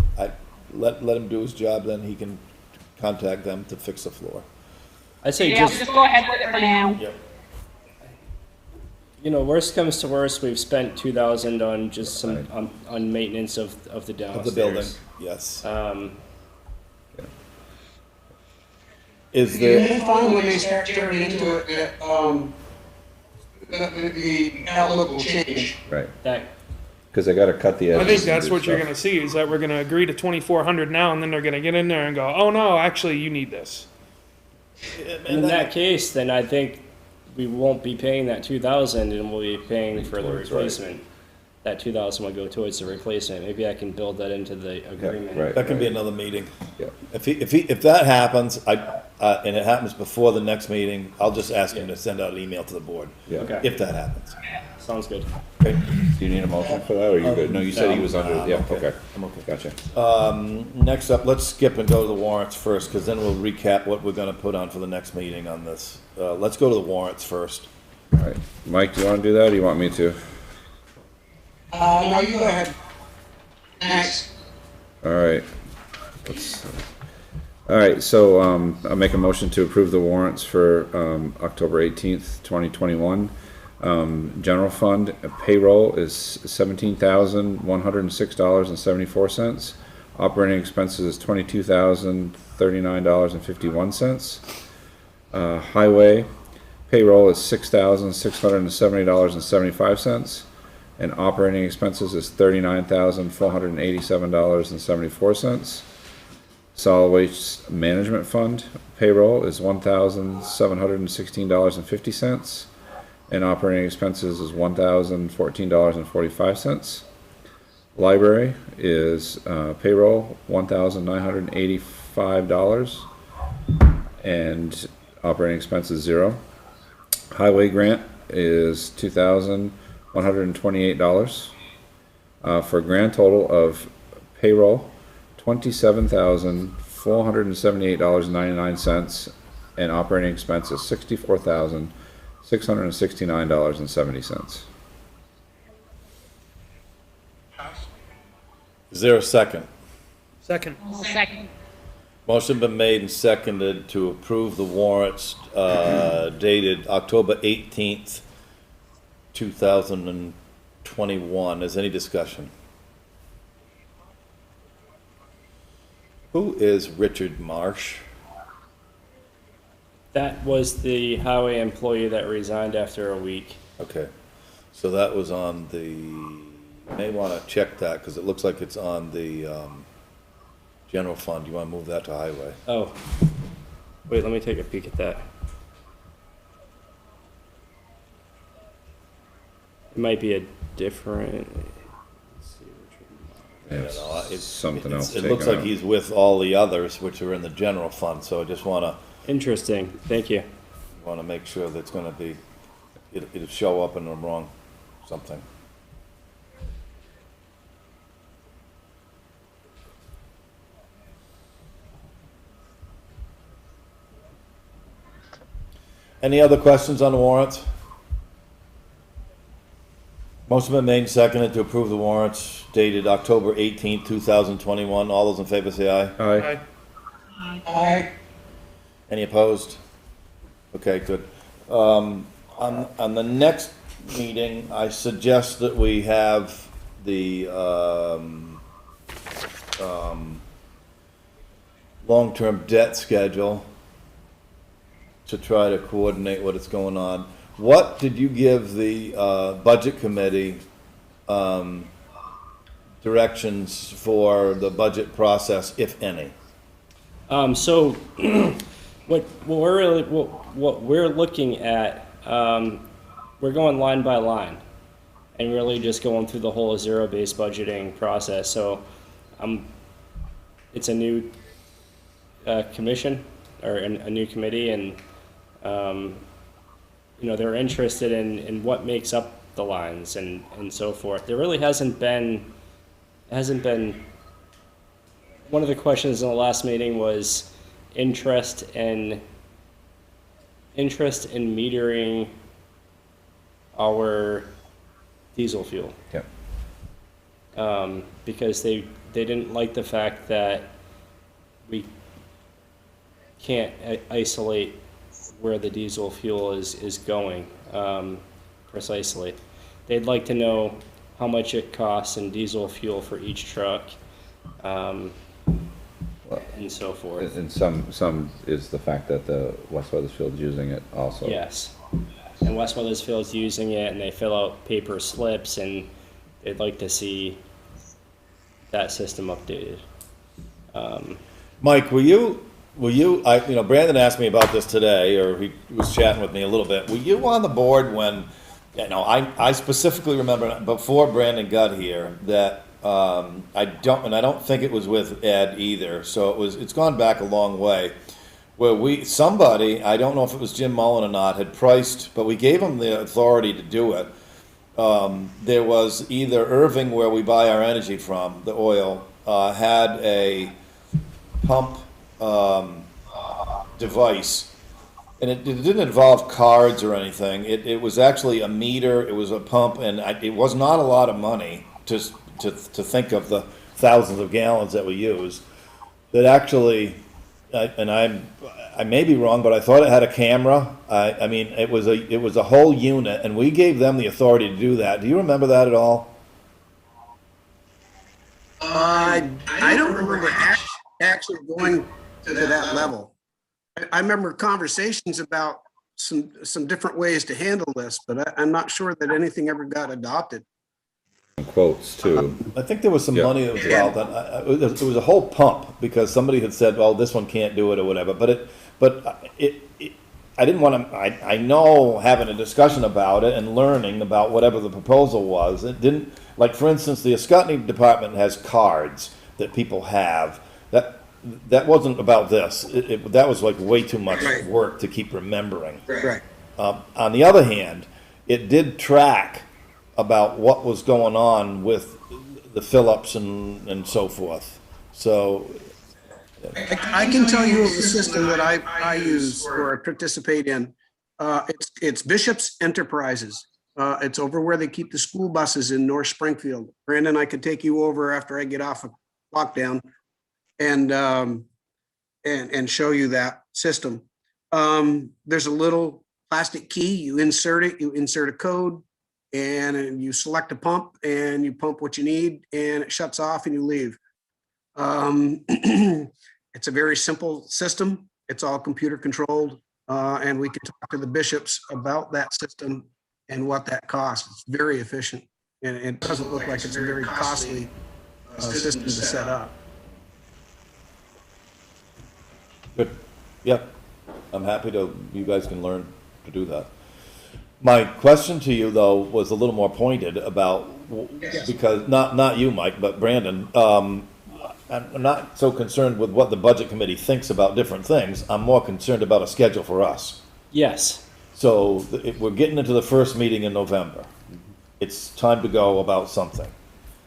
B: let him do his job, then he can contact them to fix the floor.
A: I say
C: Yeah, just go ahead with it for now.
B: Yep.
A: you know, worst comes to worst, we've spent 2,000 on just some, on maintenance of the downstairs.
B: Of the building, yes. Is
F: You
B: there,
F: may find when they start tearing into it that the outlook will change.
H: Right,
A: That,
H: because they gotta cut the edges.
K: I think
H: and
K: that's
H: do
K: what you're
H: stuff.
K: gonna see, is that we're gonna agree to 2,400 now, and then they're gonna get in there and go, oh no, actually, you need this.
A: in that case, then I think we won't be paying that 2,000 and we'll be paying for the
H: Towards, right.
A: replacement. That 2,000 will go towards the replacement. Maybe I can build that into the agreement.
H: right.
B: that can be another meeting.
H: Yeah.
B: If that happens, and it happens before the next meeting, I'll just ask him to send out an email to the board,
H: Yeah.
A: Okay,
B: if that happens.
A: sounds good.
B: Okay?
H: Do you need a motion for that, or are you good? No, you said he was under, yeah, okay,
B: I'm okay.
H: gotcha.
B: Next up, let's skip and go to the warrants first, because then we'll recap what we're gonna put on for the next meeting on this. Let's go to the warrants first.
H: All right, Mike, do you wanna do that, or do you want me to?
F: No, you go ahead. Thanks.
H: All right. All right, so, I'll make a motion to approve the warrants for, October 18th, 2021. General fund payroll is $17,106.74. Operating expenses is $22,039.51. Highway payroll is $6,670.75. And operating expenses is $39,487.74. Solid Waste Management Fund payroll is $1,716.50. And operating expenses is $1,014.45. Library is payroll $1,985 and operating expenses $0. Highway grant is $2,128 for a grand total of payroll $27,478.99 and operating expenses $64,669.70.
B: Is there a second?
K: Second.
C: Second.
B: Motion been made and seconded to approve the warrants dated October 18th, 2021. Is any discussion? Who is Richard Marsh?
A: That was the highway employee that resigned after a week.
B: Okay, so that was on the, you may want to check that because it looks like it's on the general fund. You want to move that to highway?
A: Oh, wait, let me take a peek at that. It might be a different.
B: I don't know. It's
H: something else
B: It looks
H: taken
B: like
H: out.
B: he's with all the others, which are in the general fund, so I just wanna
A: Interesting, thank you.
B: make sure that's gonna be, it'll show up in the wrong something. Any other questions on the warrants? Motion been made and seconded to approve the warrants dated October 18th, 2021. All those in favor say aye.
H: Aye.
F: Aye.
B: Any opposed? Okay, good. On the next meeting, I suggest that we have the long-term debt schedule to try to coordinate what is going on. What did you give the budget committee directions for the budget process, if any?
A: So what we're looking at, we're going line by line and really just going through the whole zero-based budgeting process. So it's a new commission or a new committee, and you know, they're interested in what makes up the lines and so forth. There really hasn't been one of the questions in the last meeting was interest in metering our diesel fuel.
H: Yep.
A: Because they didn't like the fact that we can't isolate where the diesel fuel is going precisely. They'd like to know how much it costs in diesel fuel for each truck, and so forth.
H: And some is the fact that the West Weathersfield's using it also.
A: Yes, and West Weathersfield's using it, and they fill out paper slips, and they'd like to see that system updated.
B: Mike, Brandon asked me about this today, or he was chatting with me a little bit. Were you on the board when, I specifically remember before Brandon got here that, I don't think it was with Ed either, so it's gone back a long way, where somebody, I don't know if it was Jim Mullen or not, had priced, but we gave him the authority to do it. There was either Irving, where we buy our energy from, the oil, had a pump device, and it didn't involve cards or anything. It was actually a meter, it was a pump, and it was not a lot of money to think of the thousands of gallons that we use. That actually, I may be wrong, but I thought it had a camera. I mean, it was a whole unit, and we gave them the authority to do that. Do you remember that at all?
F: I don't remember actually going to that level. I remember conversations about some different ways to handle this, but I'm not sure that anything ever got adopted.
H: Quotes too.
B: I think there was some
H: Yeah.
B: money that was involved, and it was a whole pump, because somebody had said, well, this one can't do it or whatever, but I didn't want to, I know having a discussion about it and learning about whatever the proposal was, it didn't, like, for instance, the Ascutney department has cards that people have, that wasn't about this, that was like way too much
F: Right.
B: work to keep remembering.
F: Right.
B: On the other hand, it did track about what was going on with the fill-ups and so forth. So,
F: I can tell you of the system that I use or participate in. It's Bishop's Enterprises. It's over where they keep the school buses in North Springfield. Brandon, I could take you over after I get off of lockdown and show you that system. There's a little plastic key. You insert it, you insert a code, and you select a pump, and you pump what you need, and it shuts off, and you leave. It's a very simple system. It's all computer controlled, and we can talk to the bishops about that system and what that costs. It's very efficient, and it doesn't look like it's a very costly system to set up.
B: good, yeah, I'm happy to, you guys can learn to do that. My question to you, though, was a little more pointed about, because, not you, Mike, but Brandon, I'm not so concerned with what the budget committee thinks about different things. I'm more concerned about a schedule for us.
A: Yes.
B: So if we're getting into the first meeting in November, it's time to go about something.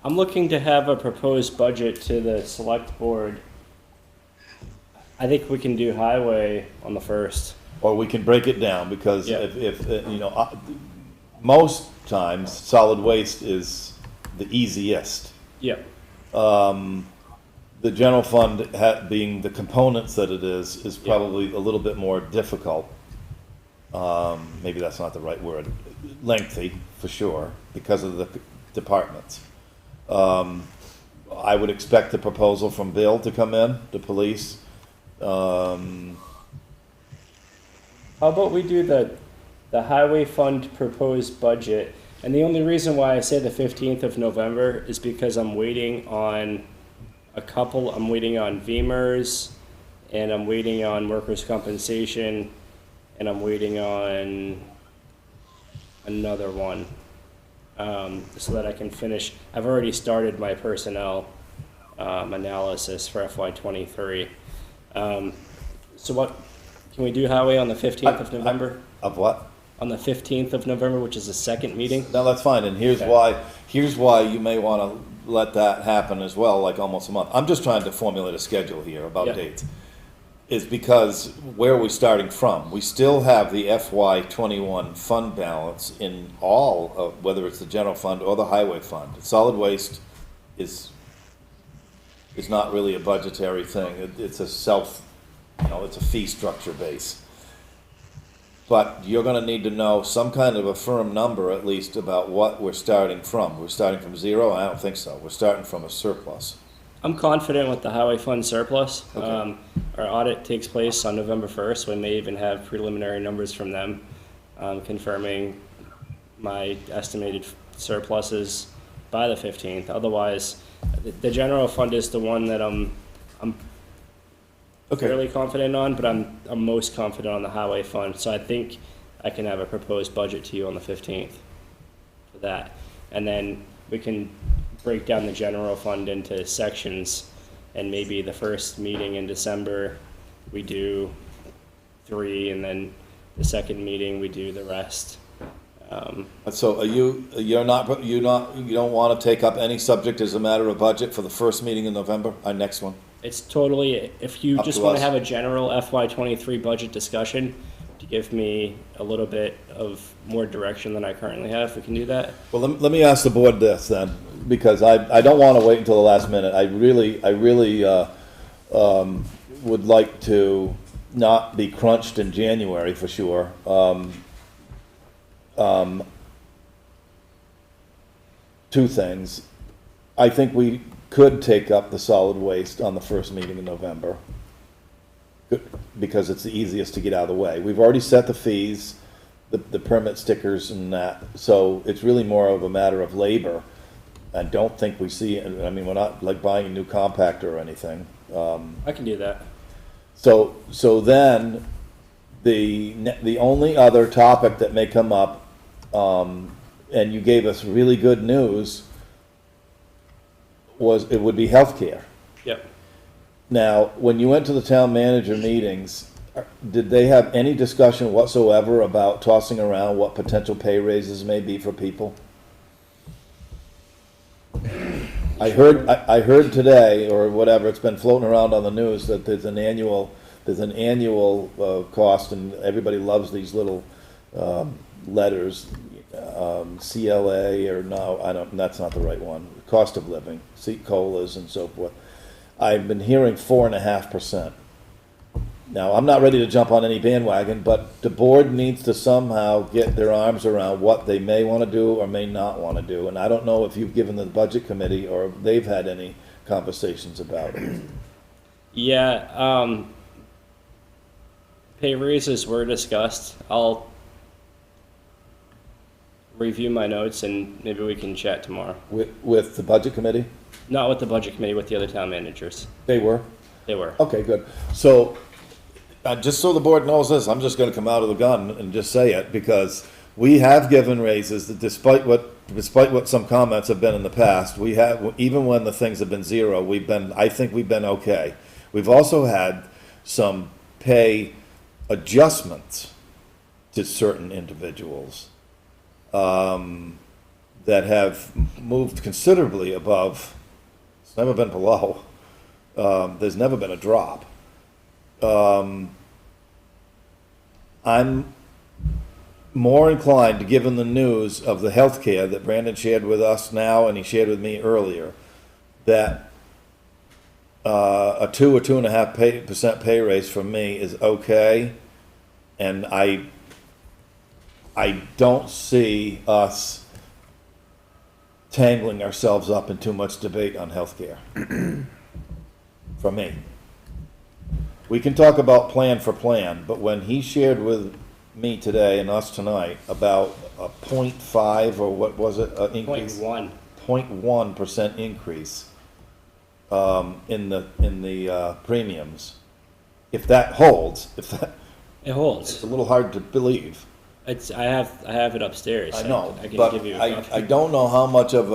A: I'm looking to have a proposed budget to the select board. I think we can do highway on the 1st.
B: Or we can break it down, because
A: Yeah.
B: if you know, most times, solid waste is the easiest.
A: Yeah.
B: The general fund being the components that it is probably a little bit more difficult. Maybe that's not the right word. Lengthy, for sure, because of the departments. I would expect the proposal from Bill to come in, the police.
A: How about we do the highway fund proposed budget? And the only reason why I say the 15th of November is because I'm waiting on I'm waiting on VEMR's, and I'm waiting on workers' compensation, and I'm waiting on another one, so that I can finish. I've already started my personnel analysis for FY23. So what, can we do highway on the 15th of November?
B: Of what?
A: On the 15th of November, which is the second meeting?
B: No, that's fine, and here's why you may want to let that happen as well, like almost a month. I'm just trying to formulate a schedule here about
A: Yeah.
B: dates. Is because where are we starting from? We still have the FY21 fund balance in all of, whether it's the general fund or the highway fund. Solid waste is not really a budgetary thing. It's a it's a fee structure base. But you're gonna need to know some kind of a firm number, at least, about what we're starting from. We're starting from zero? I don't think so. We're starting from a surplus.
A: I'm confident with the highway fund surplus.
B: Okay.
A: Our audit takes place on November 1st. We may even have preliminary numbers from them confirming my estimated surpluses by the 15th. Otherwise, the general fund is the one that I'm fairly confident on, but I'm most confident on the highway fund. So I think I can have a proposed budget to you on the 15th for that. And then we can break down the general fund into sections, and maybe the first meeting in December we do 3, and then the second meeting we do the rest.
B: So you don't want to take up any subject as a matter of budget for the first meeting in November, our next one?
A: It's totally, if you
B: Up
A: just
B: to
A: want to
B: us.
A: have a general FY23 budget discussion to give me a little bit of more direction than I currently have, we can do that.
B: Well, let me ask the board this then, because I don't want to wait until the last minute. I really would like to not be crunched in January for sure. Two things. I think we could take up the solid waste on the first meeting in November. Because it's the easiest to get out of the way. We've already set the fees, the permit stickers and that, so it's really more of a matter of labor. I don't think we see, I mean, we're not like buying a new compactor or anything.
A: I can do that.
B: So then, the only other topic that may come up, and you gave us really good news, it would be healthcare.
A: Yep.
B: Now, when you went to the town manager meetings, did they have any discussion whatsoever about tossing around what potential pay raises may be for people? I heard today, or whatever, it's been floating around on the news, that there's an annual cost, and everybody loves these little letters, CLA, or no, that's not the right one, cost of living, COLAs and so forth. I've been hearing 4.5%. Now, I'm not ready to jump on any bandwagon, but the board needs to somehow get their arms around what they may want to do or may not want to do. And I don't know if you've given the budget committee or they've had any conversations about it.
A: Yeah, pay raises were discussed. I'll review my notes and maybe we can chat tomorrow.
B: With the budget committee?
A: Not with the budget committee, with the other town managers.
B: They were?
A: They were.
B: Okay, good. So, just so the board knows this, I'm just gonna come out of the gun and just say it, because we have given raises, that despite what some comments have been in the past, we have, even when the things have been zero, I think we've been okay. We've also had some pay adjustments to certain individuals, that have moved considerably above. It's never been below. There's never been a drop. I'm more inclined, given the news of the healthcare that Brandon shared with us now and he shared with me earlier, that a 2 or 2.5% pay raise for me is okay, and I don't see us tangling ourselves up in too much debate on healthcare. For me. We can talk about plan for plan, but when he shared with me today and us tonight about a 0.5 or what was it, increase? 0.1% increase in the premiums. If that holds,
A: It holds.
B: it's a little hard to believe.
A: I have it upstairs.
B: I know,
A: I can
B: but
A: give you a copy.
B: I don't know how much of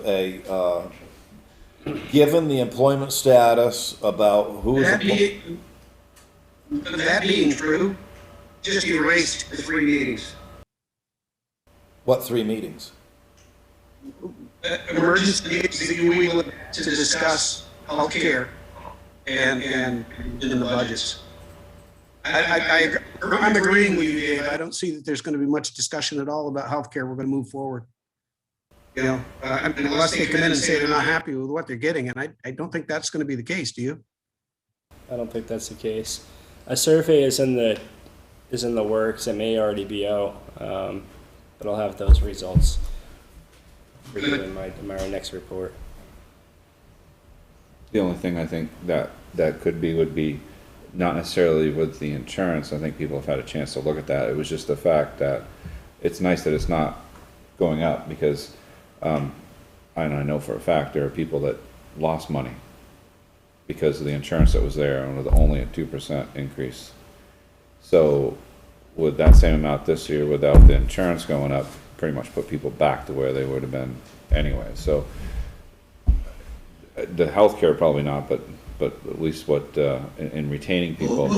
B: a, given the employment status about who is.
F: That being true, just erased the 3 meetings.
B: What 3 meetings?
F: Emergency meetings that we will to discuss healthcare and in the budgets. I'm agreeing with you, Dave. I don't see that there's going to be much discussion at all about healthcare. We're going to move forward. You know, unless they come in and say they're not happy with what they're getting, and I don't think that's going to be the case. Do you?
A: I don't think that's the case. A survey is in the works. It may already be out, but I'll have those results for you in my next report.
H: The only thing I think that would be not necessarily with the insurance. I think people have had a chance to look at that. It was just the fact that it's nice that it's not going up, because I know for a fact there are people that lost money because of the insurance that was there, and with only a 2% increase. So with that same amount this year, without the insurance going up, pretty much put people back to where they would have been anyway. So the healthcare probably not, but at least what in retaining people.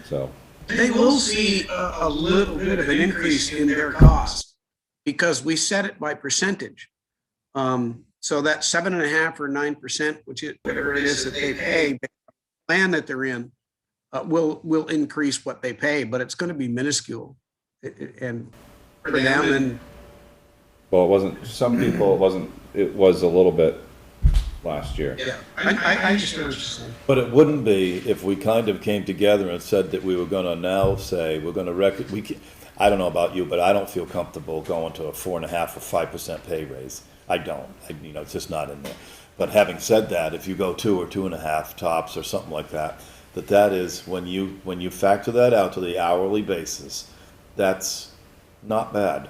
H: So
F: they will see a little bit of an increase in their costs because we set it by percentage. So that 7.5% or 9%, which is whatever it is that they pay, the plan that they're in, will increase what they pay, but it's going to be minuscule. And for them, and
H: well, it wasn't. Some people it wasn't. It was a little bit last year.
F: yeah, I just know what you're saying.
B: But it wouldn't be if we kind of came together and said that we were gonna now say, we're gonna I don't know about you, but I don't feel comfortable going to a 4.5 or 5% pay raise. I don't, it's just not in there. But having said that, if you go 2 or 2.5 tops or something like that, that is, when you factor that out to the hourly basis, that's not bad.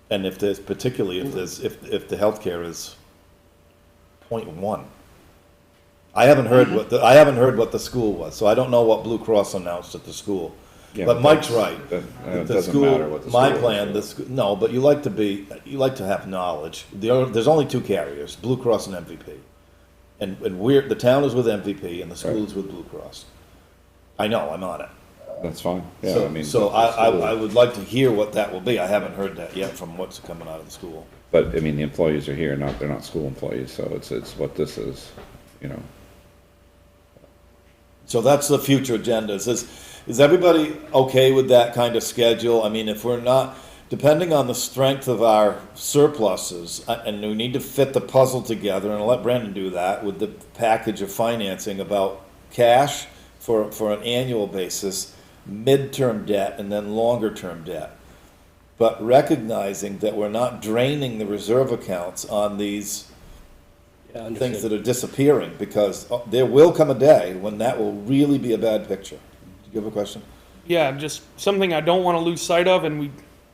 B: And if there's, particularly if the healthcare is 0.1. I haven't heard what the school was, so I don't know what Blue Cross announced at the school.
H: Yeah,
B: But Mike's right.
H: It
B: The
H: doesn't
B: school,
H: matter what the
B: my
H: school
B: plan,
H: is.
B: no, but you like to have knowledge. There's only 2 carriers, Blue Cross and MVP. And the town is with MVP and the school is with Blue Cross. I know, I'm on it.
H: That's fine, yeah,
B: So,
H: I mean.
B: so
H: the school-
B: I would like to hear what that will be. I haven't heard that yet from what's coming out of the school.
H: But, I mean, the employees are here, they're not school employees, so it's what this is,
B: So that's the future agenda. Is everybody okay with that kind of schedule? I mean, if we're not, depending on the strength of our surpluses, and we need to fit the puzzle together, and I'll let Brandon do that with the package of financing about cash for an annual basis, midterm debt, and then longer-term debt. But recognizing that we're not draining the reserve accounts on these things that are disappearing, because there will come a day when that will really be a bad picture. Do you have a question?
K: Yeah, just something I don't want to lose sight of, and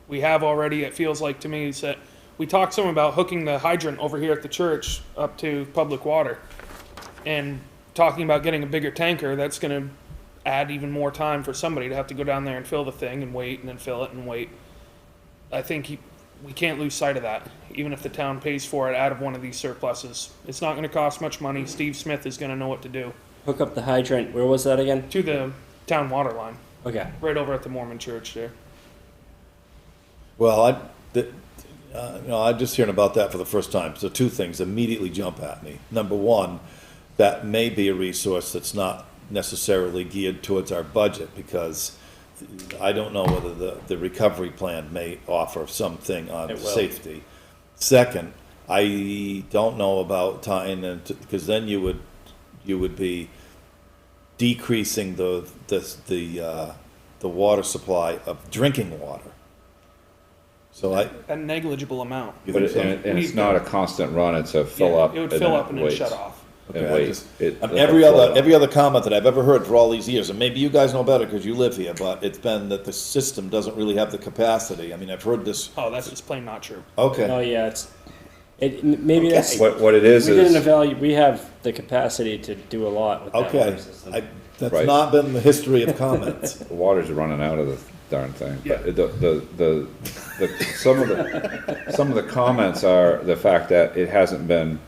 K: we have already, it feels like to me, is that we talked some about hooking the hydrant over here at the church up to public water. And talking about getting a bigger tanker, that's going to add even more time for somebody to have to go down there and fill the thing and wait and then fill it and wait. I think we can't lose sight of that, even if the town pays for it out of one of these surpluses. It's not going to cost much money. Steve Smith is going to know what to do.
A: Hook up the hydrant, where was that again?
K: To the town water line,
A: Okay.
K: right over at the Mormon church there.
B: Well, I'm just hearing about that for the first time. So 2 things immediately jump at me. Number one, that may be a resource that's not necessarily geared towards our budget, because I don't know whether the recovery plan may offer something on
A: It will.
B: safety. Second, I don't know about tying into, because then you would be decreasing the water supply of drinking water. So
K: A negligible amount.
B: you
H: But
B: think so?
H: and it's not a constant run, it's a fill
K: Yeah,
H: up.
K: it would
H: and
K: fill
H: then
K: up and then
H: waits.
K: shut off.
H: And
B: Okay,
H: wait.
B: every other comment that I've ever heard for all these years, and maybe you guys know better because you live here, but it's been that the system doesn't really have the capacity. I mean, I've heard this.
K: Oh, that's just plain not true.
B: Okay.
A: Oh, yeah, maybe that's,
H: What it is
A: we didn't
H: is,
A: evaluate, we have the capacity to do with that
B: Okay.
A: water system.
B: That's
H: Right.
B: not been the history of comments.
H: the water's running out of the darn thing.
K: Yeah.
H: But some of the comments are the fact that it hasn't been,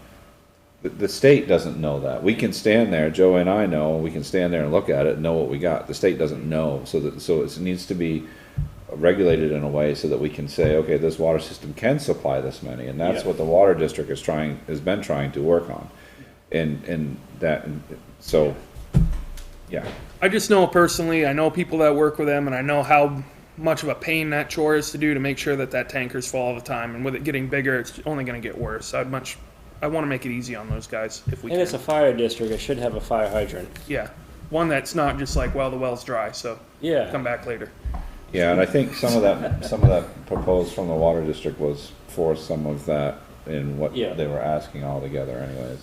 H: the state doesn't know that. We can stand there, Joe and I know, we can stand there and look at it and know what we got. The state doesn't know, so it needs to be regulated in a way so that we can say, okay, this water system can supply this many, and that's
A: Yeah.
H: what the water district has been trying to work on. So, yeah.
K: I just know personally, I know people that work with them, and I know how much of a pain that chore is to do to make sure that tanker's full all the time. And with it getting bigger, it's only going to get worse. I want to make it easy on those guys if we
A: And
K: can.
A: it's a fire district, it should have a fire hydrant.
K: Yeah, one that's not just like, well, the well's dry, so
A: Yeah.
K: come back later.
H: Yeah, and I think some of that proposed from the water district was for some of that in what
A: Yeah.
H: they were asking altogether anyways.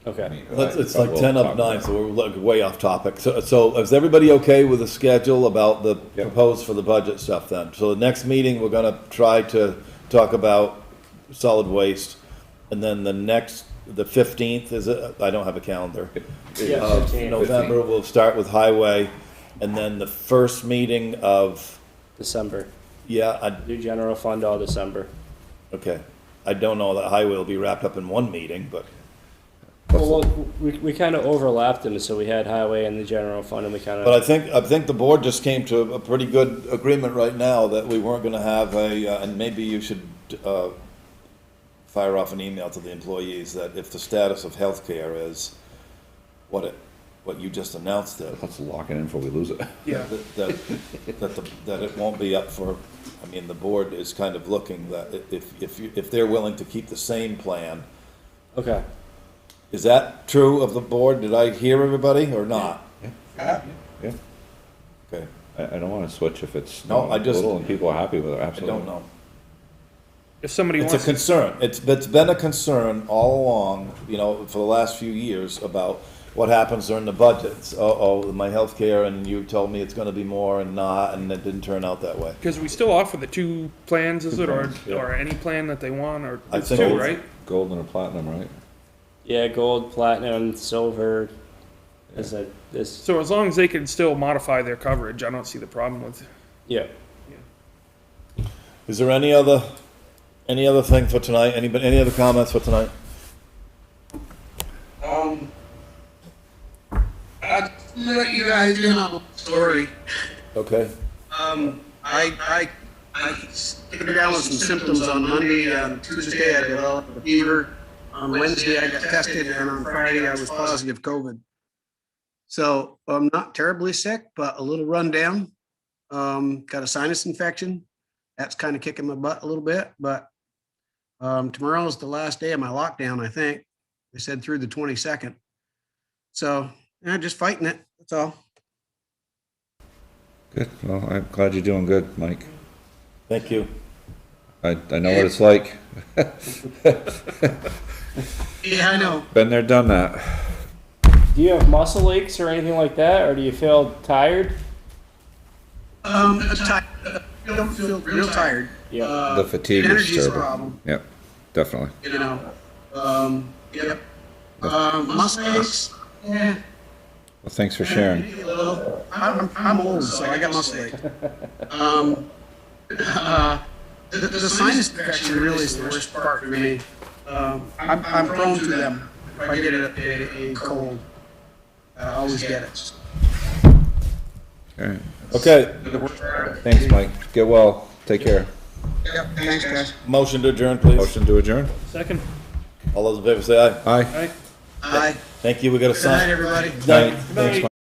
A: Okay.
B: It's
H: But
B: like
H: we'll
B: 10
H: talk
B: of 9,
H: about
B: so we're way off topic. So is everybody okay with the schedule about the
H: Yep.
B: proposed for the budget stuff then? So the next meeting, we're gonna try to talk about solid waste, and then the 15th, is it? I don't have a calendar.
A: Yeah,
B: Of
A: 15th.
B: November, we'll start with highway, and then the first meeting of,
A: December.
B: yeah,
A: Do general fund all December.
B: okay. I don't know that highway will be wrapped up in one meeting, but,
A: Well, we kind of overlapped them, so we had highway and the general fund, and we kind
B: but
A: of,
B: I think the board just came to a pretty good agreement right now that we weren't gonna have and maybe you should, fire off an email to the employees that if the status of healthcare is what you just announced it,
H: Let's lock it in before we lose it.
K: Yeah.
B: that it won't be up for, I mean, the board is kind of looking that if they're willing to keep the same plan.
A: okay.
B: Is that true of the board? Did I hear everybody or not?
H: Yeah.
B: Okay,
H: I don't wanna switch if it's
B: No, I just-
H: little and people are happy with it,
B: I
H: absolutely.
B: don't know.
K: if somebody
B: It's a
K: wants to,
B: concern. It's been a concern all along, you know, for the last few years about what happens during the budgets. My healthcare, and you told me it's gonna be more and not, and it didn't turn out that way.
K: because we still offer the 2 plans, is it,
B: plans, yeah.
K: or any plan that they want, or
B: I
K: it's
B: think
K: 2,
B: it's-
K: right?
H: Gold and a platinum, right?
A: Yeah, gold, platinum, silver, is that, this,
K: So as long as they can still modify their coverage, I don't see the problem with.
A: yeah.
B: Is there any other thing for tonight? Any other comments for tonight?
F: I'll let you guys in on a story.
B: Okay.
F: I came down with some symptoms on Monday. On Tuesday, I developed a fever. On Wednesday, I got tested, and on Friday, I was positive COVID. So I'm not terribly sick, but a little run down. Got a sinus infection. That's kind of kicking my butt a little bit, but tomorrow is the last day of my lockdown, I think. They said through the 22nd. So, yeah, just fighting it. That's all.
H: Good. Well, I'm glad you're doing good, Mike.
B: Thank you.
H: I know what it's like.
F: Yeah, I know.
H: Been there, done that.
A: Do you have muscle aches or anything like that, or do you feel tired?
F: I don't feel real tired.
A: Yeah.
H: The fatigue is
F: Energy is a
H: terrible.
F: problem,
H: Yep, definitely.
F: you know. Yep. Muscle aches, yeah.
H: Well, thanks for sharing.
F: maybe a little. I'm old, so I got muscle aches. The sinus infection really is the worst part for me. I'm prone to them. If I get a cold, I always get it.
H: All right.
B: Okay,
H: Thanks, Mike. Get well. Take care.
F: Yep, thanks, guys.
B: motion to adjourn, please.
H: Motion to adjourn?
K: Second.
B: All those in favor say aye.
H: Aye.
K: Aye.
F: Bye.
B: Thank you, we got to
F: Good night,
B: sign.
F: everybody.
B: Night.
H: Thanks, Mike.